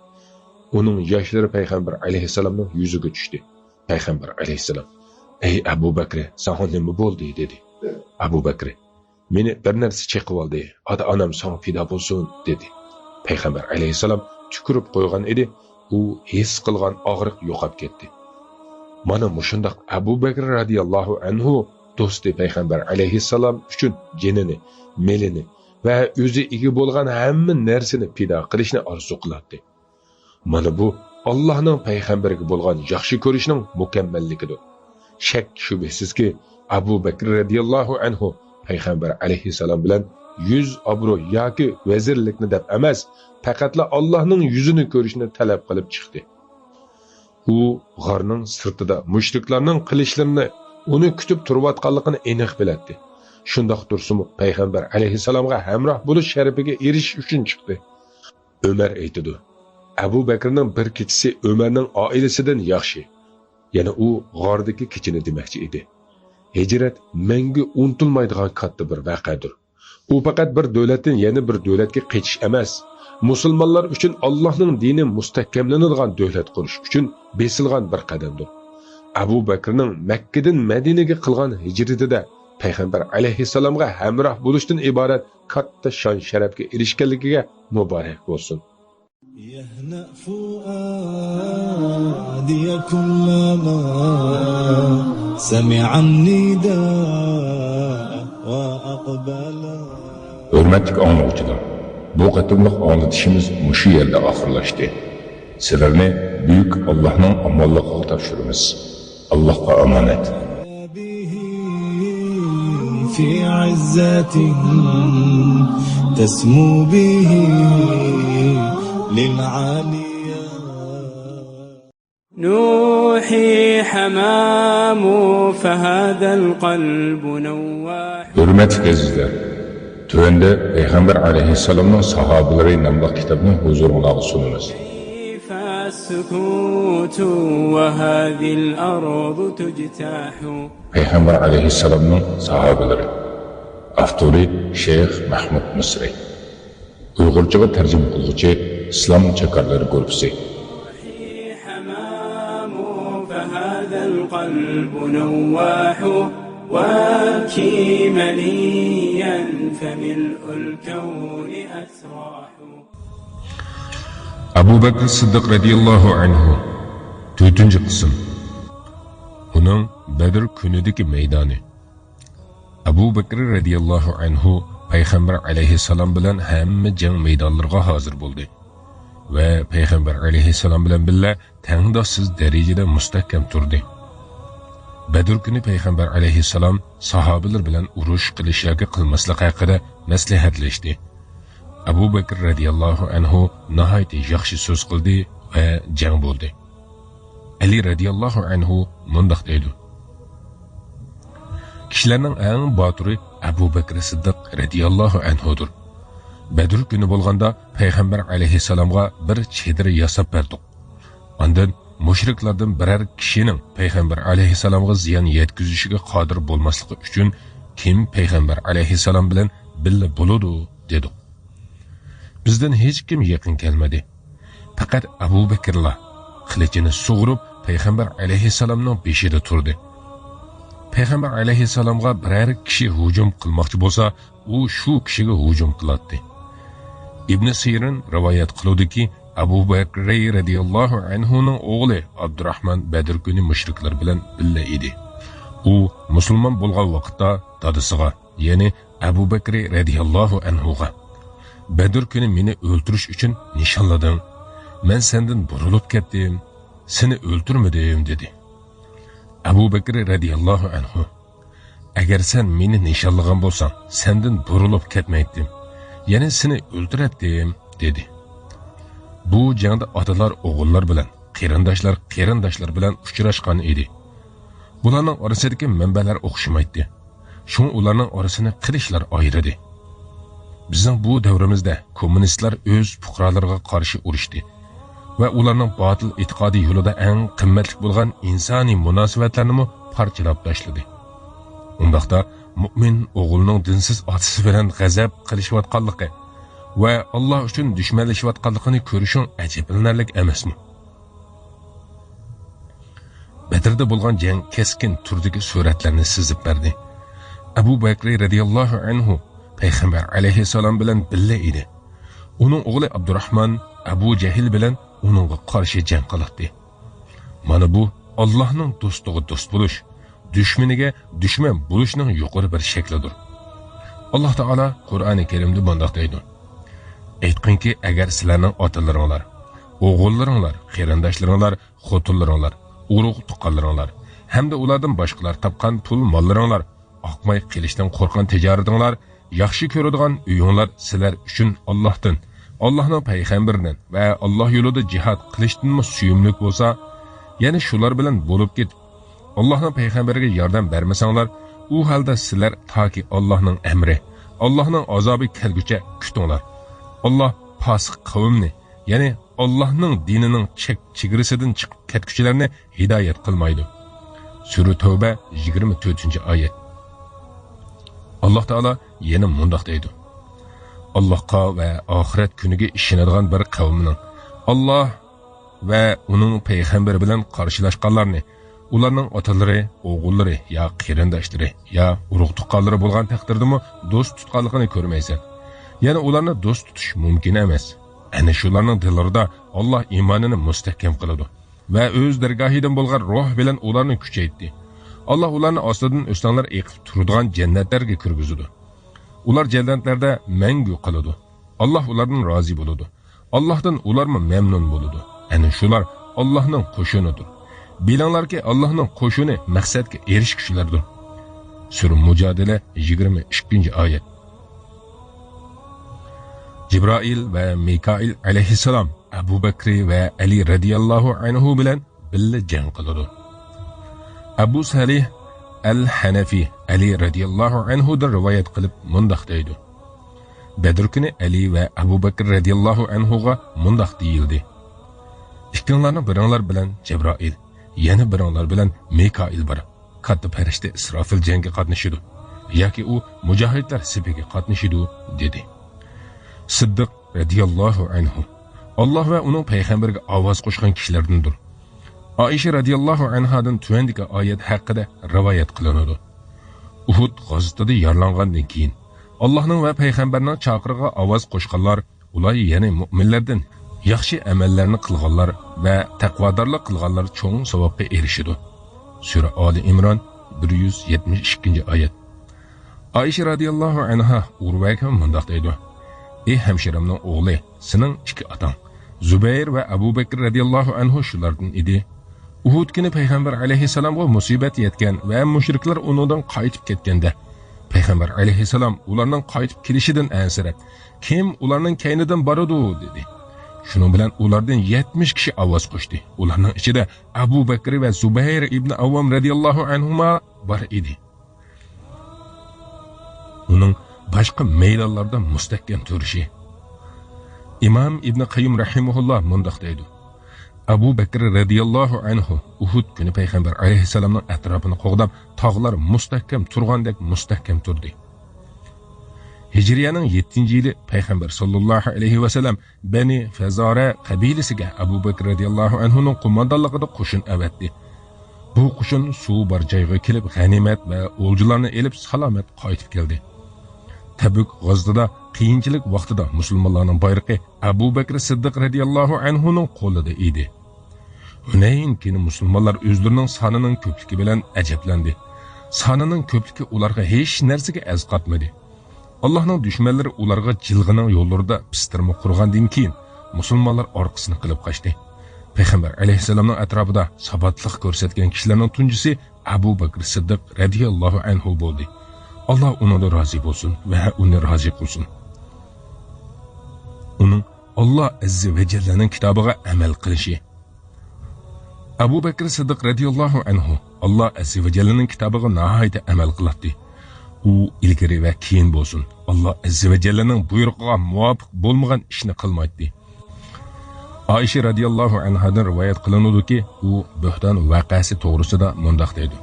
Uning yoshlari payg'ambar alayhissalomning yuziga tushdi. Payg'ambar alayhissalom: "Ey Abu Bakr, sana nima bo'ldi?" dedi. Abu Bakr: "Meni bir narsa cheqib oldi. Ota-onam sana fido bo'lsin" dedi. Payg'ambar alayhissalom tükürüp qo'ygan edi, u his qilgan og'riq yo'qolib ketdi. Mana mushundaq Abu Bakr radhiyallohu anhu do'sti payg'ambar alayhissalom uchun jinini, melini va o'zi ega bo'lgan hamma narsani fido qilishni orzu qiladi. Mana bu Allohning payg'ambariga bo'lgan yaxshi ko'rishning mukammalligidir. Shak shubhasizki Abu Bakr radhiyallohu anhu payg'ambar alayhissalom bilan 100 obro' yoki vazirlikni deb emas, faqatla Allohning yuzini ko'rishni talab qilib chiqdi. U g'orning sirtida mushriklarning qilishlarini uni kutib turayotganligini aniq biladi. Shundoq tursin payg'ambar alayhissalomga hamroh bo'lish sharafiga erishish uchun chiqdi. Umar aytdi: Abu Bakrning bir kechisi Umarning oilasidan yaxshi. Yana u g'ordagi kechini demoqchi edi. Hijrat menga unutilmaydigan katta bir voqeadir. U faqat bir davlatdan yana bir davlatga qochish emas, musulmonlar uchun Allohning dini mustahkamlanadigan davlat qurish uchun besilgan bir qadamdir. Abu Bakrning Makkadan Madinaga qilgan hijratida payg'ambar alayhissalomga hamroh bo'lishdan iborat katta shon sharafga erishganligiga muborak bo'lsin. يهنأ فؤادي كلما سمع النداء وأقبل. Hürmetlik anlayıcılar, bu qatımlıq anlatışımız muşu yerde ahırlaştı. Sizlerine büyük Allah'ın amallıqı tavşırımız. Allah'a emanet. في عزته تسمو به للعالية. نوحي حمام فهذا القلب نواح. Hürmetlik azizler, tövende Peygamber aleyhisselam'ın sahabeleri namlıq kitabını huzuruna sunumuz. كيف السكوت وهذه الأرض تجتاح. Peygamber aleyhisselam'ın sahabeleri. Avtori Şeyh Mahmud Misri. Uyg'urchaga tarjima qiluvchi Islom chakarlari guruhi. حمام فهذا القلب نواح وابكي منيا فملء الكون أسراح. Abu Bakr Siddiq radiyallahu anhu 4. qism. Uning Badr kunidagi maydoni. Abu Bakr radiyallahu anhu payg'ambar alayhissalom bilan hamma jang maydonlariga hozir bo'ldi va payg'ambar alayhissalom bilan birga tangdoshsiz darajada mustahkam turdi. Badr kuni payg'ambar alayhissalom sahobalar bilan urush qilish yoki qilmaslik haqida maslahatlashdi. Abu Bakr radiyallohu anhu nihoyat yaxshi so'z qildi va jang bo'ldi. Ali radiyallohu anhu mundaq deydi: Kishilarning eng botiri Abu Bakr Siddiq radiyallohu anhudir. Badr kuni bo'lganda payg'ambar alayhissalomga bir chedir yasab berdik. Ondan mushriklardan biror kishining payg'ambar alayhissalomga ziyon yetkazishiga qodir bo'lmasligi uchun kim payg'ambar alayhissalom bilan birga bo'ladi dedi. Bizdan hech kim yaqin kelmadi. Faqat Abu Bakrlar qilicini sug'urib payg'ambar alayhissalomning beshida turdi. Payg'ambar alayhissalomga biror kishi hujum qilmoqchi bo'lsa, u shu kishiga hujum qiladi. Ibn Sirin rivoyat qiluvdiki, Abu Bakr radhiyallohu anhuning o'g'li Abdurrahman Badr kuni mushriklar bilan birga edi. U musulmon bo'lgan vaqtda dadasiga, ya'ni Abu Bakr radhiyallohu anhuga: Badr kuni meni o'ltirish uchun nishonlading. Men sendan burilib ketdim, seni o'ltirmadim dedi. Abu Bakr radhiyallohu anhu: Agar sen meni nishonlagan bo'lsang, sendan burilib ketmaydim. Ya'ni seni o'ltiratdim dedi. Bu jangda otalar o'g'illar bilan, qarindoshlar bilan uchrashgan edi. Bularning orasidagi manbalar o'xshamaydi. Shun ularning orasini qilishlar ayridi. Bizning bu davrimizda kommunistlar o'z fuqarolariga qarshi urushdi va ularning botil e'tiqodiy yo'lida eng qimmatli bo'lgan insoniy munosabatlarni parchalab tashladi. Undaqda mu'min o'g'lining dinsiz otasi bilan g'azab qilishayotganligi va Alloh uchun dushmanlashayotganligini ko'rishing ajablanarli emasmi? Badrda bo'lgan jang keskin turdagi suratlarni sizib berdi. Abu Bakr radhiyallohu anhu payg'ambar alayhissalom bilan birga edi. Uning o'g'li Abdurrahmon Abu Jahl bilan uningga qarshi jang qildi. Mana bu Allohning do'stiga do'st bo'lish, dushmaniga dushman bo'lishning yuqori bir shaklidir. Alloh taolo Qur'oni Karimda bunday deydi: "Aytqinki, agar sizlarning otalaringlar, o'g'illaringlar, qarindoshlaringlar, xotinlaringlar, urug' tuqqanlaringlar hamda ulardan boshqalar topgan pul mollaringlar, oqmay qilishdan qo'rqgan tijoratinglar, yaxshi ko'radigan uyinglar sizlar uchun Allohdan, Allohning payg'ambaridan va Alloh yo'lida jihad qilishdan suyumlik bo'lsa, ya'ni shular bilan bo'lib ketib, Allohning payg'ambariga yordam bermasanglar, u holda sizlar toki Allohning amri, Allohning azobi kelguncha kutinglar. Alloh fosiq qavmni, ya'ni Allohning dinining chegarasidan chiqib ketguchilarni hidoyat qilmaydi." Sura Tavba 24-oyat. Alloh taolo yana mundoq deydi: "Allohga va oxirat kuniga ishonadigan bir qavmning Alloh va uning payg'ambari bilan qarshilashganlarni, ularning otalari, o'g'illari yo qarindoshlari yo urug' tuqqanlari bo'lgan taqdirdami do'st tutganligini ko'rmaysan. Yana ularni do'st tutish mumkin emas. Ana shularning dillarida Alloh iymonini mustahkam qiladi va o'z dargohidan bo'lgan ruh bilan ularni kuchaytirdi. Alloh ularni ostidan o'stanglar eqib turadigan jannatlarga kirgizadi. Ular jannatlarda mangu qoladi. Alloh ulardan rozi bo'ladi. Allohdan ularmi mamnun bo'ladi. Ana shular Allohning qo'shinidir. Bilinglarki, Allohning qo'shini maqsadga erishguchilardir. Sura Mujadila 22-oyat. Cibroil ve Mikail aleyhisselam Abu Bakr ve Ali radiyallahu anhu bilen birga jang qiladi. Abu Salih al-Hanafi Ali radiyallahu anhudan rivoyat qilib mundoq deydi: Badr kuni Ali ve Abu Bakr radiyallahu anhuga mundoq deyildi: "İkkinlarning biringlar bilan Cibroil, yana biringlar bilan Mikail bor. Katta farishta Isrofil jangga qatnashidi yoki u mujohidlar safiga qatnashidi" dedi. Siddiq radiyallahu anhu Allah ve onun payg'ambariga ovoz qo'shgan kishilardandir. Aisha radiyallahu anhadan tuvandagi oyat haqida rivoyat qilinadi. Uhud g'azotida yaralangandan keyin Allohning va payg'ambarining chaqirig'iga ovoz qo'shganlar, ular yana mu'minlardan yaxshi amallarni qilganlar va taqvodorlik qilganlar cho'ng savobga erishadi. Sura Ali Imron 172-oyat. Aisha radiyallahu anha Urvaga mundoq deydi: "Ey hemşiramning o'g'li, sening ikki otang Zubayr ve Abu Bakr radiyallahu anhu shulardan edi. Uhud kuni payg'ambar alayhissalomga musibat yetgan va mushriklar undan qaytib ketganda, payg'ambar alayhissalom ularning qaytib kelishidan ansirab, kim ularning kaynidan boradi dedi. Shuning bilan ulardan 70 kishi ovoz qo'shdi. Ularning ichida Abu Bakr va Zubayr ibn Avvam radiyallahu anhuma bor edi. Uning başka meydanlarda mustahkam turishi. İmam İbn Qayyim rahimahullah mundoq deydi: Abu Bakr radiyallahu anhu Uhud kuni payg'ambar alayhissalomning atrofini qo'g'dab, tog'lar mustahkam turgandek mustahkam turdi. Hijriyaning 7-yili payg'ambar sallallohu alayhi va sallam Bani Fazara qabilasiga Abu Bakr radiyallahu anhuning qo'mondonligida qo'shin avatdi. Bu qo'shin suv bor joyga kelib, g'animat va o'ljalarni elib salomat qaytib keldi. Tabuk g'azotida qiyinchilik vaqtida musulmonlarning bayrog'i Abu Bakr Siddiq radiyallohu anhuning qo'lida edi. Hunayn kuni musulmonlar o'zlarining sonining ko'pligi bilan ajablandi. Sonining ko'pligi ularga hech narsaga az qatmadi. Allohning dushmanlari ularga jilg'ining yo'llarida pistirma qurgandan keyin musulmonlar orqasini qilib qochdi. Payg'ambar alayhissalomning atrofida sabotlik ko'rsatgan kishilarning tunjisi Abu Bakr Siddiq radiyallohu anhu bo'ldi. Allah onunla razı olsun ve onu razı kılsın. Onun Allah Azze ve Celle'nin kitabına amel kılışı. Abu Bakr Siddiq radiyallahu anhu Allah Azze ve Celle'nin kitabına nihayet amel kılattı. O ilgiri ve keyin olsun. Allah Azze ve Celle'nin buyruğuna muvafık bulmayan işini kılmaydı. Aisha radiyallahu anhadan rivayet kılınıyordu ki, o bühtan vakası doğrusu da mundoq deydi: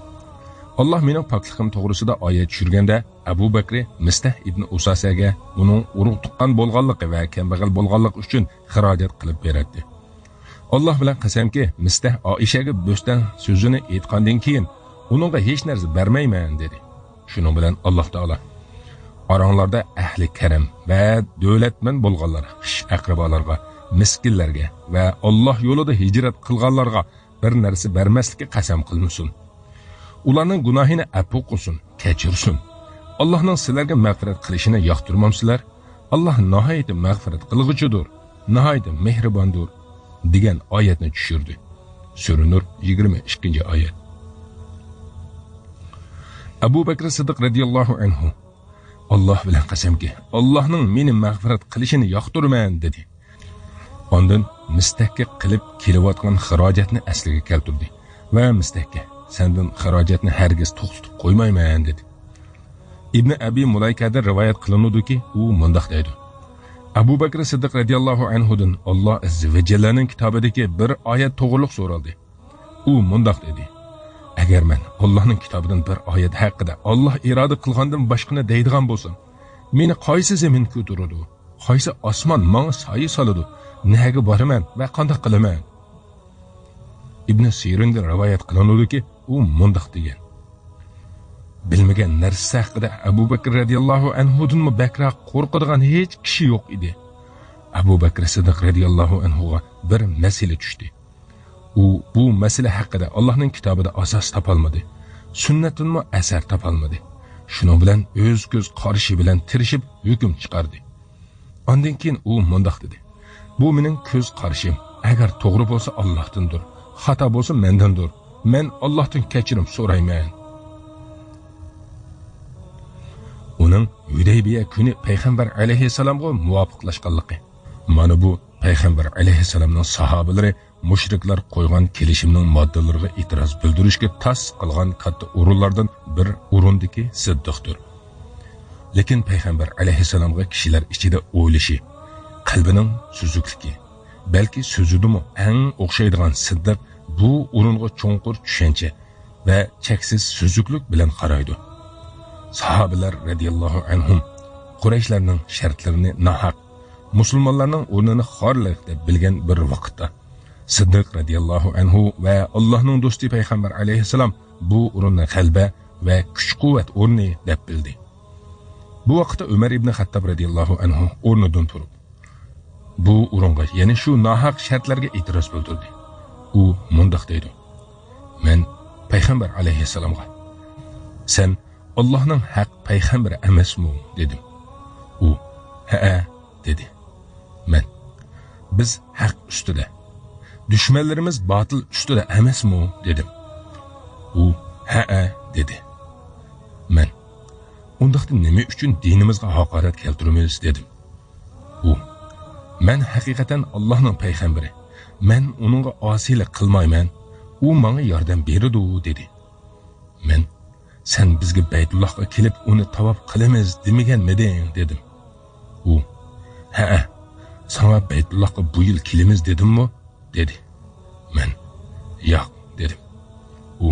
Allah mening pokligim to'g'risida oyat tushirganda Abu Bakr Mistah ibn Usasaga uning urug' tuqqan bo'lganligi va kambag'al bo'lganligi uchun xarajat qilib beradi. Allah bilan qasamki, Mistah Oishaga bo'stan so'zini aytgandan keyin uningga hech narsa bermayman dedi. Shuning bilan Alloh taolo oranglarda ahli karam va davlatman bo'lganlar, xish aqrabolarga, miskinlarga va Alloh yo'lida hijrat qilganlarga bir narsa bermaslikka qasam qilmasin. Ularning gunohini afu qilsin, kechirsin. Allohning sizlarga mag'firat qilishini yoqtirmamsizlar? Alloh nihoyat mag'firat qilg'uchidir, nihoyat mehribondir degan oyatni tushirdi. Sura Nur 22-oyat. Abu Bakr Siddiq radhiyallohu anhu Allah bilan qasamki, Allohning meni mag'firat qilishini yoqtirman dedi. Ondan Mistahga qilib kelayotgan xarajatni asliga keltirdi va Mistahga sendan xarajatni hargiz to'xtatib qo'ymayman dedi. Ibn Abi Mulaykada rivoyat qilinadiki, u mundaq deydi. Abu Bakr Siddiq radhiyallohu anhudan Alloh azza va jallaning kitobidagi bir oyat to'g'riliq so'raldi. U mundaq dedi: Agar men Allohning kitobidan bir oyat haqida Alloh iroda qilgandan boshqani deydigan bo'lsam, meni qaysi zamin ko'taradi, qaysi osmon menga soya soladi, nega boraman va qanday qilaman? Ibn Sirinda rivoyat qilinadiki, u mundaq degan: Bilmagan narsa haqida Abu Bakr radhiyallohu anhudan bakroq qo'rqadigan hech kishi yo'q edi. Abu Bakr Siddiq radhiyallohu anhuga bir masala tushdi. U bu masala haqida Allohning kitobida asos topolmadi, sunnatdan asar topolmadi. Shuning bilan o'z ko'z qarishi bilan tirishib hukm chiqardi. Ondan keyin u mundaq dedi: Bu mening ko'z qarishim. Agar to'g'ri bo'lsa Allohdandir, xato bo'lsa mendandir. Men Allohdan kechirim so'rayman. Uning Hudaybiya kuni payg'ambar alayhisalomga muvofiqlashganligi. Mana bu payg'ambar alayhisalomning sahobalari mushriklar qo'ygan kelishimning moddalariga e'tiroz bildirishga tas qilgan katta o'rinlardan bir o'rindiki Siddiqdir. Lekin payg'ambar alayhisalomga kishilar ichida o'ylashi, qalbining suzukligi, balki so'zidimi eng o'xshaydigan Siddiq bu o'ringa cho'nqur tushuncha va cheksiz suzuklik bilan qaraydi. Sahabeler radiyallahu anhum Qurayshlarning shartlarini nahaq, musulmonlarning o'rnini xorlik deb bilgan bir vaqtda Siddiq radiyallahu anhu va Allohning do'sti payg'ambar alayhisalom bu o'rinni g'alaba va kuch-quvvat o'rni deb bildi. Bu vaqtda Umar ibn Xattob radiyallahu anhu o'rnidan turib bu o'ringa, ya'ni shu nahaq shartlarga e'tiroz bildirdi. U mundaq deydi: Men payg'ambar alayhisalomga sen Allohning haq payg'ambari emasmi dedim. U ha dedi. Men biz haq ustida, dushmanlarimiz batil ustida emasmi dedim. U ha dedi. Men undaqda nima uchun dinimizga haqorat keltiramiz dedim. U men haqiqatan Allohning payg'ambari, men uningga osiylik qilmayman, u menga yordam beradi dedi. Men sen bizga Baytullohga kelib uni tavob qilamiz demaganmiding dedim. U ha sana Baytullohga bu yil kelamiz dedimmi dedi. Men yo'q dedim. U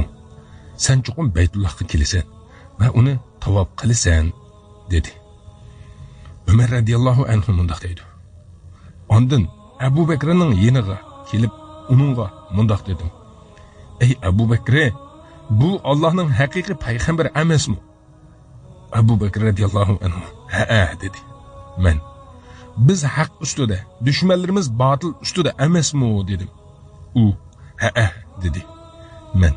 sen chuqur Baytullohga kelasan va uni tavob qilasan dedi. Umar radiyallohu anhu mundaq deydi. Ondan Abu Bakrning yeniga kelib uningga mundaq dedim: Ey Abu Bakr, bu Allohning haqiqiy payg'ambari emasmi? Abu Bakr radiyallohu anhu ha dedi. Men biz haq ustida, dushmanlarimiz batil ustida emasmi dedim. U ha dedi. Men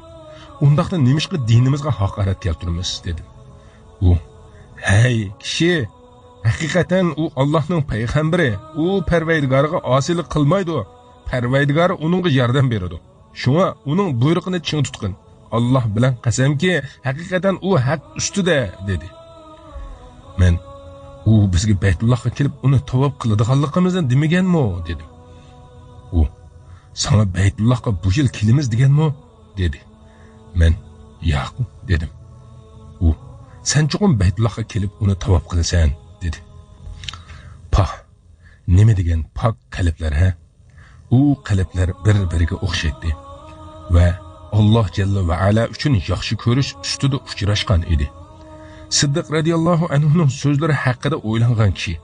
undaqda nimishqa dinimizga haqorat keltiramiz dedim. U hey kishi, haqiqatan u Allohning payg'ambari, u Parvardigoriga osiylik qilmaydi. Parvardigor uningga yordam beradi. Shunga uning buyrug'ini ching tutqin. Allah bilan qasamki, haqiqatan u haq ustida dedi. Men u bizga Baytullohga kelib uni tavob qiladiganligimizni demaganmi dedim. U sana Baytullohga bu yil kelamiz deganmi dedi. Men yo'q dedim. U sen chuqur Baytullohga kelib uni tavob qilasan dedi. Pah, nima degan pok qalblar ha? U qalblar bir-biriga o'xshaydi va Alloh jalla va ala uchun yaxshi ko'rish ustida uchrashgan edi. Siddiq radhiyallohu anhuning so'zlari haqida o'ylangan kishi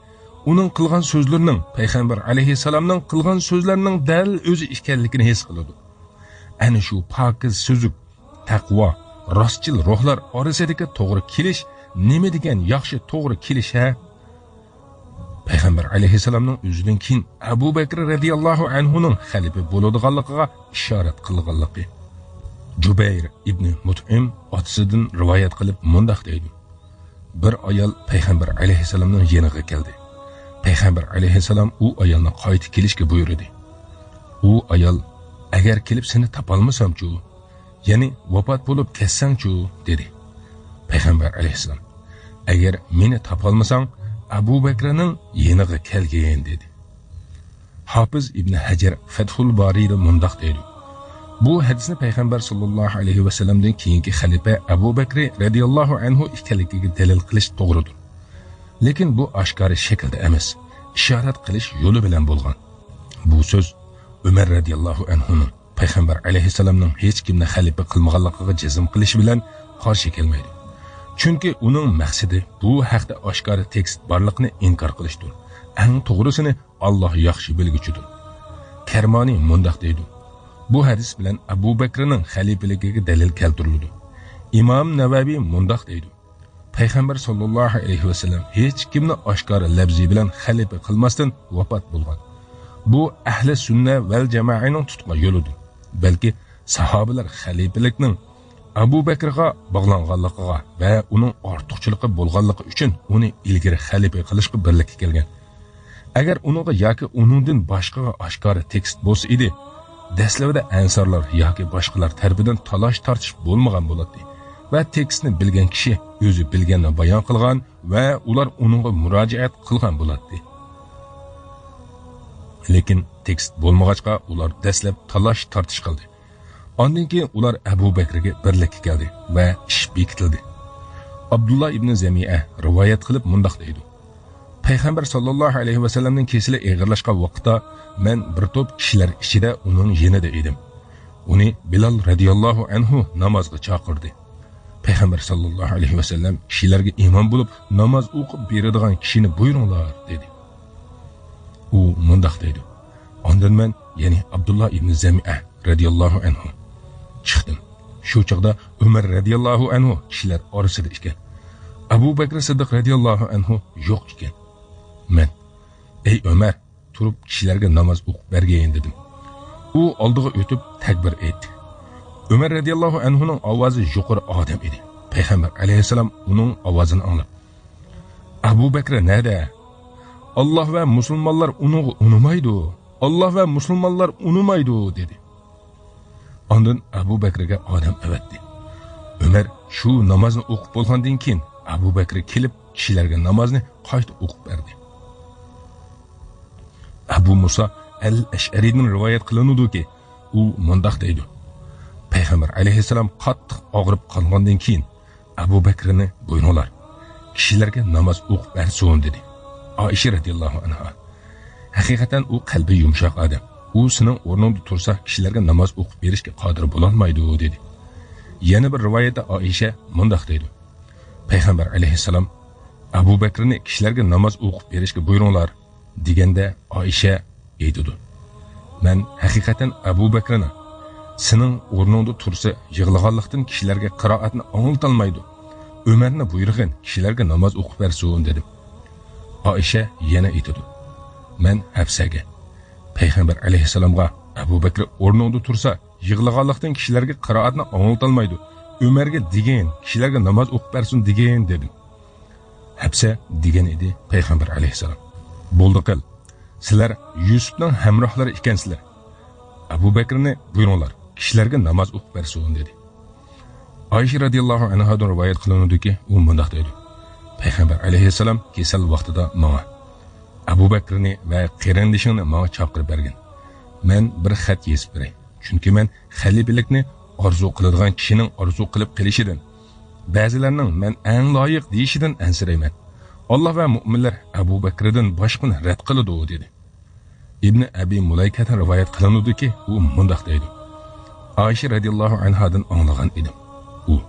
uning qilgan so'zlarining payg'ambar alayhissalomning qilgan so'zlarining dal o'zi ekanligini his qiladi. Ana shu pokiz so'zuk, taqvo, rostchil ruhlar orasidagi to'g'ri kelish nima degan yaxshi to'g'ri kelish ha? Payg'ambar alayhissalomning o'zidan keyin Abu Bakr radhiyallohu anhuning xalifa bo'ladiganligiga ishorat qilganligi. Jubayr ibn Mut'im otasidan rivoyat qilib mundaq deydi. Bir ayol payg'ambar alayhissalomning yeniga keldi. Payg'ambar alayhissalom u ayolni qaytib kelishga buyurdi. U ayol agar kelib seni topolmasam-chu, ya'ni vafot bo'lib ketsang-chu dedi. Payg'ambar alayhissalom agar meni topolmasang Abu Bakrning yeniga kelgin dedi. Hafiz ibn Hajar Fathul Bariyda mundaq deydi. Bu hadisni payg'ambar sallallohu alayhi va sallamdan keyingi xalifa Abu Bakr radhiyallohu anhu ekanligiga dalil qilish to'g'ridir. Lekin bu oshkora shaklda emas, ishorat qilish yo'li bilan bo'lgan. Bu so'z Umar radhiyallohu anhuning payg'ambar alayhissalomning hech kimni xalifa qilmaganligiga jazm qilish bilan qarshi kelmaydi. Chunki uning maqsadi bu haqda oshkora tekst borligini inkor qilishdir. Eng to'g'risini Alloh yaxshi bilguchidir. Karmoni mundaq deydi. Bu hadis bilan Abu Bakrning xalifaligiga dalil keltirildi. Imom Navaviy mundaq deydi. Payg'ambar sallallohu alayhi va sallam hech kimni oshkora labzi bilan xalifa qilmasdan vafot bo'lgan. Bu ahli sunna val jamoaning tutgan yo'lidir. Balki sahobalar xalifalikning Abu Bakrga bog'langanligiga va uning ortiqchiligi bo'lganligi uchun uni ilgari xalifa qilishga birlikka kelgan. Agar uningga yoki uningdan boshqaga oshkora tekst bo'lsa edi, dastlabida ansarlar yoki boshqalar tarafidan talash tortish bo'lmagan bo'ladi. Va tekstni bilgan kishi o'zi bilganini bayon qilgan va ular uningga murojaat qilgan bo'ladi. Lekin tekst bo'lmag'achqa ular dastlab talash tortish qildi. Ondan keyin ular Abu Bakrga birlikka keldi va ish bekitildi. Abdullah ibn Zami'a rivoyat qilib mundaq deydi. Payg'ambar sallallohu alayhi va sallamning kesili eg'irlashgan vaqtda men bir to'p kishilar ichida uning yonida edim. Uni Bilal radhiyallohu anhu namozga chaqirdi. Payg'ambar sallallohu alayhi va sallam kishilarga imom bo'lib namoz o'qib beradigan kishini buyuringlar dedi. U mundaq deydi. Ondan men, ya'ni Abdullah ibn Zami'a radhiyallohu anhu chiqdim. Shu chaqda Umar radhiyallohu anhu kishilar orasida ekan. Abu Bakr Siddiq radhiyallohu anhu yo'q ekan. Men, ey Umar, turib kishilarga namoz o'qib bergin dedim. U oldiga o'tib takbir etdi. Umar radhiyallohu anhuning ovozi yuqori odam edi. Payg'ambar alayhissalom uning ovozini anglab, Abu Bakr nada? Allah va musulmonlar uni unumaydi. Allah va musulmonlar unumaydi dedi. Ondan Abu Bakrga odam avatdi. Umar shu namozni o'qib bo'lgandan keyin Abu Bakr kelib kishilarga namozni qayta o'qib berdi. Abu Musa al-Ash'aridan rivoyat qilinudiki, u mundaq deydi. Payg'ambar alayhissalom qattiq og'rib qolgandan keyin Abu Bakrni buyuringlar, kishilarga namoz o'qib bersin dedi. Aisha radhiyallohu anha: haqiqatan u qalbi yumshoq odam. U sening o'rningda tursa kishilarga namoz o'qib berishga qodir bo'lolmaydi dedi. Yana bir rivoyatda Aisha mundaq deydi. Payg'ambar alayhissalom Abu Bakrni kishilarga namoz o'qib berishga buyuringlar deganda Aisha aytdi. Men haqiqatan Abu Bakrni sening o'rningda tursa yig'laganlikdan kishilarga qiroatni anglitolmaydi. Umarni buyurgin kishilarga namoz o'qib bersin dedim. Aisha yana aytdi. Men Hafsaga Payg'ambar alayhissalomga Abu Bakr o'rningda tursa yig'laganlikdan kishilarga qiroatni anglitolmaydi. Umarga degan kishilarga namoz o'qib bersin degan dedim. Hafsa degan edi Payg'ambar alayhissalom. Bo'ldi qil. Sizlar Yusufning hamrohlari ekansizlar. Abu Bakrni buyuringlar, kishilarga namoz o'qib bersin dedi. Aisha radhiyallohu anhadan rivoyat qilinadiki, u mundaq deydi. Payg'ambar alayhissalom kesal vaqtida menga Abu Bakrni va qarindishini menga chaqirib bergan. Men bir xat yozib beray. Chunki men xalifalikni orzu qiladigan kishining orzu qilib qilishidan, ba'zilarning men eng loyiq deyishidan ansirayman. Allah va mu'minlar Abu Bakrdan boshqani rad qiladi dedi. Ibn Abi Mulaykatan rivoyat qilinadiki, u mundaq deydi. Ayşe radiyallahu anhadan anlagan edim. U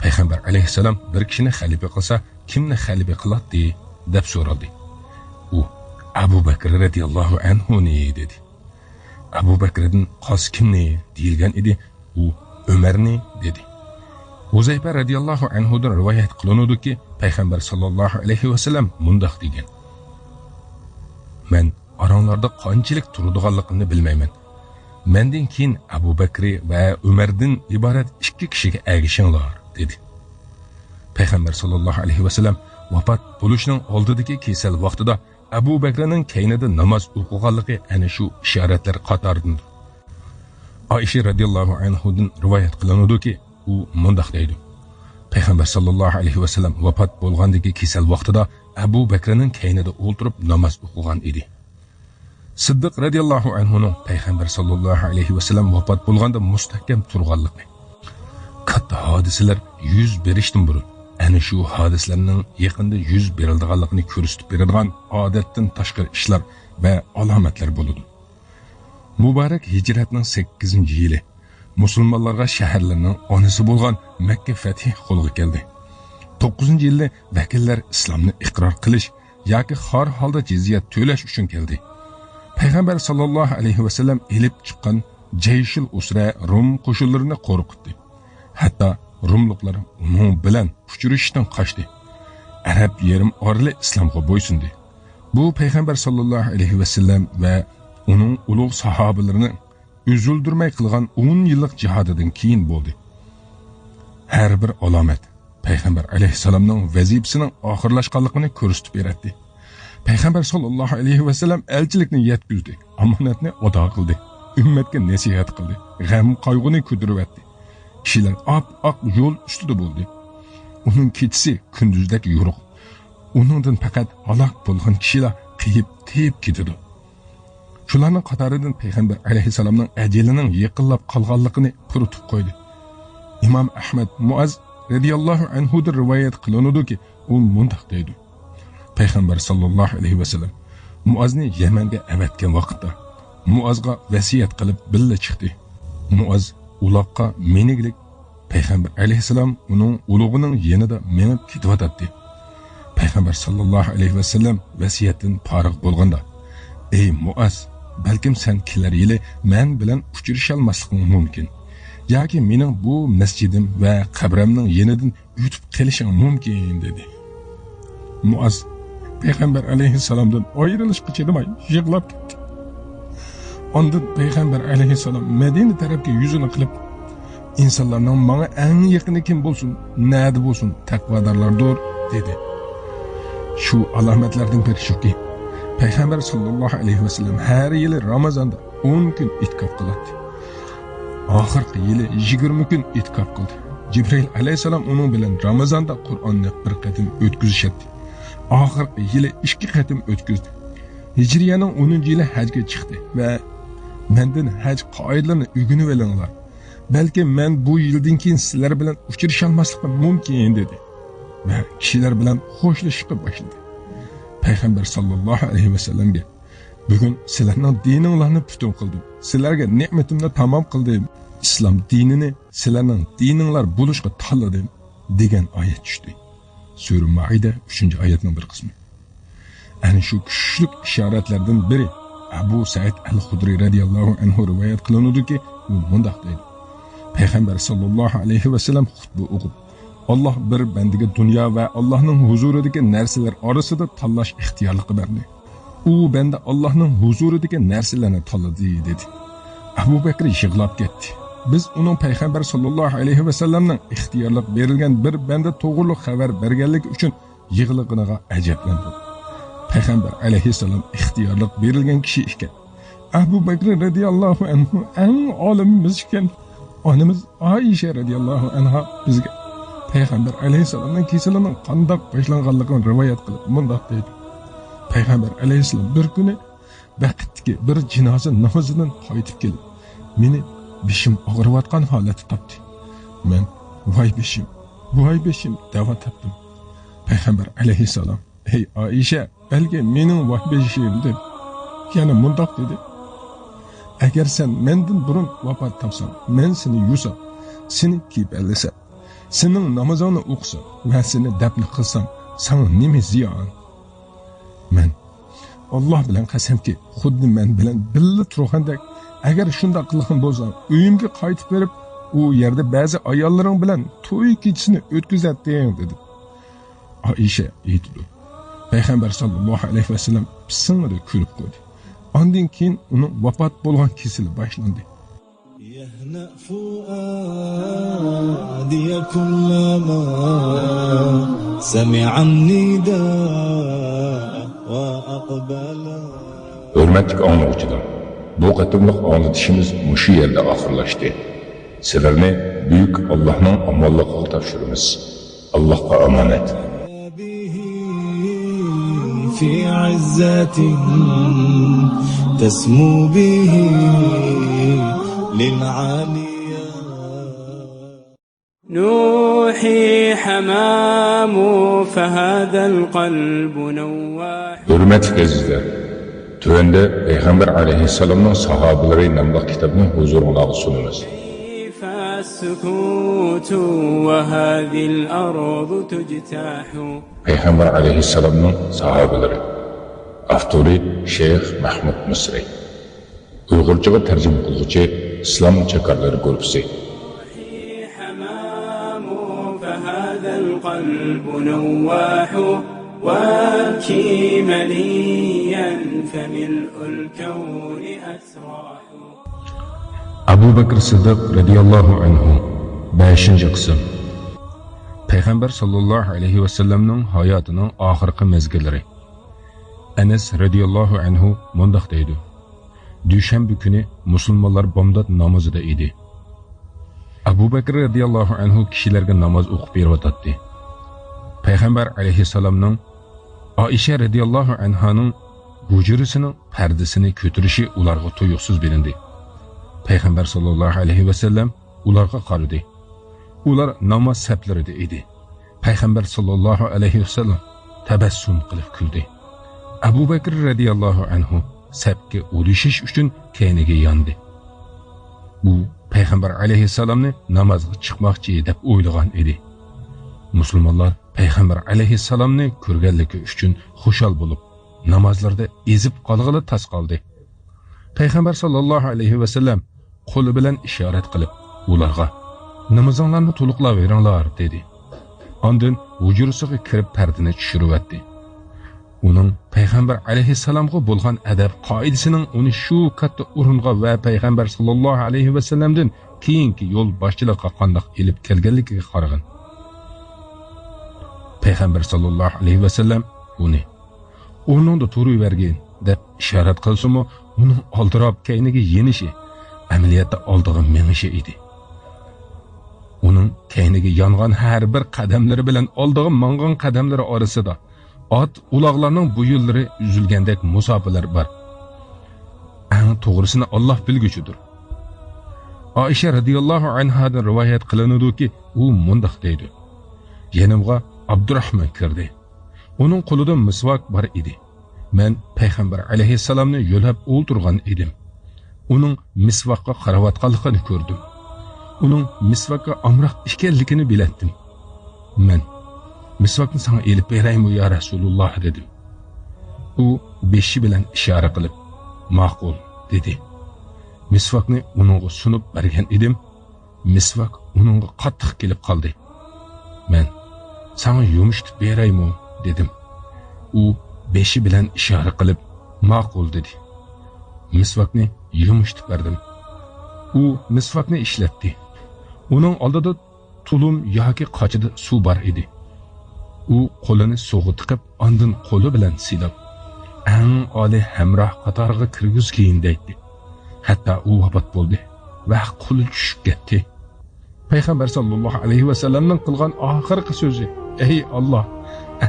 Payg'ambar alayhissalom bir kishini xalifa qilsa, kimni xalifa qiladi deb so'raldi. U Abu Bakr radiyallahu anhu ne dedi. Abu Bakr'dan qos kimni deyilgan edi. U Umarni dedi. Uzayfa radiyallahu anhudan rivoyat qilinadiki, Payg'ambar sallallohu alayhi vasallam mundoq degan: Men oranglarda qanchalik turadiganligimni bilmayman. Mendan keyin Abu Bakr va Umardan iborat ikki kishiga ergishinglar dedi. Payg'ambar sallallohu alayhi vasallam vafot bo'lishning oldidagi kasal vaqtida Abu Bakrning keynida namoz o'qiganligi ana shu ishoratlar qatoridandir. Ayşe radiyallohu anhudan rivoyat qilinadiki, u mundoq deydi: Payg'ambar sallallohu alayhi vasallam vafot bo'lgandagi kasal vaqtida Abu Bakrning keynida o'ltirib namoz o'qigan edi. Siddiq radiyallohu anhuning Payg'ambar sallallohu alayhi vasallam vafot bo'lganda mustahkam turganligi, katta hodisalar yuz berishdan burun ana shu hodisalarning yaqinda yuz berilganligini ko'rsatib beradigan odatdan tashqari ishlar va alomatlar bo'ladi. Muborak hijratning 8-yili musulmonlarga shaharlarning onasi bo'lgan Makka fathi qo'lga keldi. 9-yilda vakillar islomni iqror qilish yoki xor holda jizyat to'lash uchun keldi. Payg'ambar sallallohu alayhi vasallam elib chiqqan Jayshul Usra Rum qo'shinlarini qo'rqitdi. Hatto Rumliklar uning bilan uchrashishdan qochdi. Arab yarim orli islomga bo'ysundi. Bu Payg'ambar sallallohu alayhi vasallam va uning ulug' sahobalarining üzüldürmey qilgan 10 yillik jihodidan keyin bo'ldi. Har bir alomat Payg'ambar alayhisalomning vazifasining oxirlashganligini ko'rsatib beradi. Payg'ambar sallallohu alayhi vasallam elchilikni yetkazdi, omonatni ado qildi, ummatga nasihat qildi, g'am qayg'uni ko'taribdi. Kishilar oq yo'l ustida bo'ldi. Uning kechisi kunduzdek yo'ruq. Uningdan faqat halok bo'lgan kishilar qiyib ketadi. Shularning qatoridan Payg'ambar alayhisalomning ajalining yaqinlab qolganligini quritib qo'ydi. Imom Ahmad Muaz radiyallohu anhu da rivoyat qilinadiki, u mundoq deydi: Payg'ambar sallallohu alayhi vasallam Muazni Yamanga avatgan vaqtda Muazga vasiyat qilib billa chiqdi. Muaz uloqqa meniglik, Payg'ambar alayhisalom uning ulug'ining yanida menib ketyotdi. Payg'ambar sallallohu alayhi vasallam vasiyatdan forig' bo'lganda: Ey Muaz, balkim sen kelar yili men bilan uchrasholmasliging mumkin. Yoki mening bu masjidim va qabrimning yenidan o'tib qolishing mumkin dedi. Muaz Payg'ambar alayhisalomdan ayrilishga chidamay yig'lab ketdi. Ondan Payg'ambar alayhisalom Madina tarafga yuzini qilib, insonlarning menga eng yaqini kim bo'lsin, nada bo'lsin, taqvodorlardir dedi. Shu alomatlardan biri shuki, Payg'ambar sallallohu alayhi vasallam har yili Ramazonda 10 kun itkof qiladi. Oxirgi yili 20 kun itkof qildi. Jibril alayhisalom uning bilan Ramazonda Qur'onni bir qatim o'tkazishdi. Oxirgi yili 2 qatim o'tkazdi. Hijriyaning 10-yili hajga chiqdi va mendan haj qoidalarini o'rganib olinglar. Balki men bu yildan keyin sizlar bilan uchrasholmasligim mumkin dedi. Va kishilar bilan xo'shlashishga boshladi. Payg'ambar sallallohu alayhi vasallamga: Bugun sizlarning dininglarni butun qildim. Sizlarga ne'matimni tamom qildim. Islom dinini sizlarning dininglar bo'lishga tanladim degan oyat tushdi. Sura Maida 3-oyatning bir qismi. Ana shu kuchli ishoratlardan biri Abu Said al-Khudri radiyallohu anhu rivoyat qilinadiki, u mundoq deydi: Payg'ambar sallallohu alayhi vasallam xutba o'qib, Allah bir bendiga dünya ve Allah'ın huzuridagi narsalar orasida tanlash ixtiyorligi berdi. U benda Allah'ın huzuridagi narsalarni tanladi dedi. Abu Bakr yig'lab ketdi. Biz uning Payg'ambar sallallohu alayhi vasallamning ixtiyorlik berilgan bir benda to'g'riliq xabar berganligi uchun yig'liqiniga ajablandim. Payg'ambar alayhissalom ixtiyorlik berilgan kishi ekan. Abu Bakr radiyallohu anhu eng olimimiz ekan. Onamiz Ayşe radiyallohu anha bizga Payg'ambar alayhissalomning kesalining qanday boshlanganligini rivoyat qilib mundoq deydi: Payg'ambar alayhissalom bir kuni vaqtdagi bir jinoza namozidan qaytib kelib, meni beshim og'riyotgan holatda topdi. Men voy beshim deb tapdim. Payg'ambar alayhissalom: Ey Ayşe, balki mening voy beshim deb yana mundoq dedi: agar sen mendan burun vafot topsang, men seni yusam, seni kiyib ellasam, sening namozingni o'qisam va seni dafn qilsam, sana nima ziyon? Men Alloh bilan qasamki, xuddi men bilan billa turgandek, agar shunday qilgan bo'lsam, uyimga qaytib berib, u yerda ba'zi ayollaring bilan to'y kechini o'tkazatding dedi. Oysha aytdi. Payg'ambar sallallohu alayhi vasallam pisingda kulib qo'ydi. Ondan keyin uning vafot bo'lgan kesili boshlandi. يهنأ فؤادي كلما سمع النداء وأقبل. Hürmetlik anlıqçılar, bu qatımlıq anlatışımız muşu yerde ahırlaştı. Sizlerine büyük Allah'ın amallıqı tavşırımız. Allah'a emanet. به في عزة تسمو به للعالية. نوحي حمام فهذا القلب نواح. Hürmetlik azizler, tövende Peygamber aleyhisselam'ın sahabeleri namlıq kitabının huzuruna sunumuz. كيف السكوت وهذه الأرض تجتاح. Peygamber aleyhisselam'ın sahabeleri. Avtori Şeyh Mahmud Misri. Uyg'urchaga tarjima qiluvchi Islom chakarlari guruhi. حمام فهذا القلب نواح وابكي مليا فملء الكون أسراح. Abu Bakr Siddiq radiyallahu anhu 5. qism. Payg'ambar sallallohu alayhi va sallamning hayotining oxirgi mezgillari. Anas radiyallohu anhu mundaq deydi. Dushanba kuni musulmonlar bomdod namozida edi. Abu Bakr radiyallohu anhu kishilarga namoz o'qib berayotdi. Payg'ambar alayhissalomning Oysha radiyallohu anhaning hujrasining pardasini ko'tarishi ularga tuyuqsiz bilindi. Payg'ambar sallallohu alayhi va sallam ularga qaradi. Ular namoz saflarida edi. Payg'ambar sallallohu alayhi va sallam tabassum qilib kuldi. Abu Bakr radiyallohu anhu safga urishish uchun keyniga yondi. U Payg'ambar alayhissalomni namozga chiqmoqchi deb o'ylagan edi. Musulmonlar Payg'ambar alayhissalomni ko'rganligi uchun xushal bo'lib, namozlarda ezib qolg'ili tas qoldi. Payg'ambar sallallohu alayhi va sallam qo'li bilan ishorat qilib, ularga namozinglarni to'liqlaveringlar dedi. Ondan hujrasiga kirib pardani tushiribdi. Uning Payg'ambar alayhissalomga bo'lgan adab qoidasining uni shu katta o'ringa va Payg'ambar sallallohu alayhi va sallamdan keyingi yo'l boshchilikqa qandoq elib kelganligiga qaragan. Payg'ambar sallallohu alayhi va sallam uni o'rnida turavergin deb ishorat qilsa-mu, uning oldirab keyniga yenishi, amaliyotda oldiga menishi edi. Uning keyniga yongan har bir qadamlari bilan oldiga mangan qadamlari orasida ot uloqlarning bu yo'llari uzilgandek musofalar bor. Eng to'g'risini Alloh bilguchidir. Oysha radhiyallohu anhadan rivoyat qilinadiki, u mundaq deydi. Yanimga Abdurrahman kirdi. Uning qo'lida misvak bor edi. Men Payg'ambar alayhissalomni yo'lab o'ltirgan edim. Uning misvaqqa qaratganligini ko'rdim. Uning misvaqqa amroq ekanligini biletdim. Men misvaqni sana elib beraymi ya Rasululloh dedim. U beshi bilan ishora qilib, ma'qul dedi. Misvaqni uningga sunib bergan edim. Misvaq uningga qattiq kelib qoldi. Men sana yumshatib beraymi dedim. U beshi bilan ishora qilib, ma'qul dedi. Misvaqni yumshatib berdim. U misvaqni ishlatdi. Uning oldida tulum yoki qochida suv bor edi. U qo'lini suvga tiqib, ondan qo'li bilan silab, eng oliy hamroh qatoriga kirgizgin deydi. Hatto u vafot bo'ldi va qo'li tushib ketdi. Payg'ambar sallallohu alayhi va sallamning qilgan oxirgi so'zi, "Ey Alloh,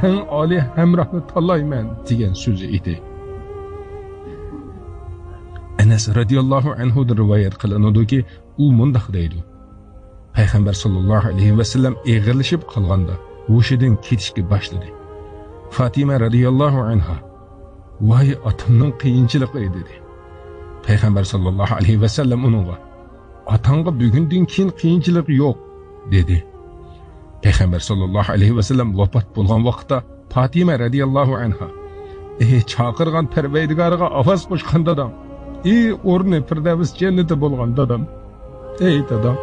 eng oliy hamrohni tanlayman" degan so'zi edi. Anas radhiyallohu anhu rivoyat qilinadiki, u mundaq deydi. Payg'ambar sallallohu alayhi va sallam eg'irlashib qolganda hushidan ketishga boshladi. Fatima radhiyallohu anha, "Voy otamning qiyinchiligi" dedi. payg'ambar sallallohu alayhi vasallam uningga "Atanga bugundan keyin qiyinchilik yo'q" dedi. Payg'ambar sallallohu alayhi vasallam vafot bo'lgan vaqtda Fatima radhiyallohu anha chaqirgan Parvardigoriga ovoz qo'shgan dadam, o'rni Firdavs jannati bo'lgan dadam, dadam,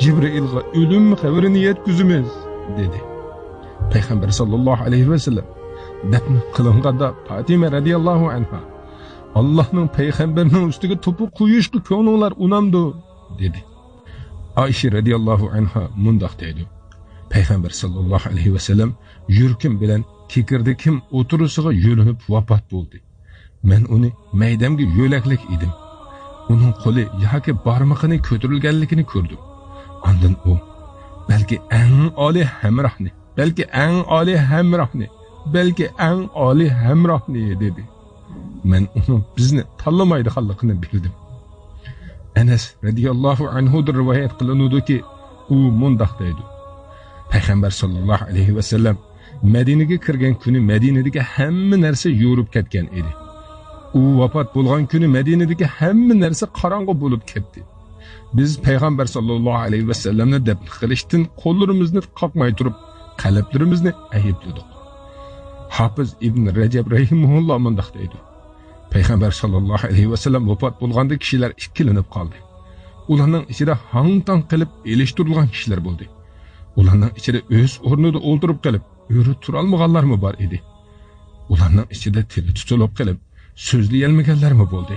Jibrilga o'lim xabarini yetkazimiz dedi. Payg'ambar sallallohu alayhi vasallam dafn qilinganda Fatima radhiyallohu anha Allah'ның payg'ambarning ustiga to'piq qo'yishga ko'ngillar unamdi dedi. Ayşe radhiyallohu anha mundaq deydi. Payg'ambar sallallohu alayhi vasallam yurkim bilan kekirdikim o'tirisiga yo'linib vafot bo'ldi. Men uni maydamga yo'laklik edim. Uning qo'li yoki barmog'ini ko'tarilganligini ko'rdim. Ondan u balki eng oliy hamrohni dedi. Men uni bizni tanlamaydiganligini bildim. Anas radhiyallohu anhu rivoyat qilinudiki, u mundaq deydi. Payg'ambar sallallohu alayhi vasallam Madinaga kirgan kuni Madinadagi hamma narsa yo'rib ketgan edi. U vafot bo'lgan kuni Madinadagi hamma narsa qorong'u bo'lib ketdi. Biz payg'ambar sallallohu alayhi vasallamni dafn qilishdan qo'llarimizni qoqmay turib, qalblarimizni ayibladik. Hafiz ibn Rajab rahimahulloh mundaq deydi. Payg'ambar sallallohu alayhi vasallam vafot bo'lganda kishilar ikkilanib qoldi. Ularning ichida hang-tang qilib elishtirilgan kishilar bo'ldi. Ularning ichida o'z o'rnida o'ltirib qolib, o'ri turolmaganlarmi bor edi. Ularning ichida tili tutilib qolib, so'zlay olmaganlarmi bo'ldi.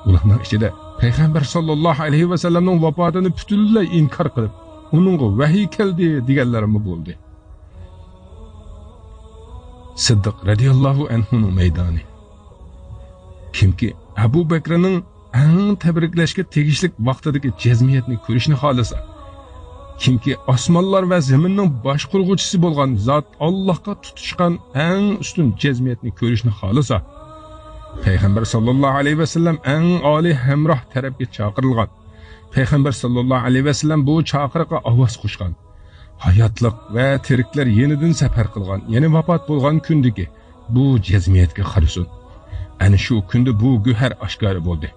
Ularning ichida payg'ambar sallallohu alayhi vasallamning vafotini butunlay inkor qilib, uningga vahiy keldi deganlarmi bo'ldi. Siddiq radhiyallohu anhuning maydoni. Kimki Abu Bakrning eng tabriklashga tegishli vaqtidagi jazmiyatni ko'rishni xolasa, kimki osmonlar va zaminning boshqaruvchisi bo'lgan zot Allohga tutishgan eng ustun jazmiyatni ko'rishni xolasa, payg'ambar sallallohu alayhi vasallam eng oliy hamroh tarafga chaqirilgan. Payg'ambar sallallohu alayhi vasallam bu chaqiriqqa ovoz qo'shgan. Hayotliq va tiriklar yenidan safar qilgan, yana vafot bo'lgan kundagi bu jazmiyatga qarasin. Ana shu kunda bu guhar oshkora bo'ldi.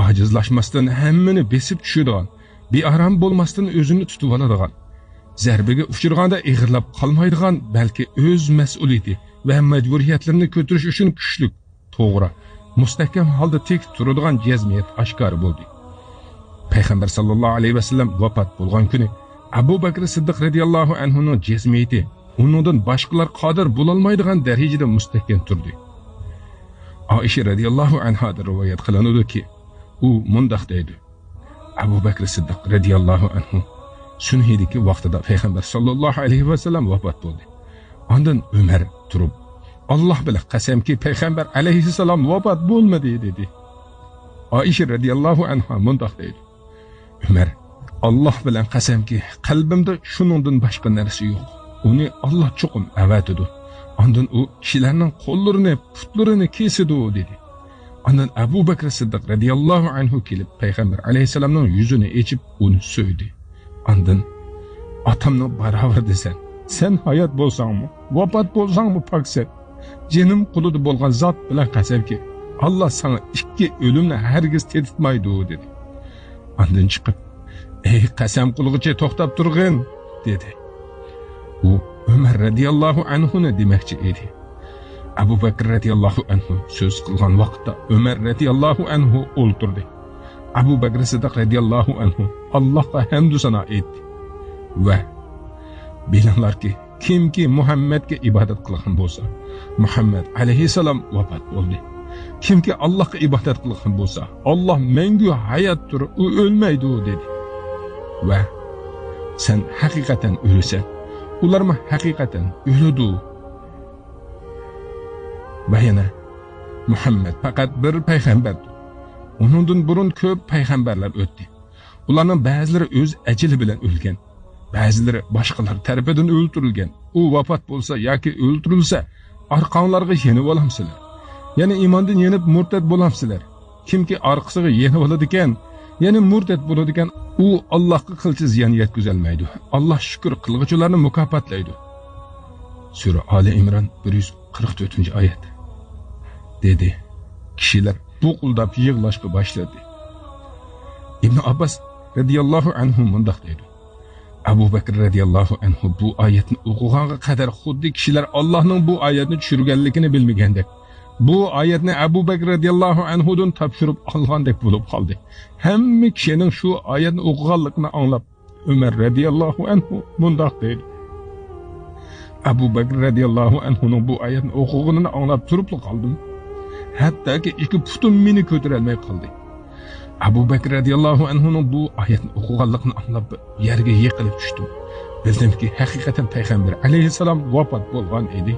Ojizlashmasdan hammani besib tushadigan, bearam bo'lmasdan o'zini tutib oladigan, zarbiga uchirganda ig'irlab qolmaydigan, balki o'z mas'uliyati va majburiyatlarini ko'tarish uchun kuchli, to'g'ri, mustahkam holda tek turadigan jazmiyat oshkora bo'ldi. Payg'ambar sallallohu alayhi vasallam vafot bo'lgan kuni Abu Bakr Siddiq radhiyallohu anhuning jazmiyati undan boshqalar qodir bo'lolmaydigan darajada mustahkam turdi. Ayşe radhiyallohu anha rivoyat qilinadiki, u mundaq deydi. Abu Bakr Siddiq radhiyallohu anhu sunhiydagi vaqtida payg'ambar sallallohu alayhi vasallam vafot bo'ldi. Ondan Umar turib, Alloh bilan qasamki payg'ambar alayhissalom vafot bo'lmadi dedi. Ayşe radhiyallohu anha mundaq deydi. Umar, Alloh bilan qasamki qalbimda shuningdan boshqa narsa yo'q. Uni Alloh chuqum avatidi. Ondan u kishilarning qo'llarini, putlarini kesidi dedi. Ondan Abu Bakr Siddiq radhiyallohu anhu kelib payg'ambar alayhissalomning yuzini echib uni so'ydi. Ondan otamni barobar desan, sen hayot bo'lsangmi, vafot bo'lsangmi poksan, jinim qulida bo'lgan zot bilan qasamki, Alloh sana ikki o'limni hargiz tetitmaydi dedi. Ondan chiqib, ey qasam qilg'ichi to'xtab turg'in dedi. U Umar radhiyallohu anhuni demoqchi edi. Abu Bakr radhiyallohu anhu so'z qilgan vaqtda Umar radhiyallohu anhu o'ltirdi. Abu Bakr Siddiq radhiyallohu anhu Allohga hamd sano etdi va bilinglarki, kimki Muhammadga ibodat qilgan bo'lsa, Muhammad alayhissalom vafot bo'ldi. Kimki Allohga ibodat qilgan bo'lsa, Alloh mangu hayotdir, u o'lmaydi dedi. Va sen haqiqatan o'lasan, ularmi haqiqatan o'ladi. Va yana Muhammad faqat bir payg'ambardir. Uningdan burun ko'p payg'ambarlar o'tdi. Ularning ba'zilari o'z ajali bilan o'lgan, ba'zilari boshqalar tarafidan o'ldirilgan. U vafot bo'lsa yoki o'ldirilsa, orqonlarga yenib olamsizlar. Yana iymondan yenib murtad bo'lamsizlar. Kimki orqasiga yenib oladi ekan, yana murtad bo'ladi ekan, u Allohga qilchi ziyon yetkazolmaydi. Alloh shukr qilguvchilarni mukofotlaydi. Sura Ali Imron 144-oyat. Dedi. Kishilar buğuldab yig'lashga boshladi. Ibn Abbas radiyallohu anhu mundaq deydi. Abu Bakr radiyallohu anhu bu oyatni o'qiganga qadar xuddi kishilar Allohning bu oyatni tushirganligini bilmagandek, bu oyatni Abu Bakr radiyallohu anhudan topshirib olgandek bo'lib qoldi. Hamma kishining shu oyatni o'qiganligini anglab, Umar radiyallohu anhu mundaq deydi. Abu Bakr radiyallohu anhuning bu oyatni o'qiganini anglab turib qoldim. Hattoki ikki putim meni ko'tarolmay qoldi. Abu Bakr radiyallohu anhuning bu oyatni o'qiganligini anglab yerga yiqilib tushdim. Bildimki, haqiqatan payg'ambar alayhissalom vafot bo'lgan edi.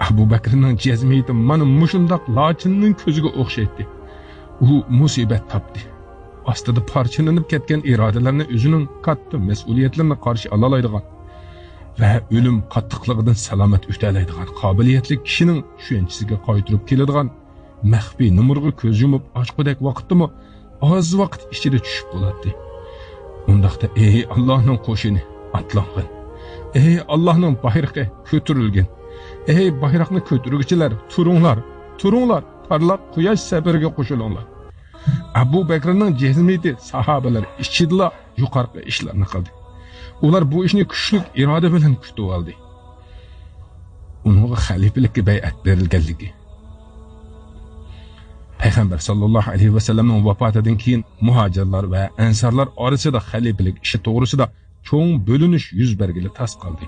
Abu Bakrning jazmiyati mana mushundoq lochinning ko'ziga o'xshaydi. U musibat topdi. Ostida parchalanib ketgan irodalarni o'zining katta mas'uliyatlarini qarshi ola oladigan va o'lim qattiqligidan salomat o'talaydigan qobiliyatli kishining tushunchasiga qaytirib keladigan maxfiy numurga ko'z yumib ochqudek vaqtdimi oz vaqt ichida tushib bo'ladi. Undaqda ey Allohning qo'shini atlangan, ey Allohning bayrog'i ko'tarilgan, ey bayroqni ko'taruvchilar, turinglar, parlaq quyosh safarga qo'shilinglar. Abu Bakrning jazmiyati sahobalar ichida yuqorqi ishlarni qildi. Ular bu ishni kuchli iroda bilan kutib oldi. Uningga xalifalikka bay'at berilganligi. Payg'ambar sallallohu alayhi va sallamning vafotidan keyin muhojirlar va ansarlar orasida xalifalik ishi to'g'risida cho'ng bo'linish yuz bergili tas qoldi.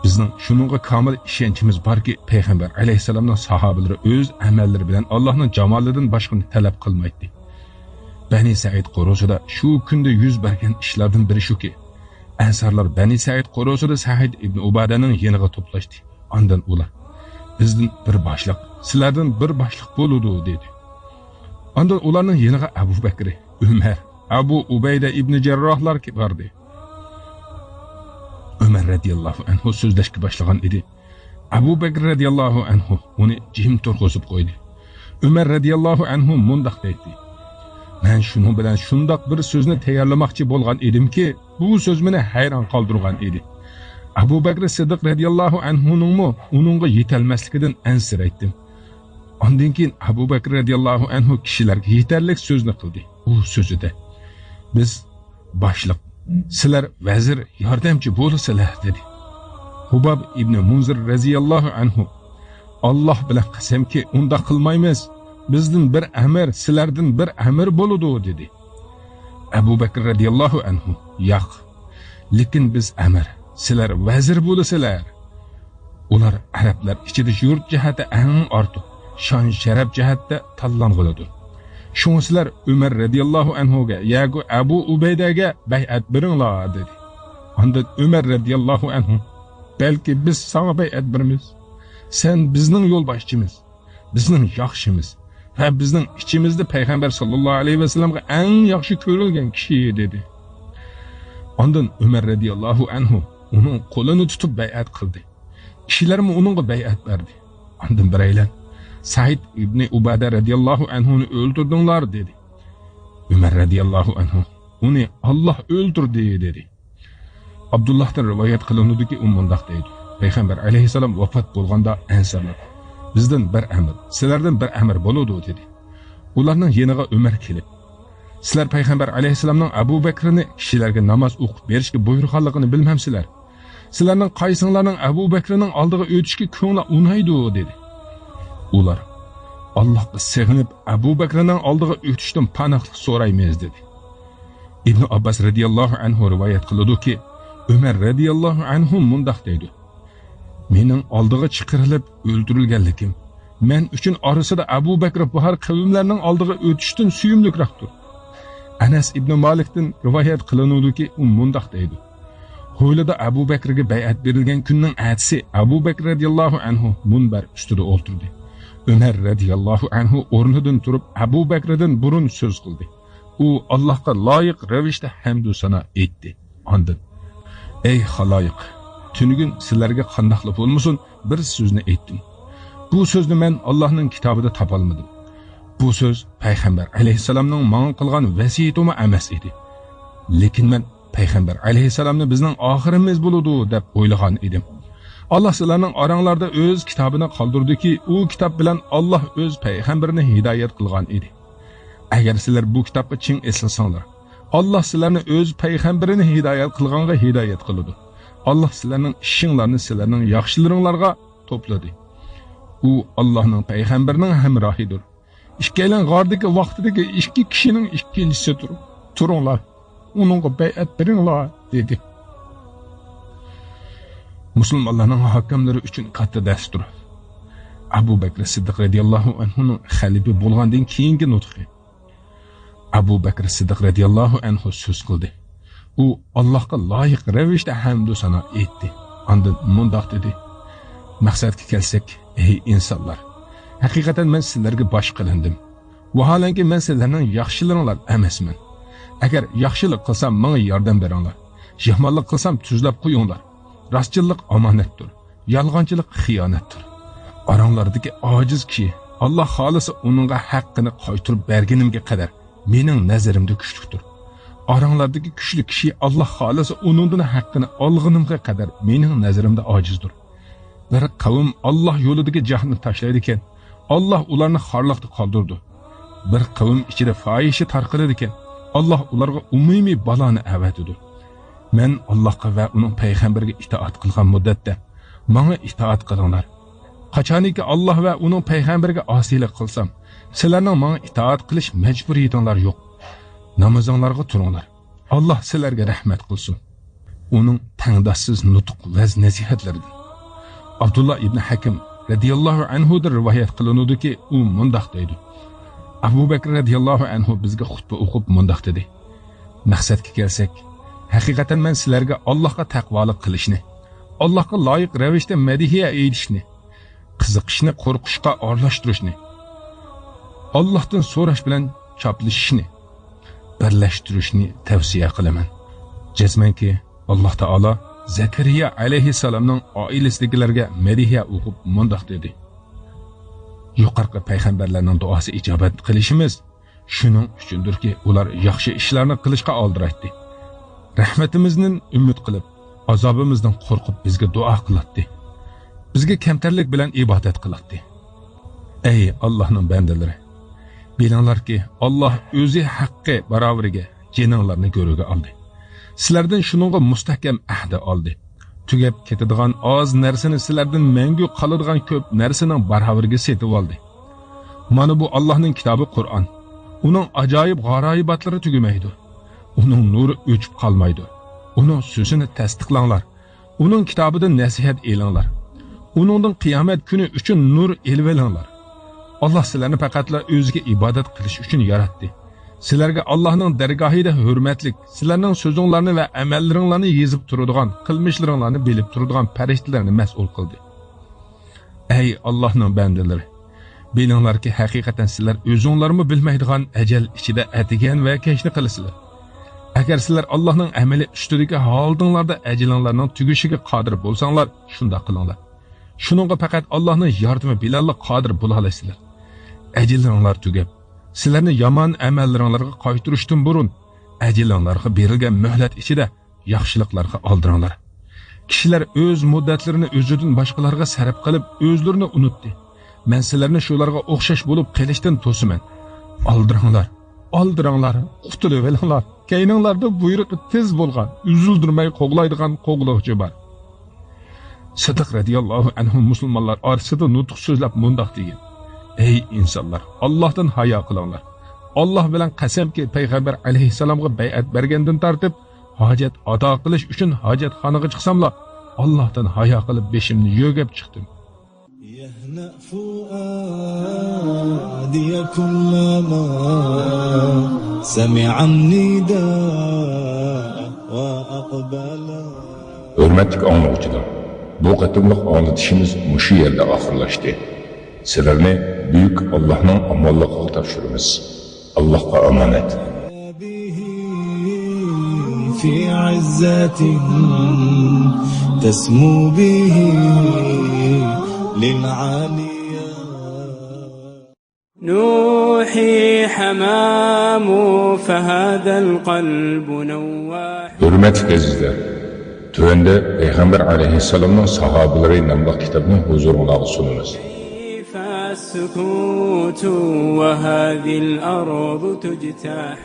Bizning shuningga komil ishonchimiz borki, payg'ambar alayhisalomning sahobalari o'z amallari bilan Allohning jamolidan boshqani talab qilmaydi. Bani Said qorosida shu kunda yuz bergan ishlardan biri shuki, ansarlar Bani Said qorosida Said ibn Ubadaning yeniga to'plashdi. Ondan ular bizdan bir boshliq, sizlardan bir boshliq bo'ludi dedi. Ondan ularning yeniga Abu Bakr, Umar, Abu Ubayda ibn Jarrohlar bordi. Umar radiyallohu anhu so'zlashga boshlagan edi. Abu Bakr radiyallohu anhu uni jim turg'izib qo'ydi. Umar radiyallohu anhu mundaq dedi. Men shuning bilan shundoq bir so'zni tayyorlamoqchi bo'lgan edimki, bu so'z meni hayron qoldirgan edi. Abu Bakr Siddiq radiyallohu anhuning uningga yetalmasligidan ansiraydim. Ondan keyin Abu Bakr radiyallohu anhu kishilarga yetarlik so'zni qildi. U so'zida biz boshliq, sizlar vazir, yordamchi bo'lasizlar dedi. Hubab ibn Munzir radiyallohu anhu Alloh bilan qasamki, unda qilmaymiz. Bizdan bir amir, sizlardan bir amir bo'ladi dedi. Abu Bakr radiyallohu anhu yo'q, lekin biz amir, sizlar vazir bo'lasizlar. Ular arablar ichida yurt jihati eng ortiq, shon sharaf jihatda tanlanadi. Shunga sizlar Umar radiyallohu anhuga yoki Abu Ubaydaga bay'at beringlar dedi. Onda Umar radiyallohu anhu balki biz sana bay'at beramiz. Sen bizning yo'lboshchimiz, bizning yaxshimiz va bizning ichimizda payg'ambar sallallohu alayhi va sallamga eng yaxshi ko'rilgan kishi dedi. Ondan Umar radiyallohu anhu uning qo'lini tutib bay'at qildi. Kishilarmi uningga bay'at berdi. Ondan biraylar Said ibn Ubada radiyallohu anhuni o'ldirdinglar dedi. Umar radiyallohu anhu uni Alloh o'ldirdi dedi. Abdullahdan rivoyat qilinadiki, mundaq deydi. Payg'ambar alayhisalom vafot bo'lganda ansarlar bizdan bir amir, sizlardan bir amir bo'ladi dedi. Ularning yeniga Umar kelib, sizlar payg'ambar alayhisalomning Abu Bakrni kishilarga namoz o'qib berishga buyurganligini bilmamsizlar. Sizlarning qaysinglarning Abu Bakrning oldiga o'tishga ko'ngli unaydi dedi. Ular Allohga sig'inib Abu Bakrning oldiga o'tishdan panohlik so'raymiz dedi. Ibn Abbas radiyallohu anhu rivoyat qiladi-ki, Umar radiyallohu anhu mundaq deydi. Mening oldiga chiqirilib o'ldirilganligim men uchun orasida Abu Bakr bahar qavmlarning oldiga o'tishdan suyumlikroqdir. Anas ibn Malikdan rivoyat qilinadi-ki, u mundaq deydi. Hovlida Abu Bakrga bay'at berilgan kunning atisi Abu Bakr radiyallohu anhu munbar ustida o'tirdi. Umar radiyallohu anhu o'rnidan turib Abu Bakrdan burun so'z qildi. U Allohga loyiq ravishda hamd va sano aytdi. Ondan ey xaloyiq, tunugun sizlarga qandoqli bo'lmasin bir so'zni aytdim. Bu so'zni men Allohning kitobida topolmadim. Bu so'z payg'ambar alayhisalomning menga qilgan vasiyatimi emas edi. Lekin men payg'ambar alayhisalomni bizning oxirimiz bo'ladi deb o'ylagan edim. Allah sizlarning oranglarda o'z kitobini qoldurdiki, u kitob bilan Alloh o'z payg'ambarini hidoyat qilgan edi. Agar sizlar bu kitobga chin eslsanglar, Allah sizlarni o'z payg'ambarini hidoyat qilganga hidoyat qiladi. Allah sizlarning ishinglarni sizlarning yaxshilaringlarga to'pladi. U Allohning payg'ambarining hamrohidir. İşkelen g'ordagi vaqtidagi ikki kishining ikkinchisi turinglar, uningga bay'at beringlar dedi. Musulmonlarning hakamlari uchun katta dastur. Abu Bakr Siddiq radhiyallohu anhuning xalifa bo'lgandan keyingi nutqi. Abu Bakr Siddiq radhiyallohu anhu so'z qildi. U Allohga loyiq ravishda hamd va sano etdi. Ondan mundoq dedi: Maqsadga kelsak, ey insonlar, haqiqatan men sizlarga bosh qilindim. Vaholanki men sizlarning yaxshilaringlar emasman. Agar yaxshilik qilsam, menga yordam beringlar. Yomonlik qilsam, tuzlab qo'yinglar. Rostchilik omonatdir, yolg'onchilik xiyonatdir. Oranglardagi ojiz kishi Alloh xolisa uningga haqqini qaytirib berganimga qadar mening nazarimda kuchlidir. Oranglardagi kuchli kishi Alloh xolisa uningdan haqqini olganimga qadar mening nazarimda ojizdir. Bir qavm Alloh yo'lidagi jahni tashlaydi ekan, Alloh ularni xorliqda qoldirdi. Bir qavm ichida fohishi tarqaladi ekan, Alloh ularga umumiy baloni avatidi. Men Allohga va uning payg'ambariga itoat qilgan muddatda menga itoat qilinglar. Qachoniki Alloh va uning payg'ambariga osiylik qilsam, sizlarning menga itoat qilish majburiyatinglar yo'q. Namozinglarga turinglar. Alloh sizlarga rahmat qilsin. Uning tangdoshsiz nutq va nasihatlaridan Abdullah ibn Hakim radhiyallohu anhu da rivoyat qilinadiki, u mundoq deydi: Abu Bakr radhiyallohu anhu bizga xutba o'qib mundoq dedi: Maqsadga kelsak, haqiqatan men sizlarga Allohga taqvolik qilishni, Allohga loyiq ravishda madihiya aytishni, qiziqishni qo'rqishga aralashtirishni, Allohdan so'rash bilan choplashishni, birlashtirishni tavsiya qilaman. Jazmanki Alloh taolo Zakariya alayhissalomning oilasidagilarga madihiya o'qib mundoq dedi: Yuqorqi payg'ambarlarning duosi ijobat qilishimiz shuning uchundirki, ular yaxshi ishlarni qilishga oldiraydi. Rahmatimizdan umid qilib, azobimizdan qo'rqib bizga duo qiladi. Bizga kamtarlik bilan ibodat qiladi. Ey Allohning bandalari, bilinglarki, Alloh o'zi haqqi barovariga jininglarni ko'ruga oldi. Sizlardan shuningga mustahkam ahdi oldi. Tugab ketadigan oz narsani sizlardan mangu qoladigan ko'p narsaning barovariga setib oldi. Mana bu Allohning kitobi Qur'on. Uning ajoyib g'aroyibatlari tugamaydi. Uning nuri o'chib qolmaydi. Uning so'zini tasdiqlanglar. Uning kitobidan nasihat elinglar. Uningdan qiyomat kuni uchun nur elib olinglar. Alloh sizlarni faqatla o'ziga ibodat qilish uchun yaratdi. Sizlarga Allohning dargohida hurmatlik, sizlarning so'zinglarni va amallaringlarni yezib turadigan, qilmishlaringlarni bilib turadigan farishtalarni mas'ul qildi. Ey Allohning bandalari, bilinglarki, haqiqatan sizlar o'zinglarmi bilmaydigan ajal ichida atigan va kechni qilasizlar. Agar sizlar Allohning amali ustidagi holdinglarda ajalinglarning tugishiga qodir bo'lsanglar, shunda qilinglar. Shuningga faqat Allohning yordami bilan qodir bo'la olasizlar. Ajalinglar tugab, sizlarni yomon amallaringlarga qaytirishdan burun ajallinglarga berilgan muhlat ichida yaxshiliklarga oldiringlar. Kishilar o'z muddatlarini o'zidan boshqalarga sarf qilib, o'zlarini unutdi. Men sizlarni shularga o'xshash bo'lib qilishdan to'siman. Oldiringlar, qutulib olinglar. Keyninglarda buyruqi tez bo'lgan, uzildirmay qo'g'laydigan qo'g'lovchi bor. Siddiq radhiyallohu anhu musulmonlar orasida nutq so'zlab mundoq degan: Ey insonlar, Allohdan hayo qilinglar. Alloh bilan qasamki, payg'ambar alayhissalomga bay'at bergandan tortib, hojat ado qilish uchun hojatxonaga chiqsamlar, Allohdan hayo qilib beshimni yo'gab chiqdim. يهنأ فؤادي كلما سمع النداء وأقبل. Hürmetlik anlayıcılar, bu qatımlıq anlatışımız muşu yerde ahırlaştı. Sizlerni büyük Allah'ın amallıqı tavşırımız. Allah'a emanet. في عزة تسمو به للعالية. نوحي حمام فهذا القلب نواح. Hürmetlik azizler, Tövende Peygamber aleyhisselamның sahabeleri namlı kitabını huzuruna sunumuz. كيف السكوت وهذه الأرض تجتاح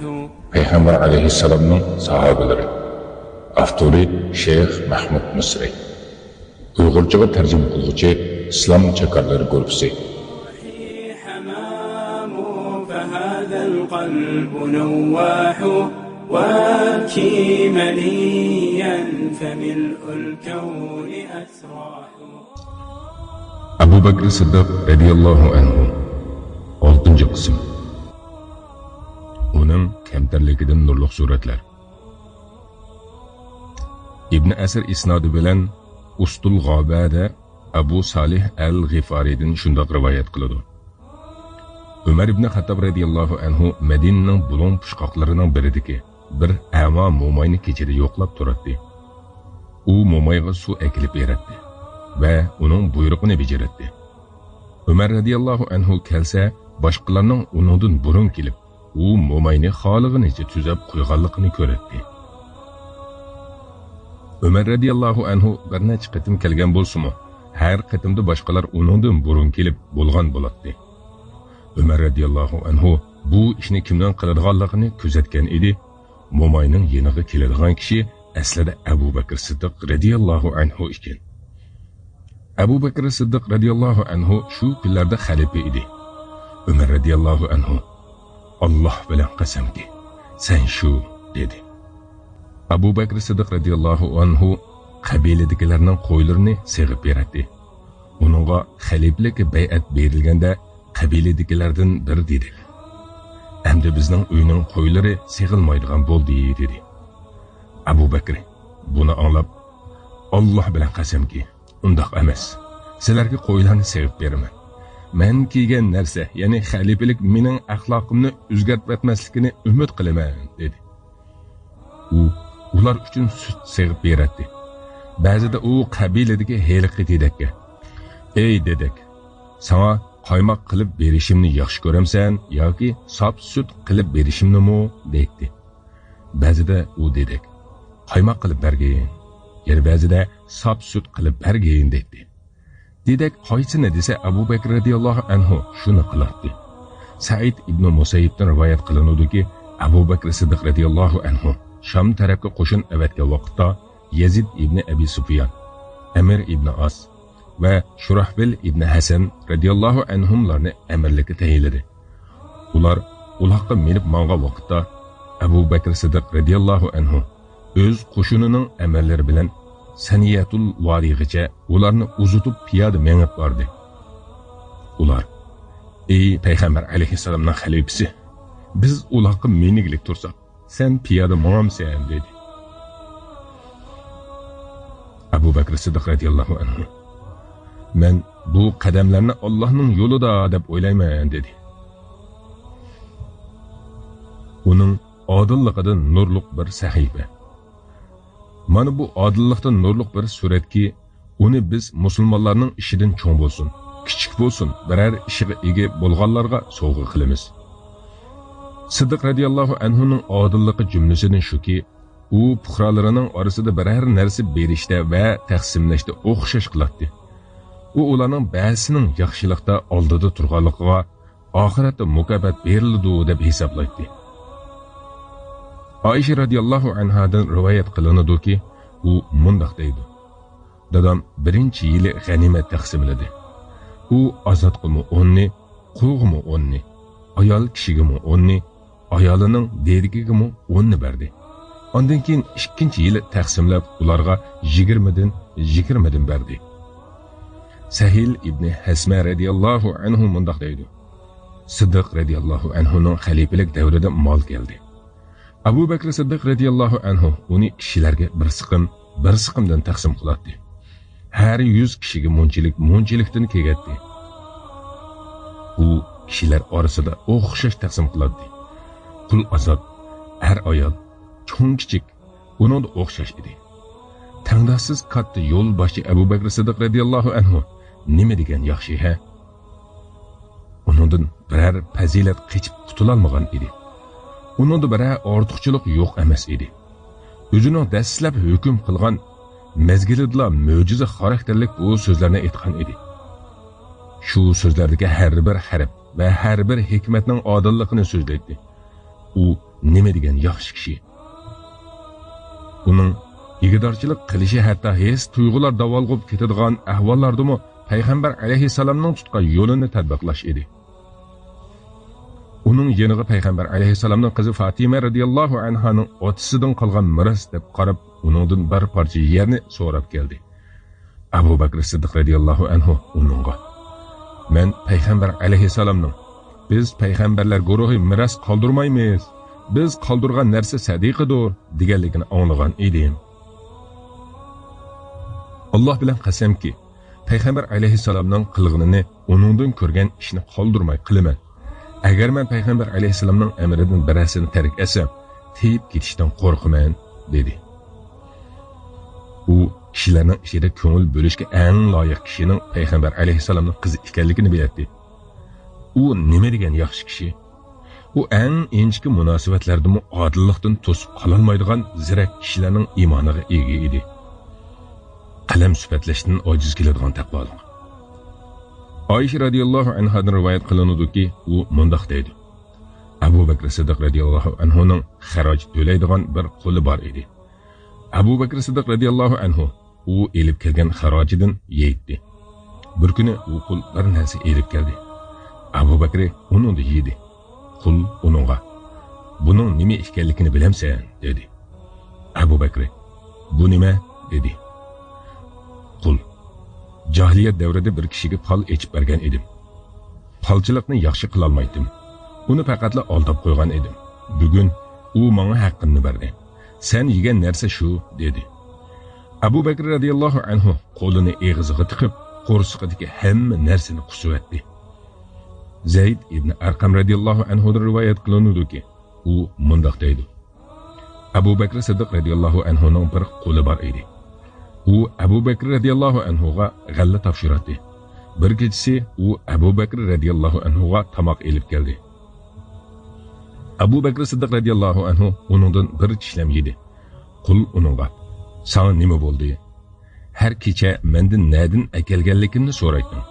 Peygamber aleyhisselamның sahabeleri. Avtori Şeyh Mahmud Misri. Uyg'urchaga tarjima qiluvchi Islom chakarlari guruhi. حمام فهذا القلب نواح وابكي مليا فملء الكون أسراح Abu Bakr Siddiq radiyallahu anhu 6. qism. Uning kamtarligidan nurliq suratlar. İbn Asir isnodi bilan Ustul G'obada Abu Salih al-G'ifaridan shundoq rivoyat qiladi. Umar ibn Xattob radiyallahu anhu Madinaning bulon pushqoqlarining biridagi bir amo mo'mayni kechada yo'qlab turadi. U mo'mayga suv ekilib beradi va uning buyrug'ini bajaradi. Umar radiyallahu anhu kelsa, boshqalarning uningdan burun kelib, u mo'mayni xolig'inicha tuzab qo'yganligini ko'radi. Umar radiyallahu anhu bir necha qitim kelgan bo'lsa-mu, har qitimda boshqalar uningdan burun kelib bo'lgan bo'ladi. Umar radiyallahu anhu bu ishni kimdan qiladiganligini kuzatgan edi. Mo'mayning yeniga keladigan kishi aslida Abu Bakr Siddiq radiyallahu anhu ekan. Abu Bakr Siddiq radiyallahu anhu shu kunlarda xalifa edi. Umar radiyallahu anhu Alloh bilan qasamki, sen shu dedi. Abu Bakr Siddiq radiyallahu anhu qabiladagilarning qo'ylarini seg'ib beradi. Uningga xaliflik bay'at berilganda qabiladagilardan bir dedi. Endi bizning uyning qo'ylari seg'ilmaydigan bo'ldi dedi. Abu Bakr buni anglab Alloh bilan qasamki, undoq emas. Sizlarga qo'ylarni seg'ib beraman. Men kiygan narsa, ya'ni xalifalik mening axloqimni o'zgartmasligini umid qilaman dedi. Ular uchun sut seg'ib beradi. Ba'zida u qabiladagi heliqi dedekka: "Ey dedek, sana qaymoq qilib berishimni yaxshi ko'ramsan yoki sop sut qilib berishimni-mi?" deydi. Ba'zida u dedek: "Qaymoq qilib bergin." Yana ba'zida sop sut qilib bergin deydi. Dedek qaysini desa Abu Bakr radiyallohu anhu shuni qilardi. Said ibn Musayyibdan rivoyat qilinadiki, Abu Bakr Siddiq radiyallohu anhu Sham tarafga qo'shin avatgan vaqtda Yazid ibn Abi Sufyan, Amir ibn As va Shurahbil ibn Hasan radiyallohu anhumlarni amirlikka tayinladi. Ular uloqqa minib manga vaqtda Abu Bakr Siddiq radiyallohu anhu o'z qo'shinining amirlari bilan Saniyatul Vadigacha ularni uzutib piyoda mengib bordi. Ular: "Ey Payg'ambar alayhissalomning xalifasi, biz uloqqa miniglik tursak, sen piyoda mo'amsan" dedi. Abu Bakr Siddiq radiyallohu anhu: "Men bu qadamlarni Allohning yo'lida deb o'ylayman" dedi. Uning odilligidan nurliq bir sahifa. Mana bu odillikdan nurliq bir suratki, uni biz musulmonlarning ishidan cho'ng bo'lsin, kichik bo'lsin, biror ishiga ega bo'lganlarga sovg'a qilamiz. Siddiq radiyallohu anhuning odilligi jumlasidan shuki, u fuqarolarining orasida biror narsa berishda va taqsimlashda o'xshash qiladi. U ularning ba'zisining yaxshilikda oldida turganligiga oxiratda mukofot beriladi deb hisoblaydi. Aisha radiyallohu anhadan rivoyat qilinadiki, u mundoq deydi: "Dadam birinchi yili g'animat taqsimladi. U ozodqimi 10ni, qulg'imi 10ni, ayol kishigimi 10ni, ayolining derigigimi 10ni berdi. Ondan keyin ikkinchi yili taqsimlab ularga 20dan berdi." Sahil ibn Hasma radiyallohu anhu mundoq deydi: "Siddiq radiyallohu anhuning xalifalik davrida mol keldi. Abu Bakr Siddiq radiyallohu anhu uni kishilarga bir siqimdan taqsim qiladi. Har 100 kishiga munchilikdan keladi. U kishilar orasida o'xshash taqsim qiladi. Qul azod, har ayol, cho'ng kichik uning o'xshash edi. Tangdasiz katta yo'l boshi Abu Bakr Siddiq radiyallohu anhu nima degan yaxshi ha? Uningdan biror fazilat qechib qutulolmagan edi. Uningda biror ortiqchilik yo'q emas edi. O'zining dastlab hukm qilgan mezgilidla mo'jiza xarakterlik bu so'zlarni aytgan edi. Shu so'zlardagi har bir harf va har bir hikmatning odilligini so'zlaydi. U nima degan yaxshi kishi. Uning igidorchilik qilishi hatto his tuyg'ular davolg'ib ketadigan ahvollardami payg'ambar alayhissalomning tutgan yo'lini tatbiqlash edi. Uning yeniga payg'ambar alayhissalomning qizi Fatima radhiyallohu anhaning otasidan qolgan miros deb qarab, uningdan bir parcha yerni so'rab keldi. Abu Bakr Siddiq radhiyallohu anhu uningga: "Men payg'ambar alayhissalomning biz payg'ambarlar guruhi miros qoldirmaymiz. Biz qoldirgan narsa sadiqidir" deganligini anglagan edim. Alloh bilan qasamki, payg'ambar alayhissalomning qilganini uningdan ko'rgan ishni qoldirmay qilaman. Agar men payg'ambar alayhissalomning amridan birasini tark etsam, tiyib ketishdan qo'rqaman, dedi. U kishilarning ishida ko'ngil bo'lishga eng loyiq kishining payg'ambar alayhissalomning qizi ekanligini biladi. U nima degan yaxshi kishi? U eng inchki munosabatlarda odillikdan to'sib qololmaydigan zirak kishilarning iymoniga ega edi. Qalam sifatlashdan ojiz keladigan taqvolik. Ayşe radhiyallohu anhadan rivoyat qilinadiki, u mundaq deydi: Abu Bakr Siddiq radhiyallohu anhuning xaroj to'laydigan bir quli bor edi. Abu Bakr Siddiq radhiyallohu anhu u elib kelgan xarojidan yeydi. Bir kuni u qul bir narsa elib keldi. Abu Bakr uni yedi. Qul uningga: "Buning nima ekanligini bilamsan?" dedi. Abu Bakr: "Bu nima?" dedi. Qul: "Jahiliyat davrida bir kishiga pal echib bergan edim. Palchilikni yaxshi qila olmaydim. Uni faqatla aldab qo'ygan edim. Bugun u menga haqqimni berdi. Sen yegan narsa shu" dedi. Abu Bakr radhiyallohu anhu qo'lini eg'iziga tiqib, qo'rsiqidagi hamma narsani qusuvatdi. Zayd ibn Arqam radhiyallohu anhudan rivoyat qilinadiki, u mundaq deydi: Abu Bakr Siddiq radhiyallohu anhuning bir qo'li bor edi. U Abu Bakr radhiyallohu anhuga g'alla topshirdi. Bir kechasi u Abu Bakr radhiyallohu anhuga tamoq elib keldi. Abu Bakr Siddiq radhiyallohu anhu uningdan bir tishlam yedi. Qul uningga: "Sana nima bo'ldi? Har kecha mendan nadin akelganligimni so'raydim.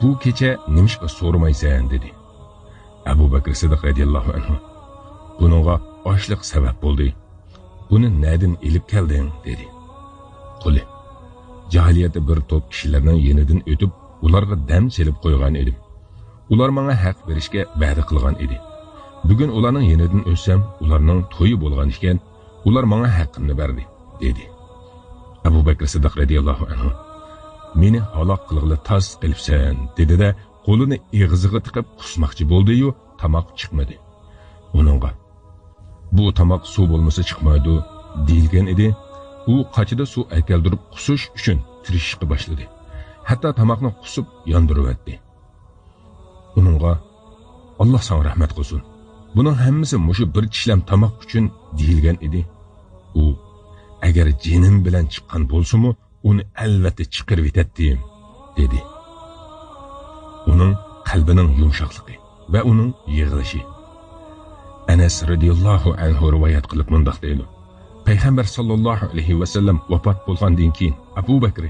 Bu kecha nimishqa so'ramaysan?" dedi. Abu Bakr Siddiq radhiyallohu anhu: "Buningga ochliq sabab bo'ldi. Buni nadin elib kelding?" dedi. Quli: "Jahiliyatda bir to'p kishilarning yenidan o'tib, ularga dam selib qo'ygan edim. Ular menga haq berishga va'da qilgan edi. Bugun ularning yenidan o'tsam, ularning to'yi bo'lgan ekan, ular menga haqqimni berdi", dedi. Abu Bakr Siddiq radhiyallohu anhu: "Meni halok qilg'ili tas qilibsan", dedi-da, qo'lini eg'iziga tiqib qusmoqchi bo'ldi-yu, tamoq chiqmadi. Uningga: "Bu tamoq suv bo'lmasa chiqmaydi", deyilgan edi. U qachida suv akeldirib qusish uchun tirishishga boshladi. Hatto tamoqni qusib yondiribdi. Uningga: "Alloh sana rahmat qilsin. Buning hammasi mushu bir tishlam tamoq uchun", deyilgan edi. U: "Agar jinim bilan chiqqan bo'lsa-mu, uni albatta chiqarib etatdim", dedi. Uning qalbining yumshoqligi va uning yig'ilishi. Anas radhiyallohu anhu rivoyat qilib mundaq deydi: Payg'ambar sallallohu alayhi va sallam vafot bo'lgandan keyin Abu Bakr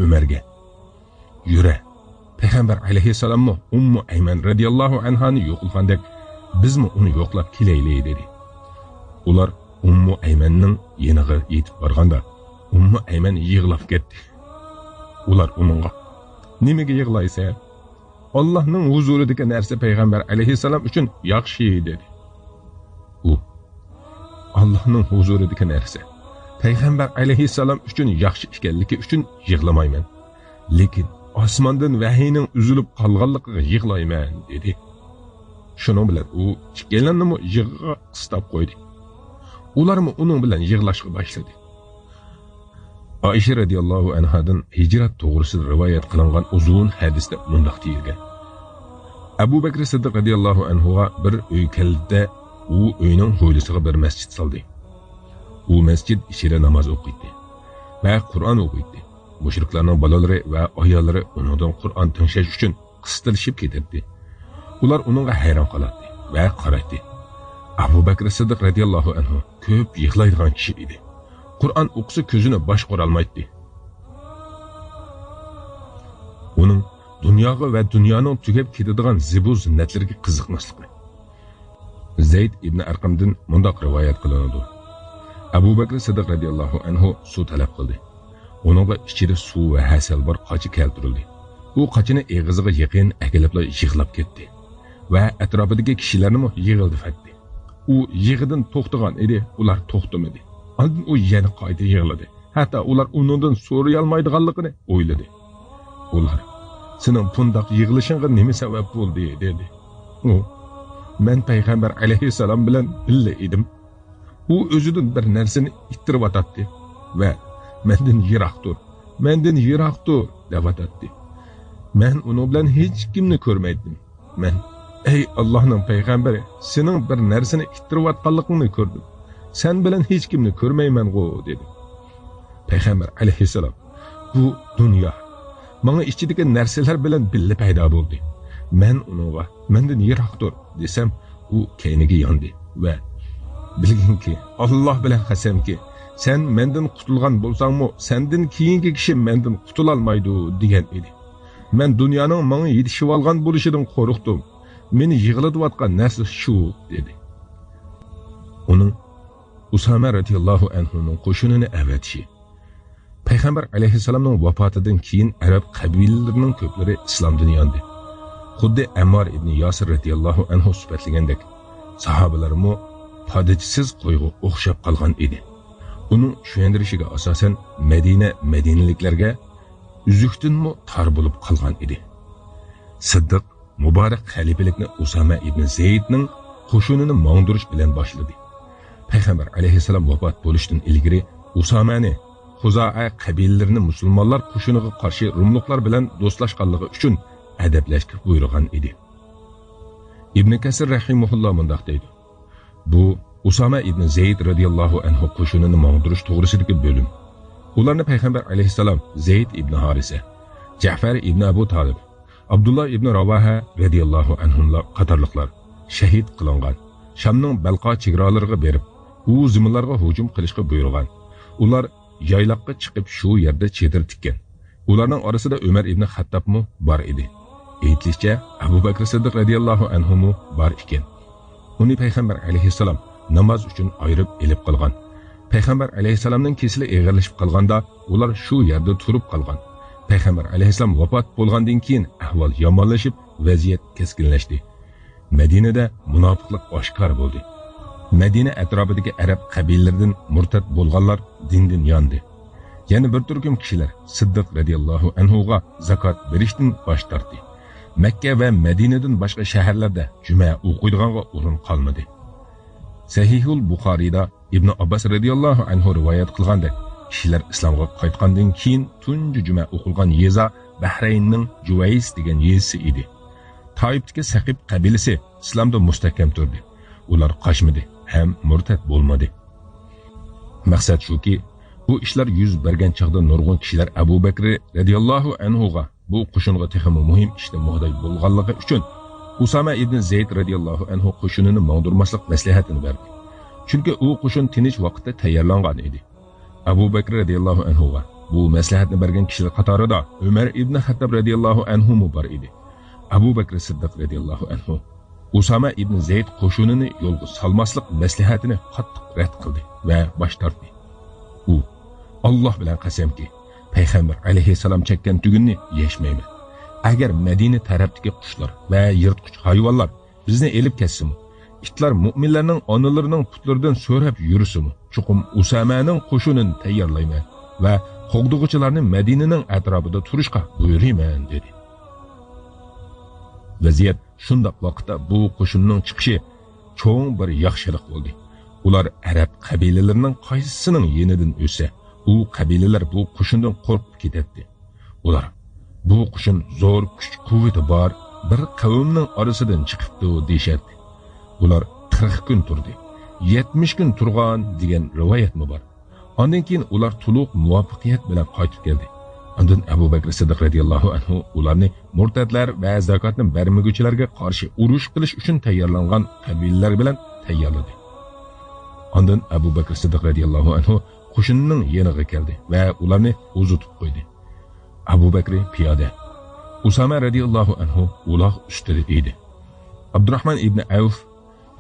Umarga: "Yura, Payg'ambar alayhissalomni Ummu Ayman radhiyallohu anhani yo'qlagandek, bizmi uni yo'qlab kelaylik", dedi. Ular Ummu Aymanning yeniga yetib borganda Ummu Ayman yig'lab ketdi. Ular uningga: "Nimaga yig'laysan? Allohning huzuridagi narsa payg'ambar alayhissalom uchun yaxshi", dedi. U: "Allohning huzuridagi narsa payg'ambar alayhissalom uchun yaxshi ekanligi uchun yig'lamayman. Lekin osmondan vahiyning uzilib qolganligiga yig'layman", dedi. Shuning bilan u ikkalanini yig'ga qistab qo'ydi. Ularmi uning bilan yig'lashga boshladi. Ayşe radhiyallohu anhadan hijrat to'g'risida rivoyat qilingan uzun hadisda mundaq deyilgan: Abu Bakr Siddiq radhiyallohu anhuga bir uy keldi. U uyning hovlisiga bir masjid soldi. U masjid ichida namoz o'qiydi va Qur'on o'qiydi. Mushriklarning bolalari va ayollari undan Qur'on tinglash uchun qistilishib ketirdi. Ular uningga hayron qoladi va qaraydi. Abu Bakr Siddiq radhiyallohu anhu ko'p yig'laydigan kishi edi. Qur'on o'qisa ko'zini boshqarolmaydi. Uning dunyoga va dunyoning tugab ketadigan zibu zinnatlarga qiziqmasligi. Zayd ibn Arqamdan mundoq rivoyat qilinadi. Abu Bakr Siddiq radhiyallohu anhu suv talab qildi. Uningga ichida suv va hasal bor qochi keltirildi. U qochini eg'iziga yaqin akilibla yig'lab ketdi va atrofidagi kishilarni yig'ildi fatdi. U yig'idan to'xtagan edi, ular to'xtamadi. Ondan u yana qayta yig'ladi. Hatto ular uningdan so'ray olmaydiganligini o'yladi. Ular sening bundoq yig'ilishingga nima sabab bo'ldi dedi. U men payg'ambar alayhissalom bilan birga edim. U o'zidan bir narsani ittirib atadi va mendan yiroqdir deb atadi. Men uni bilan hech kimni ko'rmaydim. Men ey Allohning payg'ambari, sening bir narsani ittirib atganligingni ko'rdim. Sen bilan hech kimni ko'rmayman-ku dedi. Payg'ambar alayhissalom bu dunyo menga ichidagi narsalar bilan birga paydo bo'ldi. Men unga mendan yiroqdir desam, u keyniga yondi va bilginki, Alloh bilan qasamki, sen mendan qutulgan bo'lsangmi, sendan keyingi kishi mendan qutula olmaydi degan edi. Men dunyoning menga yetishib olgan bo'lishidan qo'rqdim. Meni yig'latayotgan narsa shu dedi. Uning Usama radhiyallohu anhuning qo'shinini avatishi. Payg'ambar alayhissalomning vafotidan keyin arab qabilalarining ko'plari islomdan yondi. Xuddi Ammar ibn Yasir radhiyallohu anhu sifatlagandek, sahobalarmo podijsiz qo'yga o'xshab qolgan edi. Uning tushuntirishiga asosan Madinaliklarga uzukdinmi tar bo'lib qolgan edi. Siddiq muborak xalifalikni Usama ibn Zaydning qo'shinini mongdirish bilan boshladi. Payg'ambar alayhissalom vafot bo'lishidan ilgari Usamani Xuzoa qabilalarini musulmonlar qo'shiniga qarshi rumliklar bilan do'stlashganligi uchun adablashga buyurgan edi. Ibn Kasir rahimahulloh mundoq deydi. Bu Usama ibn Zayd radhiyallohu anhu qo'shinini mongdirish to'g'risidagi bo'lim. Ularni payg'ambar alayhissalom Zayd ibn Harisa, Ja'far ibn Abu Talib, Abdullah ibn Ravaha radhiyallohu anhumlar qatorliqlar shahid qilingan. Shamning Balqa chegaralariga berib, u ziminlarga hujum qilishga buyurgan. Ular yayloqqa chiqib shu yerda chetir tikkan. Ularning orasida Umar ibn Xattobmi bor edi. Aytilishicha, Abu Bakr Siddiq radhiyallohu anhu bor ekan. Uni payg'ambar alayhissalom namoz uchun ayirib elib qolgan. Payg'ambar alayhissalomning kesili eg'irlashib qolganda, ular shu yerda turib qolgan. Payg'ambar alayhissalom vafot bo'lgandan keyin ahvol yomonlashib, vaziyat keskinlashdi. Madinada munofiqlik oshkor bo'ldi. Madina atrofidagi arab qabilalaridan murtad bo'lganlar dindan yondi. Yana bir turkum kishilar Siddiq radhiyallohu anhu ga zakot berishdan bosh tortdi. Makka va Madinadan boshqa shaharlarda juma o'qiydiganga o'rin qolmadi. Sahihul Buxoriyda Ibn Abbas radhiyallohu anhu rivoyat qilganda, kishilar islomga qaytgandan keyin tunji juma o'qilgan yeza Bahraynning Juvays degan yezasi edi. Taifdagi Saqib qabilasi islomda mustahkam turdi. Ular qochmadi ham murtad bo'lmadi. Maqsad shuki, bu ishlar yuz bergan chaqda nurg'un kishilar Abu Bakr radhiyallohu anhu ga bu qo'shinga texmi muhim ishda muhday bo'lganligi uchun Usama ibn Zayd radhiyallohu anhu qo'shinini mongdirmaslik maslahatini berdi. Chunki u qo'shin tinch vaqtda tayyorlangan edi. Abu Bakr radhiyallohu anhu ga bu maslahatni bergan kishilar qatorida Umar ibn Xattob radhiyallohu anhu bor edi. Abu Bakr Siddiq radhiyallohu anhu Usama ibn Zayd qo'shinini yo'lga solmaslik maslahatini qattiq rad qildi va bosh tortdi. U Alloh bilan qasamki, payg'ambar alayhissalom chekkan tugunni yeshmayman. Agar Madina tarafdagi qushlar va yirtqich hayvonlar bizni elib ketsin, itlar mu'minlarning onalarining putlaridan so'rab yursin, chuqum Usamaning qo'shinini tayyorlayman va qo'g'dug'ichilarni Madinaning atrofida turishga buyurayman dedi. Vaziyat shundoq vaqtda bu qo'shinning chiqishi cho'ng bir yaxshilik bo'ldi. Ular arab qabilalarining qaysisining yenidan o'sa, u qabilalar bu qo'shindan qo'rqib ketadi. Ular bu qo'shin zo'r kuch-quvvati bor bir qavmning orasidan chiqibdi deyshadi. Ular 40 kun turdi. 70 kun turgan degan rivoyatmi bor. Ondan keyin ular to'liq muvaffaqiyat bilan qaytib keldi. Ondan Abu Bakr Siddiq radhiyallohu anhu ularni murtadlar va zakotni bermaguvchilarga qarshi urush qilish uchun tayyorlangan qabilalar bilan tayyorladi. Ondan Abu Bakr Siddiq radhiyallohu anhu qo'shinining yeniga keldi va ularni uzutib qo'ydi. Abu Bakr piyoda, Usama radhiyallohu anhu uloq ustida edi. Abdurrahman ibn Avf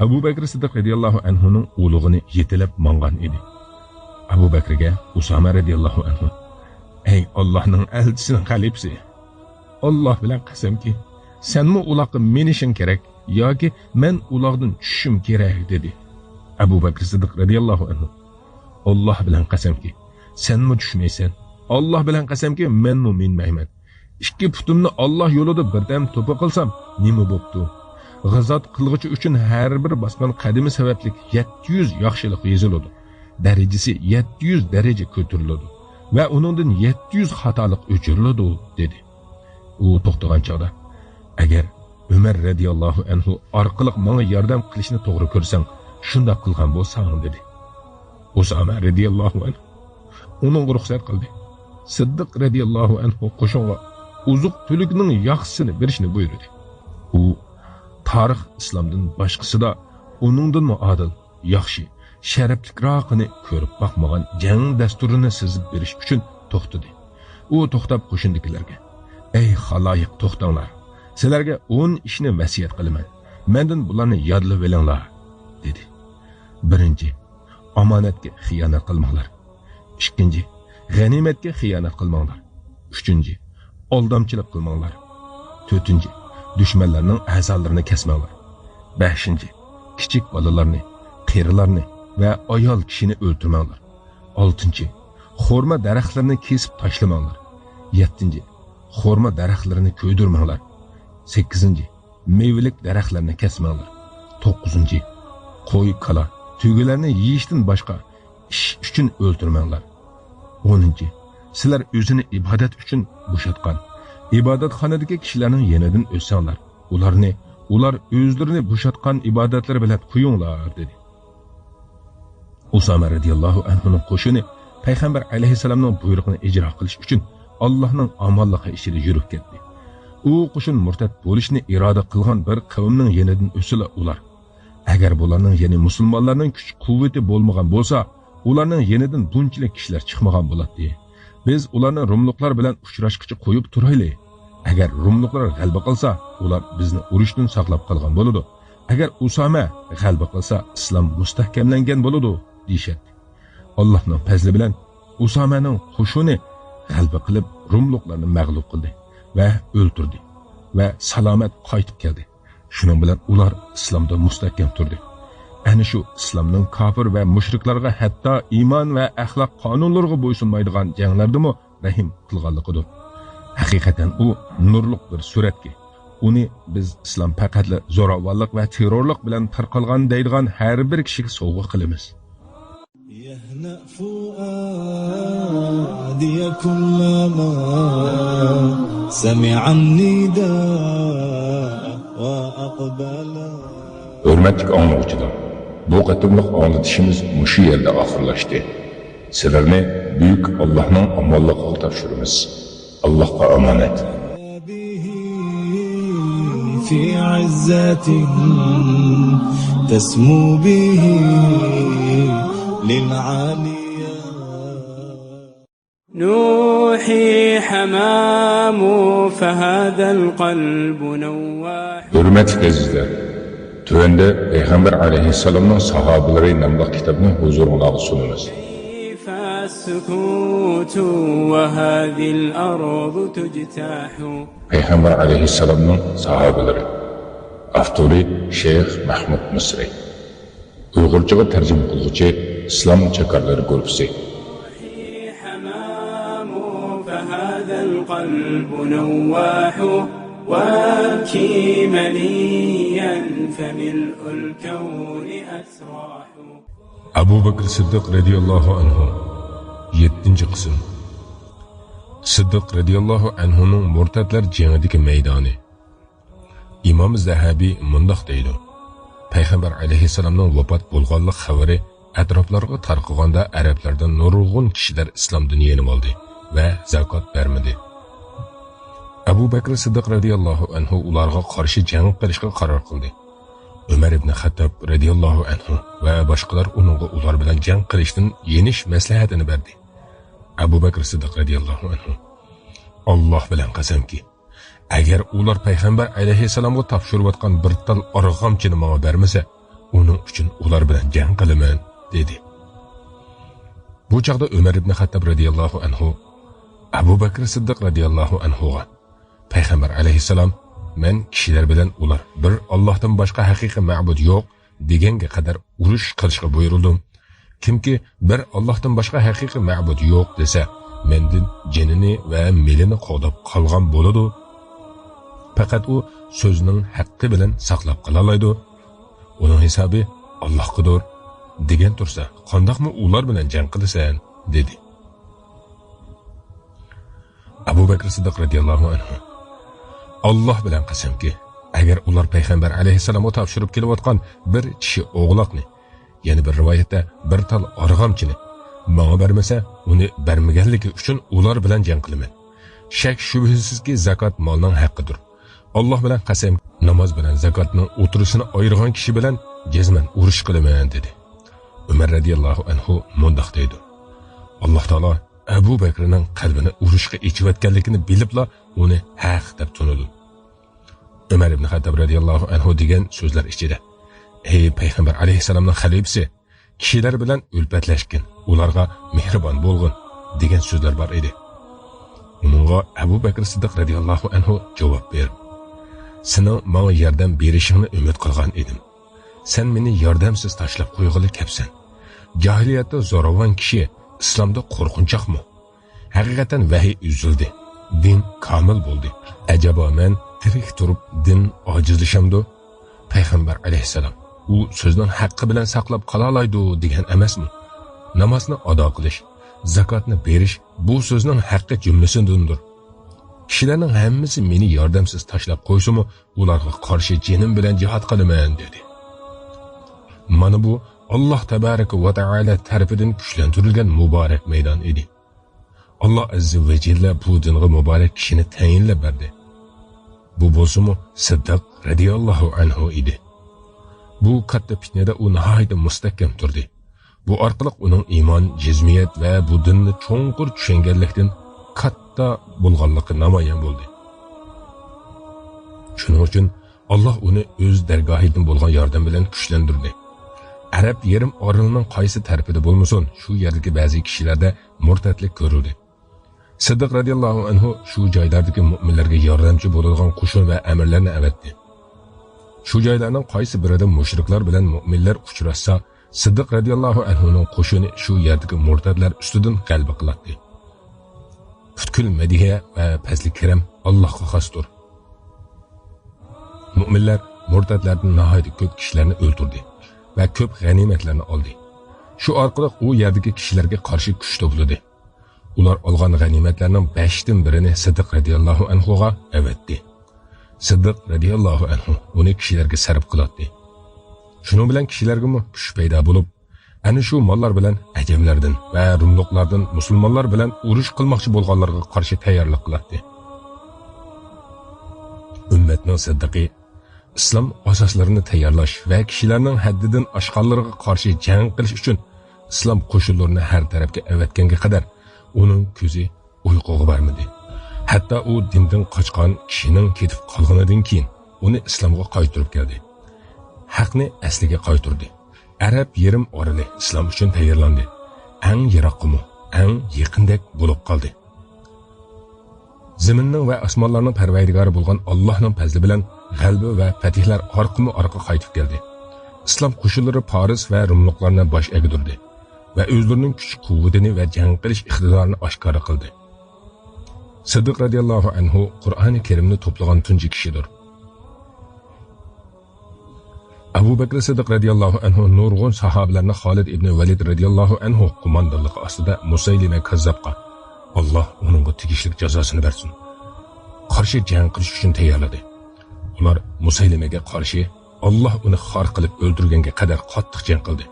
Abu Bakr Siddiq radhiyallohu anhuning ulug'ini yetilab mangan edi. Abu Bakrga Usama radhiyallohu anhu: "Ey Allohning elchisining xalifasi, Alloh bilan qasamki, senmi uloqqa minishing kerak yoki men uloqdan tushishim kerak" dedi. Abu Bakr Siddiq radhiyallohu anhu: "Alloh bilan qasamki, senmi tushmaysan. Alloh bilan qasamki, menmi minmayman. Ikki putimni Alloh yo'lida birdam to'pa qilsam, nima bo'pti? G'azot qilg'ichi uchun har bir bosgan qadami sababli 700 yaxshilik yeziladi. Darajasi 700 daraja ko'tariladi va uningdan 700 xatolik o'chiriladi" dedi. U to'xtagan chog'da: "Agar Umar radhiyallohu anhu orqali menga yordam qilishni to'g'ri ko'rsang, shunda qilgan bo'lsang" dedi. Usama radhiyallohu anhu uning ruxsat qildi. Siddiq radhiyallohu anhu qo'shinga uzuq tulikning yaxshisini berishni buyurdi. U tarix islomdan boshqasida uningdan muadil, yaxshi, sharaflikroqini ko'rib boqmagan jang dasturini sizib berish uchun to'xtadi. U to'xtab qo'shindikilarga: "Ey xaloyiq, to'xtanglar. Sizlarga 10 ishni vasiyat qilaman. Mendan bularni yodlab olinglar" dedi. Birinchi, omonatga xiyonat qilmanglar. Ikkinchi, g'animatga xiyonat qilmanglar. Uchinchi, aldamchilik qilmanglar. To'rtinchi, dushmanlarning a'zolarini kesmanglar. Beshinchi, kichik bolalarni, qarilarni va ayol kishini o'ldirmanglar. Oltinchi, xurmo daraxtlarini kesib tashlamanglar. Yettinchi, xurmo daraxtlarini ko'ydirmanglar. Sakkizinchi, mevalik daraxtlarni kesmanglar. To'qqizinchi, qo'y, kala, tuyg'ularni yeyishdan boshqa ish uchun o'ldirmanglar. 10. Sizlar o'zini ibodat uchun bo'shatgan ibodatxonadagi kishilarning yenidan o'ssanglar, ular o'zlarini bo'shatgan ibodatlari bilan qo'yinglar dedi. Usama radhiyallohu anhuning qo'shini payg'ambar alayhisalomning buyrug'ini ijro qilish uchun Allohning omonligi ishida yurib ketdi. U qo'shin murtad bo'lishni iroda qilgan bir qavmning yenidan o'sila ular. Agar bularning yeni musulmonlarning kuch-quvvati bo'lmagan bo'lsa, ularning yenidan bunchalik kishilar chiqmagan bo'ladi. Biz ularni rumluqlar bilan uchrashqicha qo'yib turaylik. Agar rumluqlar g'alaba qilsa, ular bizni urushdan saqlab qolgan bo'ladi. Agar Usama g'alaba qilsa, islom mustahkamlangan bo'ladi, deyshadi. Allohning fazli bilan Usamaning qo'shini g'alaba qilib rumluqlarni mag'lub qildi va o'ldirdi va salomat qaytib keldi. Shuning bilan ular islomda mustahkam turdi. Ana shu islomning kofir va mushriklarga hatto iymon va axloq qonunlariga bo'ysunmaydigan janglardimi rahim qilganligidir. Haqiqatan u nurliq bir suratki. Uni biz islom faqat zo'ravonlik va terrorlik bilan tarqalgan deydigan har bir kishiga sovg'a qilamiz. يهنأ فؤادي كلما سمع النداء وأقبل. Hürmetlik anlıqçılar, bu qatımlıq anlatışımız muşu yerde ahırlaştı. Sizlerine büyük Allah'ın amallıqı tavşırımız. Allah'a emanet. في عزة تسمو به للعالية. نوحي حمام فهذا القلب نواح. Hürmetlik azizler, tövende Peygamber aleyhisselam'ın sahabeleri namlıq kitabını huzuruna sunumuz. كيف السكوت وهذه الأرض تجتاح. Peygamber aleyhisselam'ın sahabeleri. Avtori Şeyh Mahmud Misri. Uyg'urchaga tarjima qiluvchi Islom chakarlari guruhi. حمام فهذا القلب نواح وابكي منيا فملء الكون أسراح. Abu Bakr Siddiq radhiyallohu anhu 7. qism. Siddiq radhiyallohu anhuning murtadlar jangidagi maydoni. Imom Zahabi mundoq deydi: Payg'ambar alayhissalomning vafot bo'lganlik xabari atroflarga tarqaganda arablardan nurg'un kishilar islomdan yenib oldi va zakot bermadi. Abu Bakr Siddiq radhiyallohu anhu ularga qarshi jang qilishga qaror qildi. Ömer ibn Xattob radiyallohu anhu va boshqalar uningga ular bilan jang qilishdan yenish maslahatini berdi. Abu Bakr Siddiq radiyallohu anhu: Alloh bilan qasamki, agar ular payg'ambar alayhissalomga topshirayotgan bir tal arg'amchini menga bermasa, uning uchun ular bilan jang qilaman, dedi. Bu chaqda Ömer ibn Xattob radiyallohu anhu Abu Bakr Siddiq radiyallohu anhuga: payg'ambar alayhissalom men kishilar bilan ular bir Allohdan boshqa haqiqiy ma'bud yo'q deganga qadar urush qilishga buyurildim. Kimki bir Allohdan boshqa haqiqiy ma'bud yo'q desa, mendan jinini va milini qo'dab qolgan bo'ladi. Faqat u so'zining haqqi bilan saqlab qola oladi. Uning hisobi Allohgadir degan tursa, qandoqmi ular bilan jang qilasan, dedi. Abu Bakr Siddiq radiyallohu anhu: Alloh bilan qasamki, agar ular payg'ambar alayhissalomga topshirib kelayotgan bir kishi o'g'loqni, ya'ni bir rivoyatda bir tal arg'amchini menga bermasa, uni bermaganligi uchun ular bilan jang qilaman. Shak shubhasizki zakot molning haqqidir. Alloh bilan qasam, namoz bilan zakotning o'tirisini ayirgan kishi bilan jazman urush qilaman, dedi. Umar radiyallohu anhu mundoq deydi: Alloh taolo Abu Bakrning qalbini urushga ichayotganligini bilibla uni haq deb tunudi. Umar ibn Xattob radiyallohu anhu degan so'zlar ichida: Ey payg'ambar alayhissalomning xalifasi, kishilar bilan ulpatlashgin, ularga mehribon bo'lgin degan so'zlar bor edi. Uningga Abu Bakr Siddiq radiyallohu anhu javob berib: Sening menga yordam berishingni umid qilgan edim. Sen meni yordamsiz tashlab qo'yg'ili kepsan. Jahiliyatda zo'ravon kishi islomda qo'rqinchoqmi? Haqiqatan vahiy uzildi. Din komil bo'ldi. Ajabo men tirik turib din ojizlashamdi? Payg'ambar alayhissalom u so'zning haqqi bilan saqlab qola oladi degan emasmi? Namozni ado qilish, zakotni berish bu so'zning haqqi jumlasindandir. Kishilarning hammasi meni yordamsiz tashlab qo'ysimi, ularga qarshi jinim bilan jihad qilaman, dedi. Mana bu Alloh tabaraka va taala tarafidan kuchlantirilgan muborak maydon edi. Alloh azza va jalla bu dinga muborak kishini tayinlab berdi. Bu bo'lsa-mu Siddiq radiyallohu anhu edi. Bu katta fitnada u nihoyatda mustahkam turdi. Bu orqali uning iymon, jizmiyat va bu dinni cho'nqur tushunganlikdan katta bo'lganligi namoyon bo'ldi. Shuning uchun Alloh uni o'z dargohidan bo'lgan yordam bilan kuchlantirdi. Arab yerim orolining qaysi tarafida bo'lmasin, shu yerdagi ba'zi kishilarda murtadlik ko'rildi. Siddiq radiyallohu anhu shu joylardagi mu'minlarga yordamchi bo'ladigan qo'shin va amirlarni avatdi. Shu joylarning qaysi birida mushriklar bilan mu'minlar uchrashsa, Siddiq radiyallohu anhuning qo'shini shu yerdagi murtadlar ustidan g'alaba qiladi. Butkul madiha va pazli kiram Allohga xosdir. Mu'minlar murtadlardan nihoyat ko'p kishilarni o'ldirdi va ko'p g'animatlarni oldi. Shu orqali u yerdagi kishilarga qarshi kuch to'pladi. Ular olgan g'animatlarning 5dan birini Siddiq radiyallohu anhuga avatdi. Siddiq radiyallohu anhu uni kishilarga sarf qiladi. Shuning bilan kishilarga kuch paydo bo'lib, ana shu mollar bilan ajamlardan va rumluqlardan musulmonlar bilan urush qilmoqchi bo'lganlarga qarshi tayyorlik qiladi. Ummatning Siddiqi islom asoslarini tayyorlash va kishilarning haddidan oshganlarga qarshi jang qilish uchun islom qo'shinlarini har tarafga avatganga qadar uning ko'zi uyquga bormadi. Hatto u dindan qochgan kishining ketib qolganidan keyin uni islomga qaytarib keldi. Haqni asliga qaytardi. Arab yerim orali islom uchun tayyorlandi. Eng yiroqmi, eng yaqindek bo'lib qoldi. Zaminning va osmonlarning parvardigori bo'lgan Allohning fazli bilan g'alaba va fatihlar orqa qaytib keldi. Islom qo'shinlari Paris va Rumluqlarni bosh egdirdi va o'zlarining kuch-quvvatini va jang qilish iqtidorini oshkor qildi. Siddiq radiyallohu anhu Qur'oni Karimni to'plagan tunji kishidir. Abu Bakr Siddiq radiyallohu anhu nurg'un sahobalarni Xolid ibn Valid radiyallohu anhu qo'mondonligi ostida Musaylima kazzobga Alloh uningga tegishli jazosini bersin, qarshi jang qilish uchun tayyorladi. Ular Musaylimaga qarshi Alloh uni xor qilib o'ldirganga qadar qattiq jang qildi.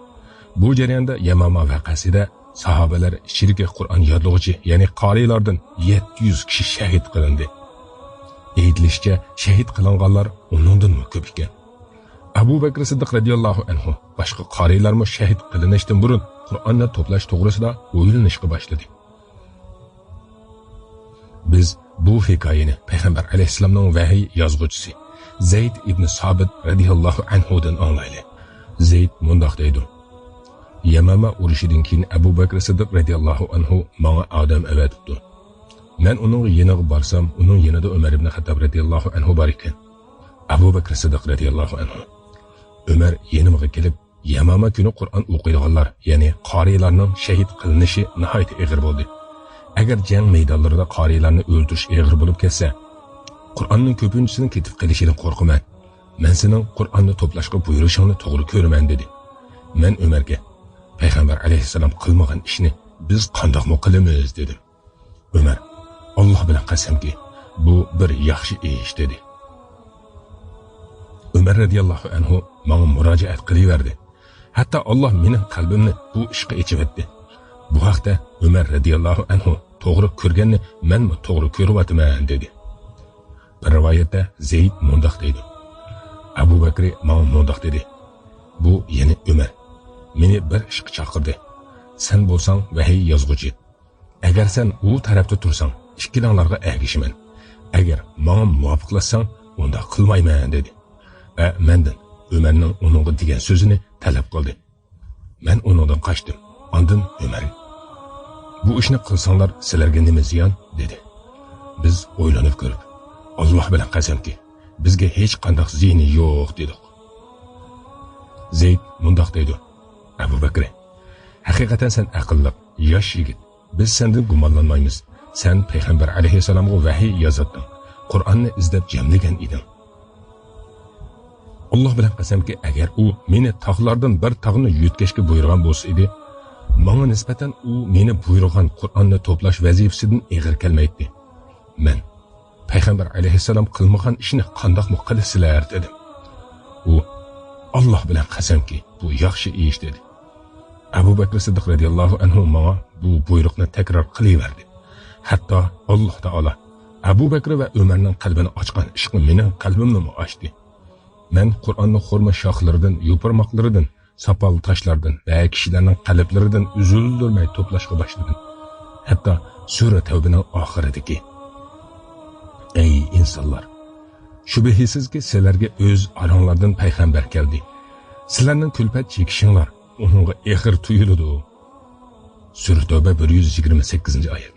Bu jarayonda Yamama vaqasida sahobalar ichidagi Qur'on yodlovchi, ya'ni qorilardan 700 kishi shahid qilindi. Aytilishicha, shahid qilinganlar uningdan ko'p ekan. Abu Bakr Siddiq radiyallohu anhu boshqa qorilarmi shahid qilinishdan burun Qur'onni to'plash to'g'risida o'ylanishga boshladi. Biz bu hikoyani payg'ambar alayhissalomning vahiy yozg'uvchisi Zayd ibn Sobit radiyallohu anhu dan anglaylik. Zayd mundoq deydi: Yamama urushidan keyin Abu Bakr Siddiq radiyallohu anhu menga odam avatibdi. Men uning yeniga borsam, uning yanida Umar ibn Xattob radiyallohu anhu bor ekan. Abu Bakr Siddiq radiyallohu anhu Umar yenimga kelib, Yamama kuni Qur'on o'qiydiganlar, ya'ni qorilarning shahid qilinishi nihoyat og'ir bo'ldi. Agar jang maydonlarida qorilarni o'ldirish og'ir bo'lib ketsa, Qur'onning ko'pinchisining ketib qolishidan qo'rqaman. Men sening Qur'onni to'plashga buyurishingni to'g'ri ko'raman dedi. Men Umarga payg'ambar alayhissalom qilmagan ishni biz qandoqmi qilamiz dedim. Umar Alloh bilan qasamki, bu bir yaxshi ish dedi. Umar radiyallohu anhu menga murojaat qilaverdi. Hatto Alloh mening qalbimni bu ishga ichibatdi. Bu haqda Umar radiyallohu anhu to'g'ri ko'rganni menmi to'g'ri ko'ryapman dedi. Bir rivoyatda Zayd mundoq deydi: Abu Bakr menga mundoq dedi: Bu yeni Umar meni bir ishga chaqirdi. Sen bo'lsang vahiy yozg'uchi. Agar sen u tarafda tursang, ikkilanlarga ergishiman. Agar menga muvofiqlasang, unda qilmayman dedi. Va mendan Umarning uningga degan so'zini talab qildi. Men uningdan qochdim. Ondan Umar: Bu ishni qilsanglar sizlarga nima ziyon dedi. Biz o'ylanib ko'rib, Alloh bilan qasamki, bizga hech qanday ziyoni yo'q dedik. Zayd mundoq deydi: Abu Bakr, haqiqatan sen aqlli, yosh yigit. Biz sendan gumonlanmaymiz. Sen payg'ambar alayhissalomga vahiy yozatding. Qur'onni izlab jamlagan eding. Alloh bilan qasamki, agar u meni tog'lardan bir tog'ni yutkashga buyurgan bo'lsa edi, menga nisbatan u meni buyurgan Qur'onni to'plash vazifasidan eg'ir kelmaydi. Men payg'ambar alayhissalom qilmagan ishni qandoqmi qilasizlar dedim. U Alloh bilan qasamki, bu yaxshi ish dedi. Abu Bakr Siddiq radiyallohu anhu menga bu buyruqni takror qilaverdi. Hatto Alloh taolo Abu Bakr va Umarning qalbini ochgan ishqi mening qalbimni ochdi. Men Qur'onni xurma shoxlaridan, yo'pirmoqlaridan, sopol toshlardan va kishilarning qalblaridan uzildirmay to'plashga boshladim. Hatto sura Tavbaning oxiridagi: Ey insonlar, shubhisizki sizlarga o'z oranglardan payg'ambar keldi. Sizlarning kulfat chekishinglar uningga eg'ir tuyuladi. Sura Tavba 128-oyat.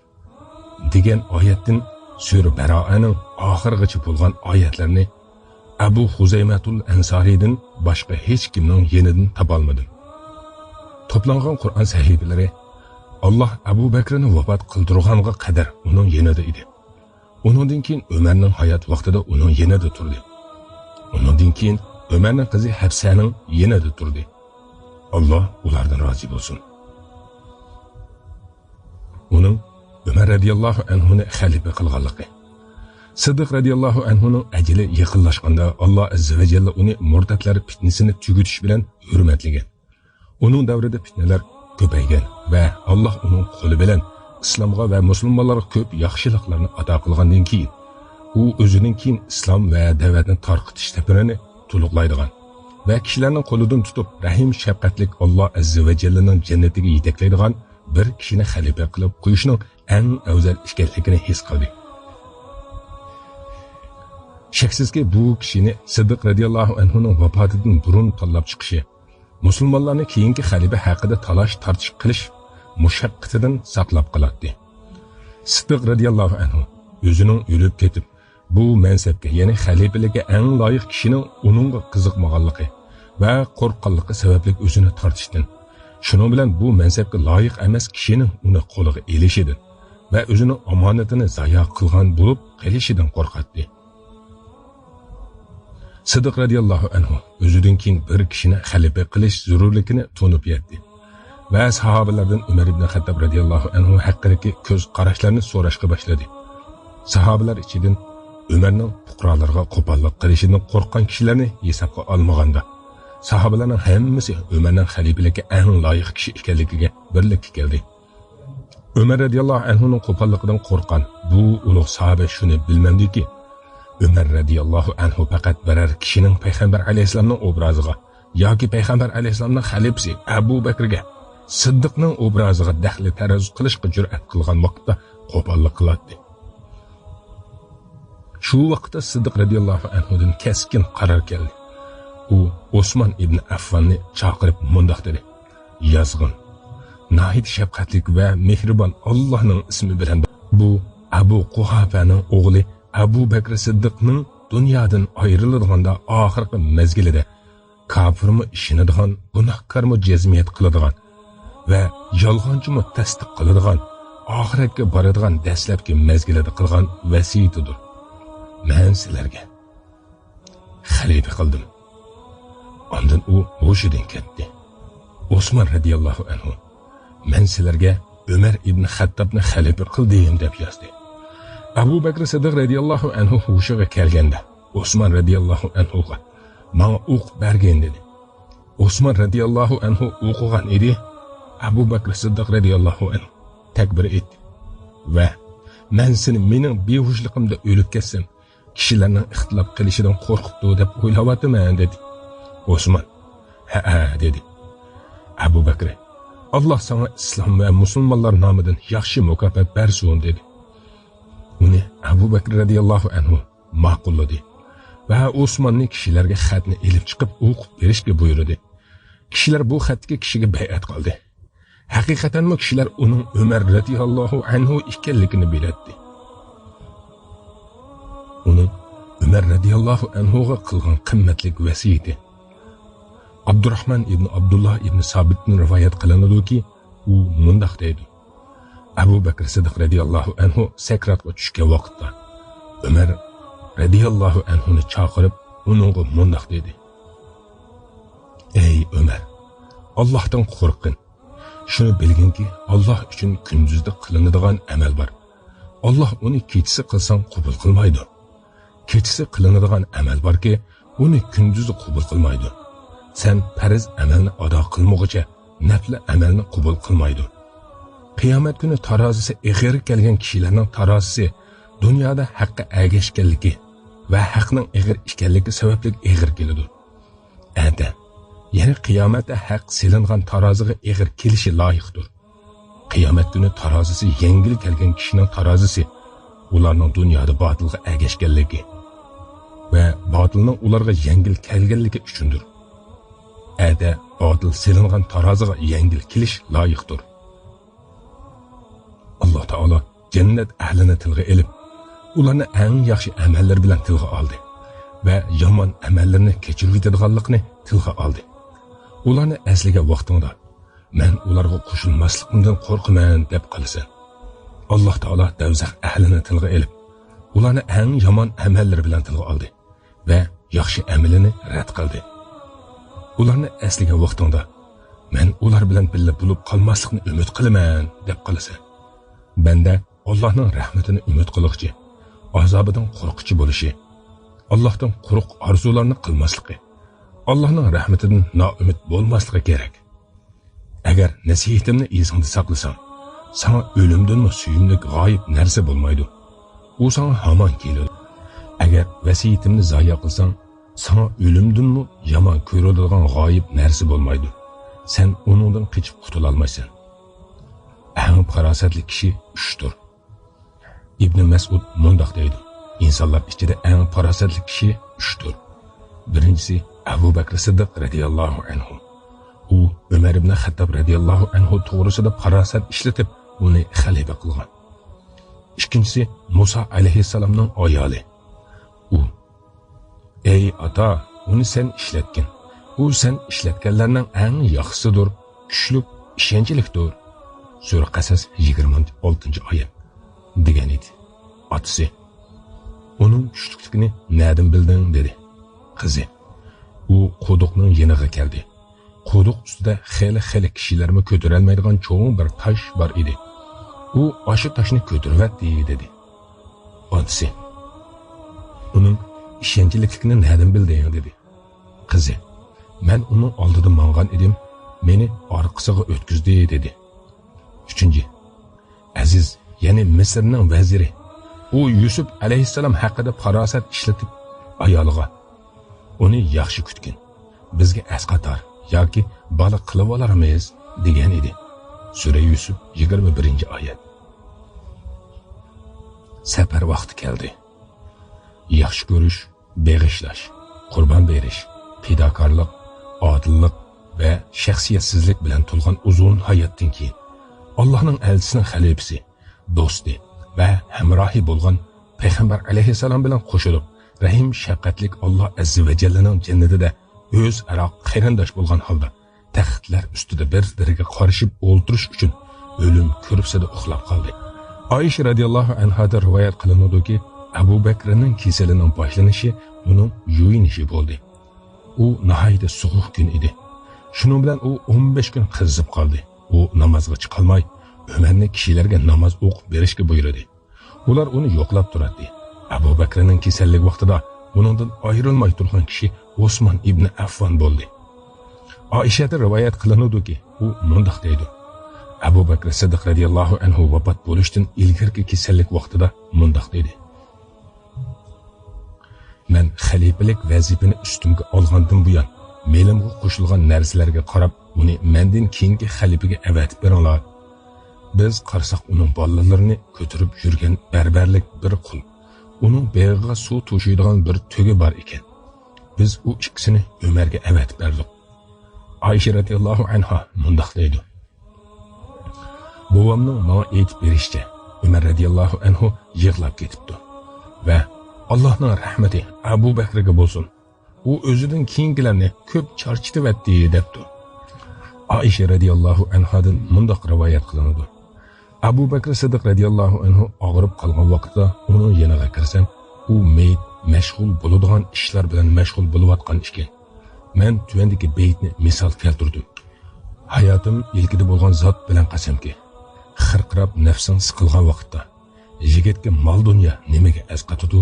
degan oyatdan sura Baroaning oxirigacha bo'lgan oyatlarni Abu Huzaymatul Ansariydan boshqa hech kimning yenidan topolmadim. To'plangan Qur'on sahifalari Alloh Abu Bakrni vafot qildirganga qadar uning yenida edi. Uningdan keyin Umarning hayot vaqtida uning yenida turdi. Uningdan keyin Umarning qizi Hafsaning yenida turdi. Alloh ulardan rozi bo'lsin. Uning Umar radiyallohu anhuni xalifa qilganligi. Siddiq radiyallohu anhuning ajali yaqinlashganda Alloh azza va jalla uni murtatlar fitnasini tugutish bilan hurmatlagan. Uning davrida fitnalar ko'paygan va Alloh uning qo'li bilan islomga va musulmonlarga ko'p yaxshiliklarni ato qilgandan keyin u o'zining keyin islom va da'vatni tarqitish safarini to'liqlaydigan va kishilarning qo'lidan tutib rahim shafqatlik Alloh azza va jallaning jannatiga yetaklaydigan bir kishini xalifa qilib qo'yishning eng afzal ekanligini his qildi. Shaksizki bu kishini Siddiq radiyallohu anhuning vafotidan burun tanlab chiqishi, musulmonlarni keyingi xalifa haqida talash tartib qilish mushaqqatidan saqlab qoladi. Siddiq radiyallohu anhu o'zining o'lib ketib, bu mansabga, ya'ni xalifalikka eng loyiq kishining uningga qiziqmaganligi va qo'rqqanligi sababli o'zini tortishdan, shuning bilan bu mansabga loyiq emas kishining uni qo'liga elishidan va o'zining omonatini zayo qilgan bo'lib qolishidan qo'rqadi. Siddiq radiyallohu anhu o'zidan keyin bir kishini xalifa qilish zarurligini to'nib yetdi va sahobalardan Umar ibn Xattob radiyallohu anhu haqidagi ko'z qarashlarni so'rashga boshladi. Sahobalar ichidan Umarning fuqarolarga qo'pollik qilishidan qo'rqqan kishilarni hisobga olmaganda, sahobalarning hammasi Umarning xalifalikka eng loyiq kishi ekanligiga birlikka keldi. Umar radiyallohu anhuning qo'polligidan qo'rqqan bu ulug' sahoba shuni bilmamdiki, Ömer radiyallahu anhu faqat biror kishining payg'ambar alayhissalomning obraziga yoki payg'ambar alayhissalomning xalifasi Abu Bakrga, Siddiqning obraziga daxli taroz qilishga jur'at qilgan vaqtda qo'pollik qiladi. Shu vaqtda Siddiq radiyallohu anhudan keskin qaror keldi. U Osman ibn Affonni chaqirib mundoq dedi: "Yazg'in, nahit shafqatlik va mehribon Allohning ismi bilan bu Abu Quhafaning o'g'li Abu Bakr Siddiqning dunyodan ayriladiğanda oxirgi mezgilida kafirmi ishinadigan, gunohkormi jazmiyat qiladigan va yolg'onchimi tasdiq qiladigan, oxiratga boradigan dastlabki mezgilida qilgan vasiyatidir. Men sizlarga xalifa qildim." Ondan u o'shidan ketdi. Osman radiyallohu anhu: "Men sizlarga Ömer ibn Xattobni xalifa qildim" deb yozdi. Abu Bakr Siddiq radiyallohu anhu hushiga kelganda Osman radiyallohu anhuga "Menga o'q bergin" dedi. Osman radiyallohu anhu o'qigan edi. Abu Bakr Siddiq radiyallohu anhu takbir etdi va "Men seni mening behushligimda o'lib ketsam, kishilarning ixtilof qilishidan qo'rqibdi deb o'ylayapman" dedi. Osman "Ha" dedi. Abu Bakr: "Alloh sana islom va musulmonlar nomidan yaxshi mukofot bersin" dedi. Uni Abu Bakr radiyallohu anhu ma'qulladi va Osmanning kishilarga xatni elib chiqib o'qib berishga buyurdi. Kishilar bu xatga kishiga bay'at qildi. Haqiqatan kishilar uning Umar radiyallohu anhu ekanligini biladi. Uning Umar radiyallohu anhuga qilgan qimmatli vasiyati Abdurrahman ibn Abdullah ibn Sabitning rivoyat qilinadiki, u mundoq deydi: Abu Bakr Siddiq radiyallohu anhu sakratga tushgan vaqtda Umar radiyallohu anhuni chaqirib uningga mundoq dedi: "Ey Umar, Allohdan qo'rqin. Shuni bilginki, Alloh uchun kunduzda qilinadigan amal bor. Alloh uni kechasi qilsang qabul qilmaydi. Kechasi qilinadigan amal borki, uni kunduzda qabul qilmaydi. Sen farz amalni ado qilmoqcha, nafli amalni qabul qilmaydi. Qiyomat kuni tarozisi ig'ir kelgan kishilarning tarozisi dunyoda haqqa ergashganligi va haqning ig'ir ekanligi sababli ig'ir keladi. Anda, ya'ni qiyomatda haq silingan taroziga ig'ir kelishi loyiqdir. Qiyomat kuni tarozisi yengil kelgan kishining tarozisi ularning dunyoda botilga ergashganligi va botilning ularga yengil kelganligi uchundir. Ada botil silingan taroziga yengil kelish loyiqdir. Alloh taolo jannat ahlini tilga elib, ularni eng yaxshi amallar bilan tilga oldi va yomon amallarni kechirib yetadiganlikni tilga oldi. Ularni asliga vaqtingda men ularga qo'shilmaslikdan qo'rqaman deb qilsan. Alloh taolo davzax ahlini tilga elib, ularni eng yomon amallar bilan tilga oldi va yaxshi amalini rad qildi. Ularni asliga vaqtingda men ular bilan birga bo'lib qolmaslikni umid qilaman deb qilsan. Banda Allohning rahmatini umid qilmoqchi, azobidan qo'rquvchi bo'lishi, Allohdan quruq orzularni qilmasligi, Allohning rahmatidan noumid bo'lmasligi kerak. Agar nasihatimni esingda saqlasang, sana o'limdanmi suyimli g'oyib narsa bo'lmaydi. U sana hamon keladi. Agar vasiyatimni zoya qilsang, sana o'limdanmi yomon ko'riladigan g'oyib narsa bo'lmaydi. Sen uningdan qochib qutula olmaysan. Eng farosatli kishi 3dir. Ibn Mas'ud mundoq deydi: insonlar ichida eng farosatli kishi 3dir. Birinchisi Abu Bakr Siddiq radiyallohu anhu. U Umar ibn Xattob radiyallohu anhu to'g'risida farosat ishlatib, uni xalifa qilgan. Ikkinchisi Musa alayhissalomning ayoli. U: "Ey ota, uni sen ishlatgin. U sen ishlatganlarning eng yaxshisidir, kuchli, ishonchlidir." Sura Qasas 26-oyat degan edi. Otasi: "Uning kuchlikligini nereden bilding?" dedi. Qizi: "U quduqning yeniga keldi. Quduq ustida xeyli kishilarni ko'tarolmaydigan cho'ng bir tosh bor edi. U o'sha toshni ko'taribdi" dedi. Otasi: "Uning ishonchliligini nereden bilding?" dedi. Qizi: "Men uning oldida mangan edim, meni orqasiga o'tkazdi" dedi. Üçüncü, Aziz, yani Mısır'ның vaziri, u Yusuf alayhissalom haqida farosat ishlatib ayoliga uni yaxshi kutgin, bizga asqatar yoki bola qilib olarmiz degan edi. Sura Yusuf 21-oyat. Safar vaqti keldi. Yaxshi ko'rish, beg'ishlash, qurbon berish, fidokorlik, odillik va shaxsiyatsizlik bilan to'lgan uzun hayotdan keyin Allohning elchisining xalifasi, do'sti va hamrohi bo'lgan payg'ambar alayhissalom bilan qo'shilib, rahim shafqatlik Alloh azza va jallaning jannatida o'zaro qarindosh bo'lgan holda taxtlar ustida bir-biriga qarashib o'ltirish uchun o'lim ko'ribsida uxlab qoldi. Oysha radhiyallohu anhadan rivoyat qilinadiki, Abu Bakrning kasalining boshlanishi uning yuyinishi bo'ldi. U nihoyatda sovuq kun edi. Shuning bilan u 15 kun qizib qoldi. U namozga chiqolmay, Umarni kishilarga namoz o'qib berishga buyurdi. Ular uni yo'qlab turadi. Abu Bakrning kasallik vaqtida uningdan ayrilmay turgan kishi Osmon ibn Affon bo'ldi. Oyshadan rivoyat qilinadiki, u mundaq deydi: Abu Bakr Siddiq radhiyallohu anhu vafot bo'lishdan ilgirki kasallik vaqtida mundaq dedi: Men xalifalik vazifani ustimga olgandan buyon melimga qo'shilgan narsalarga qarab, uni mendan keyingi xalifaga avatib beringlar. Biz qarsak uning bolalarini ko'tarib yurgan barbarlik bir qul, uning beg'iga suv to'shiydigan bir tugi bor ekan. Biz u ikkisini Umarga avatib berdik. Oysha radhiyallohu anha mundaq deydi: Buvamning menga aytib berishicha, Umar radhiyallohu anhu yig'lab ketibdi va Allohning rahmati Abu Bakrga bo'lsin. U o'zidan keyingilarni ko'p charchitibdi debdi. Oysha radhiyallohu anhadan mundaq rivoyat qilinadi: Abu Bakr Siddiq radhiyallohu anhu og'rib qolgan vaqtda uning yoniga kirsam, u meyit mashg'ul bo'ladigan ishlar bilan mashg'ul bo'layotgan ekan. Men tuvandagi beytni misol keltirdim. Hayotim ilkida bo'lgan zot bilan qasamki, xirqirab nafsing siqilgan vaqtda yigitga mol dunyo nimaga asqatadi?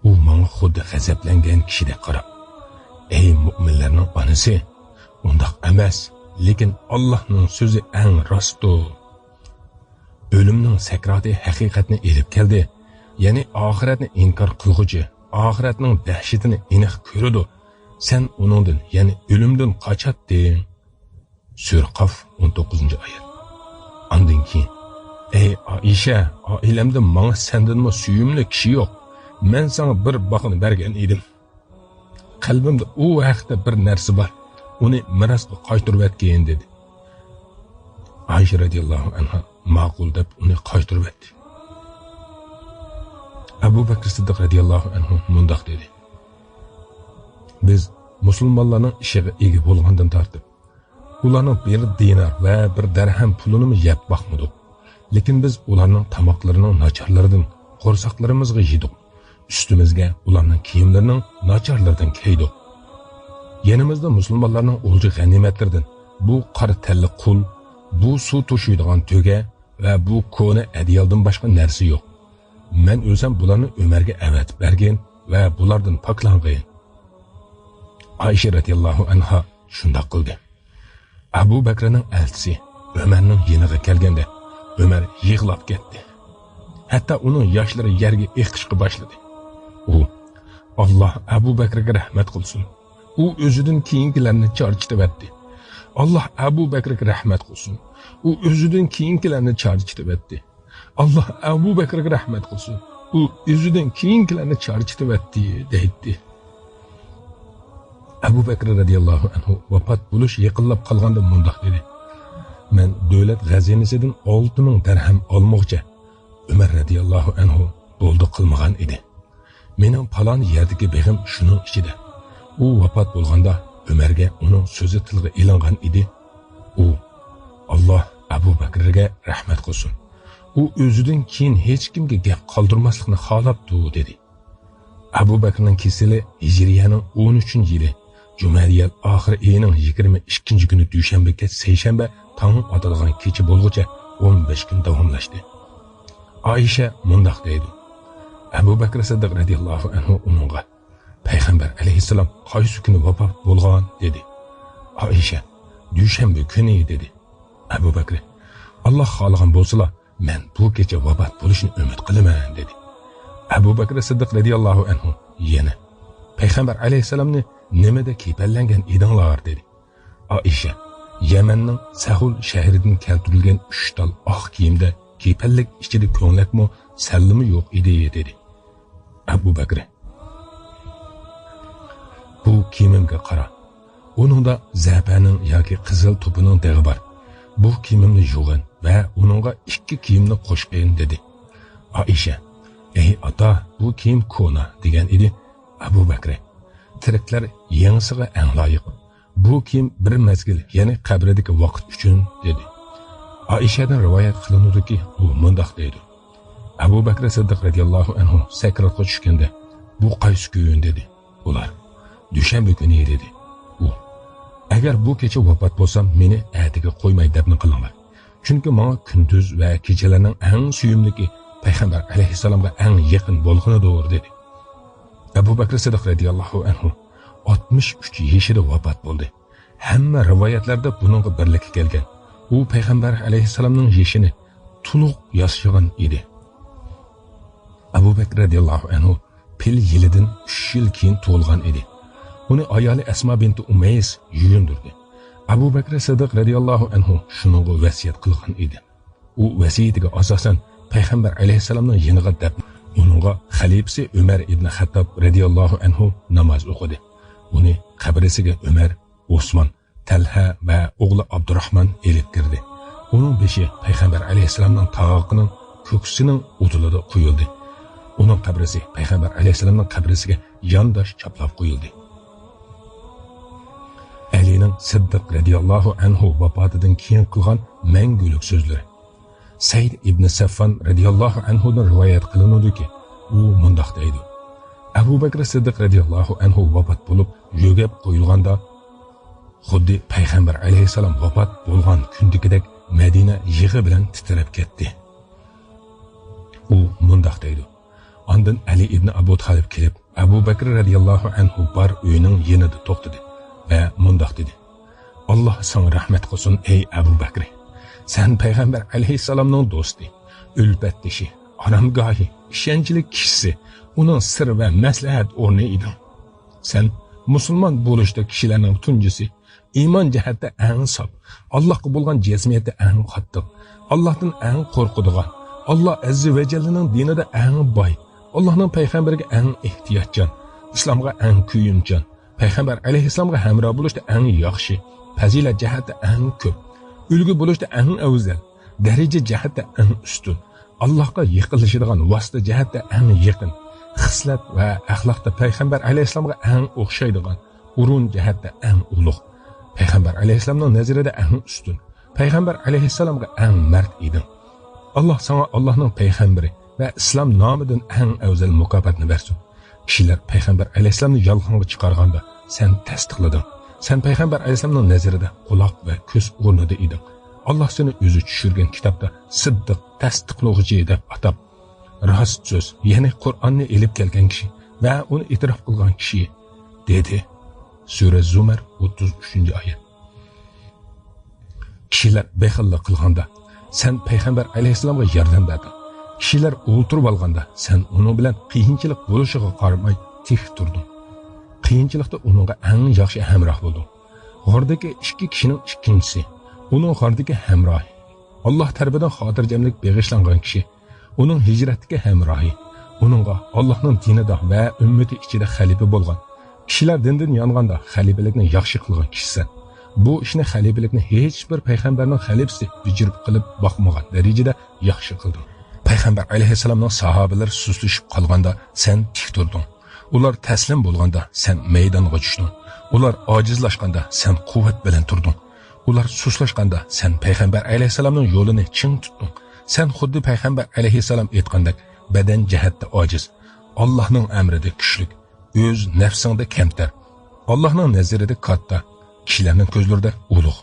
U menga xuddi g'azablangan kishidek qarab: Ey mu'minlarning onasi, undaq emas, lekin Allohning so'zi eng rostdir. O'limning sakrati haqiqatni elib keldi. Ya'ni oxiratni inkor qilg'uchi oxiratning dahshatini aniq ko'radi. Sen uningdan, ya'ni o'limdan qochatding. Sura Qaf 19-oyat. Ondan keyin: Ey Oysha, oilamda menga sendanmi suyumli kishi yo'q. Men sana bir boqni bergan edim. Qalbimda u haqda bir narsa bor. Uni mirosga qaytarib etgan dedi. Oysha radhiyallohu anha ma'qul deb uni qaytarib etdi. Abu Bakr Siddiq radhiyallohu anhu mundaq dedi: Biz musulmonlarning ishiga ega bo'lgandan tortib, ularning bir dinar va bir dirham pulini yeb boqmadik. Lekin biz ularning tamoqlarining nacharlaridan qo'rsaqlarimizga yedik. Üstümizge ularning kiyimlarining nacharlaridan kiydik. Yanimizda musulmonlarning o'lja g'animatlardan bu qora talli qul, bu suv to'shiydigan to'ga va bu ko'na adiyaldan boshqa narsa yo'q. Men o'zim bularni Umarga avatib bergan va bulardan poklangan. Oysha radhiyallohu anha shunday qildi. Abu Bakrning elchisi Umarning yeniga kelganda Umar yig'lab ketdi. Hatto uning yoshlari yerga eqishga boshladi. U: Alloh Abu Bakrga rahmat qilsin. U o'zidan keyingilarni charchitibdi. Alloh Abu Bakrga rahmat qilsin. U o'zidan keyingilarni charchitibdi. Alloh Abu Bakrga rahmat qilsin. U o'zidan keyingilarni charchitibdi deydi. Abu Bakr radhiyallohu anhu vafot bo'lish yaqinlab qolganda mundaq dedi: Men davlat g'azinasidan 6000 dirham olmoqchi. Umar radhiyallohu anhu bo'ldi qilmagan edi. Mening falon yerdagi begim shuning ichida. U vafot bo'lganda Umarga uning so'zi tilga ilingan edi. U: Alloh Abu Bakrga rahmat qilsin. U o'zidan keyin hech kimga gap qoldirmaslikni xohlabdi dedi. Abu Bakrning kesili Hijriyaning 13-yili Jumadiyal oxir oyining 22-kuni dushanbaga seshanba tong otadigan kecha bo'lguncha 15 kun davomlashdi. Oysha mundaq deydi: Abu Bakr Siddiq radhiyallohu anhu uningga: Payg'ambar alayhissalom qaysi kuni vafot bo'lgan dedi. Oysha: Dushanba kuni dedi. Abu Bakr: Alloh xohlagan bo'lsa, men bu kecha vafot bo'lishni umid qilaman dedi. Abu Bakr Siddiq radhiyallohu anhu yana payg'ambar alayhisalomni nimada kepallangan edinglar dedi. Aisha Yamanning Sahul shahridan keltirilgan 3 tal oq kiyimda kepallik ichida ko'nglakmi sallimi yo'q edi dedi. Abu Bakr bu kiyimimga qara. Uningda zapaning yoki qizil to'pining dag'i bor. Bu kiyimimni yuvg'in va uningga 2 kiyimni qo'shqin dedi. Aisha ey ota bu kiyim ko'na degan edi. Abu Bakr tiriklar yangisiga eng loyiq. Bu kiyim bir mezgil, ya'ni qabridagi vaqt uchun dedi. Aishadan rivoyat qilinadiki, u mundoq deydi. Abu Bakr Siddiq radhiyallohu anhu sakratga tushganda, bu qaysi kun dedi. Ular dushanba kuni dedi. U agar bu kecha vafot bo'lsam, meni atiga qo'ymay dafn qilinglar. Chunki menga kunduz va kechalarning eng suyumligi payg'ambar alayhisalomga eng yaqin bo'lganidir dedi. Abu Bakr Siddiq radhiyallohu anhu 63 yoshida vafot bo'ldi. Hamma rivoyatlarda buningga birlik kelgan. U payg'ambar alayhisalomning yoshini to'liq yashagan edi. Abu Bakr radhiyallohu anhu pil yilidan 3 yil keyin tug'ilgan edi. Uni ayoli Asma binti Umays yuyundirdi. Abu Bakr Siddiq radhiyallohu anhu shuningga vasiyat qilgan edi. U vasiyatiga asosan payg'ambar alayhisalomning yeniga dab uningga xalifasi Umar ibn Xattob radhiyallohu anhu namoz o'qidi. Uni qabrisiga Umar, Osman, Talha va o'g'li Abdurrahmon elib kirdi. Uning beshi payg'ambar alayhisalomning tog'ining ko'ksining o'tilida qo'yildi. Uning qabrisi payg'ambar alayhisalomning qabrisiga yondosh chaplab qo'yildi. Alining Siddiq radhiyallohu anhu vafotidan keyin qilgan mangulik so'zlari. Said ibn Saffon radhiyallohu anhudan rivoyat qilinadiki, u mundoq deydi. Abu Bakr Siddiq radhiyallohu anhu vafot bo'lib, yo'gab qo'yilganda, xuddi payg'ambar alayhisalom vafot bo'lgan kundagidek Madina yig'i bilan titrab ketdi. U mundoq deydi. Ondan Ali ibn Abu Talib kelib, Abu Bakr radhiyallohu anhu bar uyining yenida to'xtadi va mundoq dedi. Alloh sana rahmat qilsin ey Abu Bakr. Sen payg'ambar alayhisalomning do'sti, ulfatdishi, oramgohi, ishonchli kishisi, uning sir va maslahat o'rni eding. Sen musulmon bo'lishda kishilarning tunjisi, iymon jihatda eng sof, Allohga bo'lgan jazmiyatda eng qattiq, Allohdan eng qo'rqadigan, Alloh azza va jallaning dinida eng boy, Allohning payg'ambariga eng ehtiyotchan, islomga eng kuyimchan, payg'ambar alayhisalomga hamroh bo'lishda eng yaxshi, fazilat jihatda eng ko'p, ulgu bo'lishda eng afzal, daraja jihatda eng ustun, Allohga yaqinlashadigan vosita jihatda eng yaqin, xislat va axloqda payg'ambar alayhisalomga eng o'xshaydigan, urun jihatda eng ulug', payg'ambar alayhisalomning nazarida eng ustun, payg'ambar alayhisalomga eng mard eding. Alloh sana Allohning payg'ambari va islom nomidan eng afzal mukofotni bersin. Kishilar payg'ambar alayhisalomni yolg'onga chiqarganda sen tasdiqlading. Sen payg'ambar alayhisalomning nazarida quloq va ko'z o'rnida eding. Alloh seni o'zi tushirgan kitobda siddiq tasdiqlovchi deb atab, rost so'z, ya'ni Qur'onni elib kelgan kishi va uni e'tirof qilgan kishi dedi. Sura Zumar 33-oyat. Kishilar bexillik qilganda sen payg'ambar alayhisalomga yordam berding. Kishilar o'ltirib olganda sen uning bilan qiyinchilik bo'lishiga qaramay tik turding. Qiyinchilikda uningga eng yaxshi hamroh bo'lding. G'ordagi 2 kishining ikkinchisi, uning g'ordagi hamrohi. Alloh tarafidan xotirjamlik beg'ishlangan kishi, uning hijratdagi hamrohi, uningga Allohning dinida va ummati ichida xalifa bo'lgan. Kishilar dindan yonganda xalifalikni yaxshi qilgan kishisan. Bu ishni xalifalikni hech bir payg'ambarning xalifasi bijirib qilib boqmagan darajada yaxshi qilding. Payg'ambar alayhisalomning sahobalari suslashib qolganda sen tik turding. Ular taslim bo'lganda sen maydonga tushding. Ular ojizlashganda sen quvvat bilan turding. Ular suslashganda sen payg'ambar alayhisalomning yo'lini ching tutding. Sen xuddi payg'ambar alayhisalom aytgandek badan jihatda ojiz, Allohning amrida kuchli, o'z nafsingda kamtar, Allohning nazarida katta, kishilarning ko'zlarida ulug',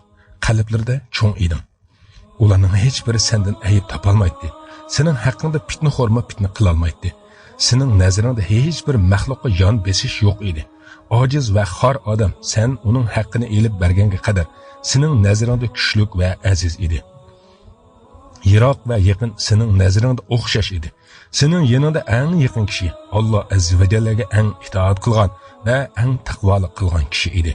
qalblarida cho'ng eding. Ularning hech biri sendan ayib topolmaydi. Sening haqqingda fitna qila olmaydi. Sening nazaringda hech bir maxluqqa yon besish yo'q edi. Ojiz va xor odam sen uning haqqini elib berganga qadar sening nazaringda kuchli va aziz edi. yiroq va yaqin sening nazaringda o'xshash edi. Sening yanında eng yaqin kishi Alloh azza va jallaga eng itoat qilgan va eng taqvolik qilgan kishi edi.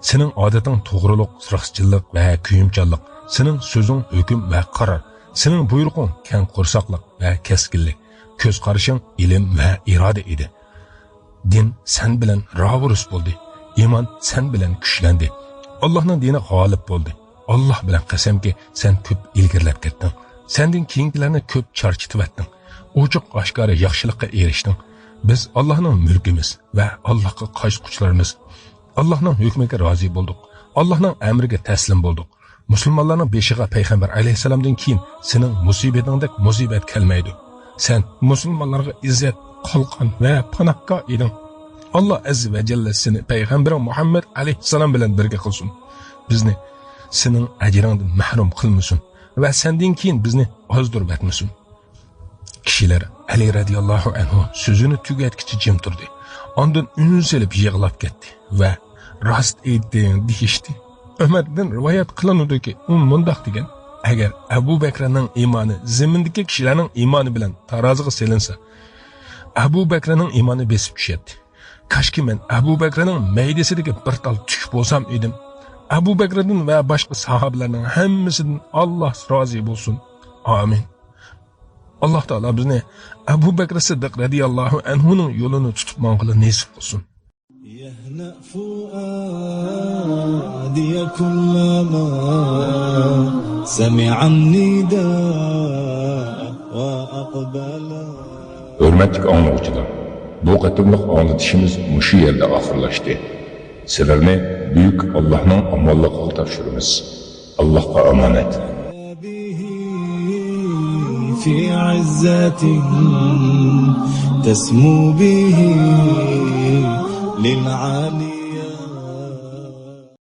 Sening odating to'g'riliq, rostchilik va kuyimchanlik. Sening so'zing hukm va qaror. Sening buyruqing keng qo'rsoqlik va keskinlik. Ko'z qarashing ilm va iroda edi. Din sen bilan ravurus bo'ldi. Iymon sen bilan kuchlandi. Allohning dini g'olib bo'ldi. Allah bilan qasamki, sen ko'p ilgirlab ketding. Sendin keyingilarni ko'p charchitib etding. Ochiq oshkora yaxshilikqa erishding. Biz Allohning mulkimiz va Allohga qo'shquchlarimiz. Allohning hukmiga rozi bo'ldik. Allohning amriga taslim bo'ldik. Musulmonlarning beshiga payg'ambar alayhisalomdan keyin sening musibatingdek musibat kelmaydi. Sen musulmonlarga izzat, qalqon va panohga eding. Alloh azza va jalla seni payg'ambar Muhammad alayhisalom bilan birga qilsin. Bizni sening ajringdan mahrum qilmasin va sendan keyin bizni ozdirib etmasin. Kishilar Ali radhiyallohu anhu so'zini tugatgicha jim turdi. Ondan uni selib yig'lab ketdi va rost aytding deyishdi. Umardan rivoyat qilinadiki, u mundaq degan: agar Abu Bakrning iymoni zimindagi kishilarning iymoni bilan taroziga selinsa, Abu Bakrning iymoni besib tushadi. Kashki men Abu Bakrning maydasidagi bir tal tuk bo'lsam edim. Abu Bakr'dan ve başka sahabelerinin hemmisinden Allah razı olsun. Amin. Allah Teala bizni Abu Bakr Sıddık radiyallahu anhu'nun yolunu tutup manqılı nasip olsun. يهنأ فؤادي كلما سمع النداء وأقبل. Hürmetlik anlayıcılar, bu qatımlıq anlatışımız muşu yerde ahırlaştı. Sizlerni büyük Allah'ın amallıqı tavşırımız. Allah'a emanet. في عزته تسمو به للعالي